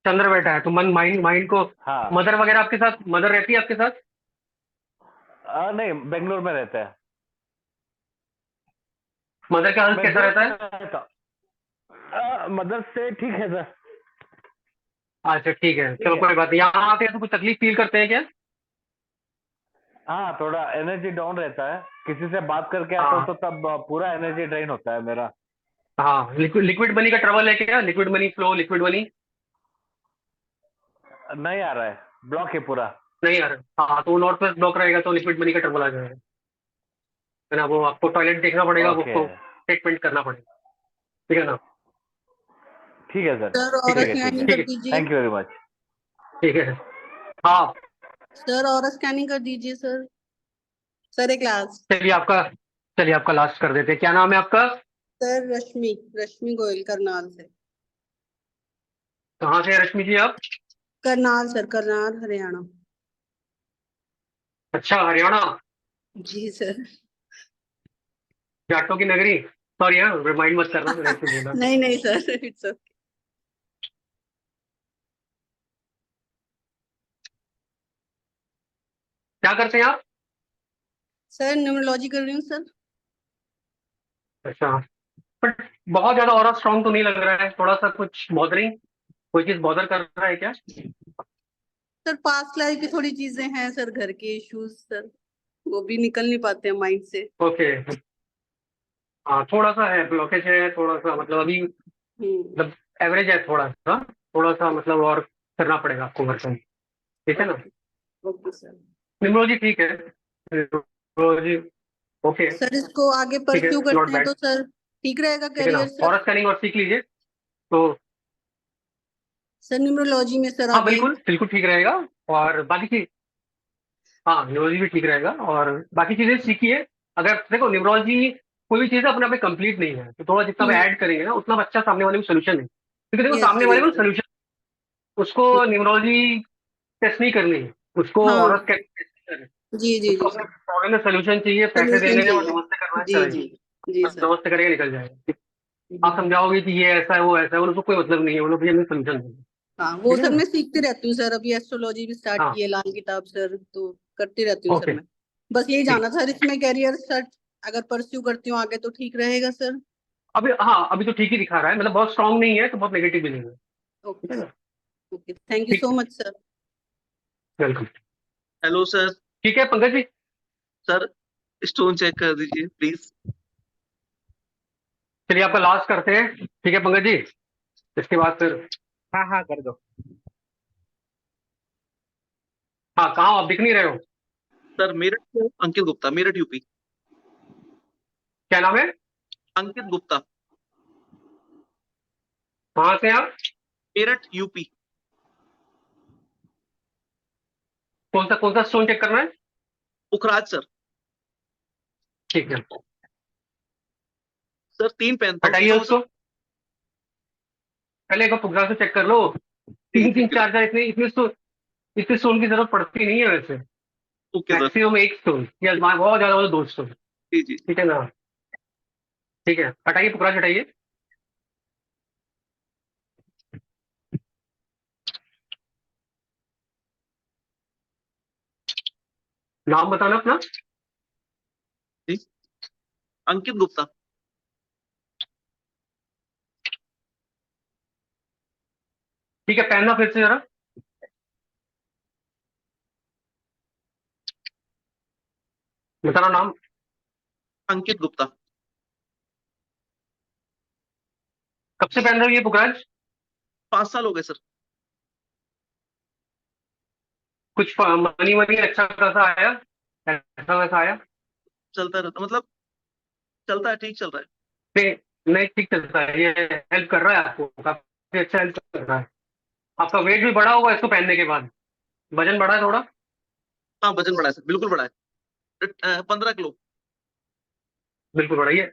चंद्र बैठा है, तो मन माइंड को। हाँ मदर वगैरह आपके साथ, मदर रहती है आपके साथ? नहीं बेंगलोर में रहता है। मदर का हेल्थ मैं कैसा गोवा रहता में है? रहता हूँ। मदर से ठीक है सर। अच्छा ठीक है, चलो है। कोई बात नहीं। यहाँ आते हैं तो कुछ तकलीफ फील करते हैं क्या? हाँ, थोड़ा एनर्जी डाउन रहता है, किसी से बात करके आता हूँ तो तब पूरा एनर्जी ड्रेन होता है मेरा। हाँ, लिक्विड मनी का ट्रबल है क्या? Liquid money flow, liquid money नहीं आ रहा है, ब्लॉक है पूरा। नहीं आ रहा। हाँ, तो नॉर्थ वेस्ट ब्लॉक रहेगा तो लिक्विड मनी का ट्रबल आ जाएगा, है ना? वो आपको टॉयलेट देखना पड़ेगा, वो ओके, ट्रीटमेंट करना पड़ेगा, ठीक है ना? ठीक है सर, सर ठीक और है, ठीक है, ठीक स्कैनिंग है, कर ठीक है, दीजिए। Thank you very much. ठीक है। हाँ, सर और स्कैनिंग कर दीजिए सर। सर एक लास्ट। चलिए आपका लास्ट कर देते हैं। क्या नाम है आपका? सर रश्मि, रश्मि गोयल करनाल से। कहाँ से हैं रश्मि जी आप? करनाल सर, करनाल हरियाणा। अच्छा, हरियाणा, जी सर। जाटों की नगरी। सॉरी, हाँ, रिमाइंड मत करना, मैंने ऐसे बोला। नहीं नहीं सर, इट्स ओके। क्या करते हैं आप? सर न्यूमरोलॉजी कर रही हूँ सर। अच्छा, बट बहुत ज्यादा ऑरा स्ट्रांग तो नहीं लग रहा है, थोड़ा सा कुछ बॉदरिंग, कोई चीज बॉदर कर रहा है क्या? सर पास्ट लाइफ की थोड़ी चीजें हैं सर, घर के इश्यूज सर, वो भी निकल नहीं पाते हैं माइंड से। ओके, हाँ, थोड़ा सा है, ब्लॉकेज है थोड़ा सा, मतलब अभी मतलब एवरेज है थोड़ा सा मतलब, और करना पड़ेगा आपको वर्क, ठीक है ना? Okay sir. न्यूमरोलॉजी ठीक है, न्यूमरोलॉजी ओके, सर इसको आगे ठीक है, परस्यू नॉट करते हैं बैड, तो सर ठीक रहेगा ठीक है ना? Career sir? और स्कैनिंग और सीख लीजिए तो। सर न्यूमरोलॉजी में सर हाँ, आगे। बिल्कुल बिल्कुल ठीक रहेगा। और बाकी चीज, हाँ, न्यूमरोलॉजी भी ठीक रहेगा, और बाकी चीजें सीखिए। अगर देखो, न्यूमरोलॉजी कोई भी चीज अपने आप में कंप्लीट नहीं है, तो थोड़ा जितना ऐड करेंगे ना उतना अच्छा सामने वाले को सोल्यूशन है, क्योंकि देखो यस सामने सर, वाले यस को सर। सोल्यूशन, उसको न्यूमरोलॉजी टेस्ट नहीं करनी है, उसको हाँ और टेस्ट नहीं करनी, जी जी उसको जी अपने सर। प्रॉब्लम में सोल्यूशन चाहिए, पैसे सोल्यूशन देने हैं और चाहिए। नमस्ते करना है, जी चलेगा। जी जी बस सर। नमस्ते करेगा, निकल जाएगा। आप समझाओगे कि ये ऐसा है वो ऐसा है, उनको कोई मतलब नहीं है, वो लोग भैया हमें सोल्यूशन देंगे, हाँ वो ठीक है सर ना? मैं सीखती रहती हूँ सर, अभी एस्ट्रोलॉजी भी स्टार्ट हाँ, की है, लाल किताब सर, तो करती रहती हूँ सर ओके, मैं। बस यही ठीक। जानना था सर, इसमें कैरियर सर अगर परस्यू करती हूँ आगे तो ठीक रहेगा सर? अभी हाँ, अभी तो ठीक ही दिखा रहा है, मतलब बहुत स्ट्रांग नहीं है तो बहुत नेगेटिव भी नहीं है, ठीक ओके है सर। ना? ओके, थैंक यू ठीक सो है, much sir. Welcome. Hello sir. ठीक है पंकज जी, सर स्टोन चेक कर दीजिए प्लीज। चलिए आपका लास्ट करते हैं, ठीक है पंकज जी, इसके बाद फिर। हाँ हाँ कर दो। हाँ, कहाँ हो? आप दिख नहीं रहे हो। सर मेरठ से अंकित गुप्ता, मेरठ यूपी। क्या नाम है? अंकित गुप्ता। कहाँ से आप? मेरठ यूपी। कौन सा स्टोन चेक करना है? पुखराज सर। ठीक है, सर 3 पहनता हूँ, हटाइए कैसा हो उसको, सर? पहले एक बार पुग्रा से चेक कर लो। ठीक है, तीन तीन ठीक है। चार चार इतने स्टोन की जरूरत पड़ती नहीं है वैसे, ओके सर। मैक्सिमम एक स्टोन या बहुत ज्यादा हो तो 2 स्टोन, जी जी। ठीक है ना? ठीक है, हटाइए पुकरा, हटाइए। नाम बताना अपना। जी, अंकित गुप्ता। ठीक है, पहनना फिर से जरा। बताना नाम। अंकित गुप्ता। कब से पहन रहे हो ये पुखराज? 5 साल हो गए सर। कुछ मनी वनी अच्छा खासा आया, ऐसा वैसा आया? चलता रहता, मतलब चलता है, ठीक चल रहा है। नहीं नहीं, ठीक चलता है, ये हेल्प कर रहा है आपको, काफी अच्छा हेल्प कर रहा है। आपका वेट भी बढ़ा होगा इसको पहनने के बाद, वजन बढ़ा है थोड़ा? हाँ वजन बढ़ा है सर, बिल्कुल बढ़ा है। 15 किलो। बिल्कुल बढ़ा, ये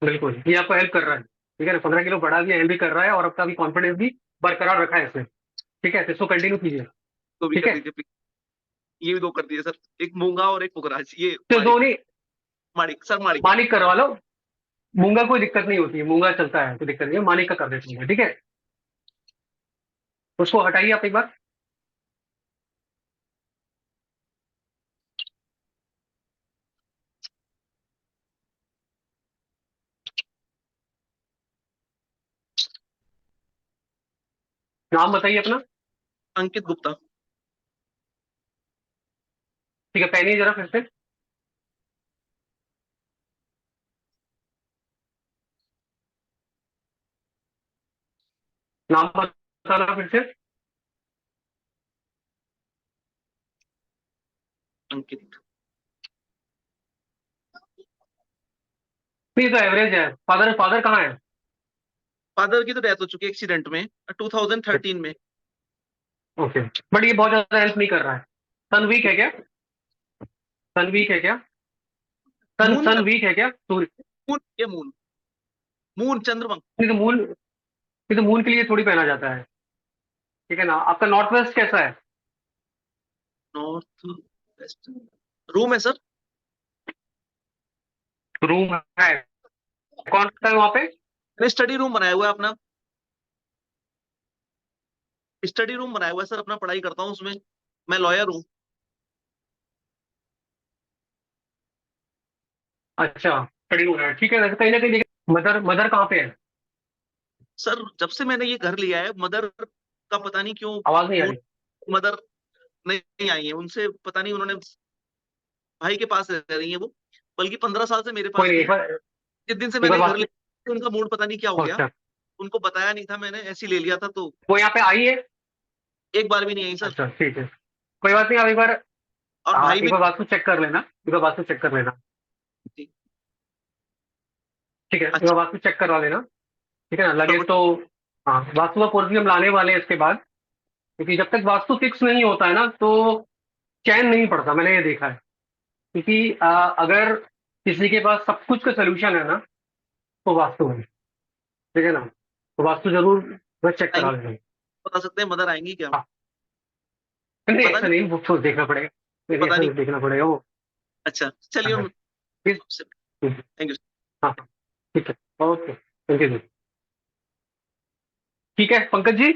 बिल्कुल ये आपको हेल्प कर रहा है, ठीक है ना? 15 किलो बढ़ा भी, हेल्प भी कर रहा है, और आपका भी कॉन्फिडेंस भी बरकरार रखा है इसमें, ठीक है? तो इसको कंटिन्यू कीजिए, तो भी ठीक कर है? दीजिए प्लीज। ये भी 2 कर दीजिए सर, एक मूंगा और एक पुखराज, ये तो माणिक। दोनों माणिक सर, माणिक। मालिक करवा लो। मूंगा कोई दिक्कत नहीं होती है, मूंगा चलता है, कोई दिक्कत नहीं है, मालिक का कर देते हैं, ठीक है? उसको हटाइए आप एक बार। नाम बताइए अपना। अंकित गुप्ता। ठीक है, पैनी जरा फिर से। नाम बताना फिर से। अंकित। नहीं, तो एवरेज है। फादर फादर कहाँ है? फादर की तो डेथ हो चुकी है एक्सीडेंट में 2013 में। ओके, बट ये बहुत ज्यादा हेल्प नहीं कर रहा है। सन वीक है क्या? सन वीक है क्या? सन मून सन वीक है क्या? सूर्य? मून ये मून मून चंद्रमा। नहीं तो मून, नहीं तो मून के लिए थोड़ी पहना जाता है, ठीक है ना। आपका नॉर्थ वेस्ट कैसा है? नॉर्थ वेस्ट रूम है सर। रूम है? कौन सा है वहां पे? मैंने स्टडी रूम बनाया हुआ है अपना। स्टडी रूम बनाया हुआ है सर अपना, पढ़ाई करता हूँ उसमें। मैं लॉयर हूँ। अच्छा, स्टडी रूम है, ठीक है। वैसे कहीं ना कहीं मदर मदर कहाँ पे है? सर जब से मैंने ये घर लिया है मदर का पता नहीं क्यों आवाज नहीं आ रही। मदर नहीं आई है। उनसे पता नहीं, उन्होंने भाई के पास रह रही है वो, बल्कि 15 साल से मेरे कोई पास नहीं, थी। एक बार जिस दिन से एक बार मैंने घर बात। लिया उनका मूड पता नहीं क्या हो गया। अच्छा, उनको बताया नहीं था मैंने, ऐसे ही ले लिया था, तो वो यहाँ पे आई है? एक बार भी नहीं आई सर। अच्छा, ठीक है, कोई बात नहीं। आप एक बार, और भाई एक भी बार वास्तु चेक कर लेना, एक बार वास्तु चेक कर लेना, ठीक है। एक बार वास्तु चेक करवा लेना, ठीक है ना। लगे तो हाँ, वास्तु का कोर्स भी हम लाने वाले हैं इसके बाद, क्योंकि जब तक वास्तु फिक्स नहीं होता है ना, तो चैन नहीं पड़ता। मैंने ये देखा है, क्योंकि अगर किसी के पास सब कुछ का सोल्यूशन है ना, तो वास्तु है, ठीक है ना। तो वास्तु जरूर बस चेक करा लेना। बता सकते हैं मदर आएंगी क्या? नहीं, पता ऐसा नहीं, नहीं, वो तो देखना पड़ेगा। नहीं, पता ऐसा नहीं। देखना पड़ेगा वो। अच्छा चलिए। हाँ, थैंक यू। हाँ, ठीक है, ओके, थैंक यू। ठीक है पंकज जी,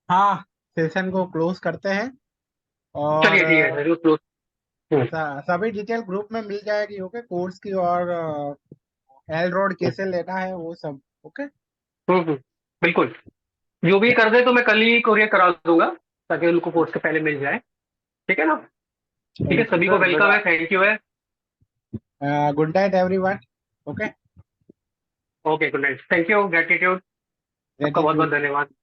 हाँ, सेशन को क्लोज करते हैं और चलिए ठीक है, जरूर क्लोज। सभी डिटेल ग्रुप में मिल जाएगी। ओके, कोर्स की और एल रोड कैसे लेना है वो सब। ओके, बिल्कुल। जो भी कर दे तो मैं कल ही कोरियर करा दूंगा, ताकि उनको कोर्स के पहले मिल जाए, ठीक है ना। ठीक है, सभी को सर वेलकम है, थैंक यू है। Good night everyone. Okay, okay, good night, thank you, gratitude, सबका बहुत बहुत धन्यवाद।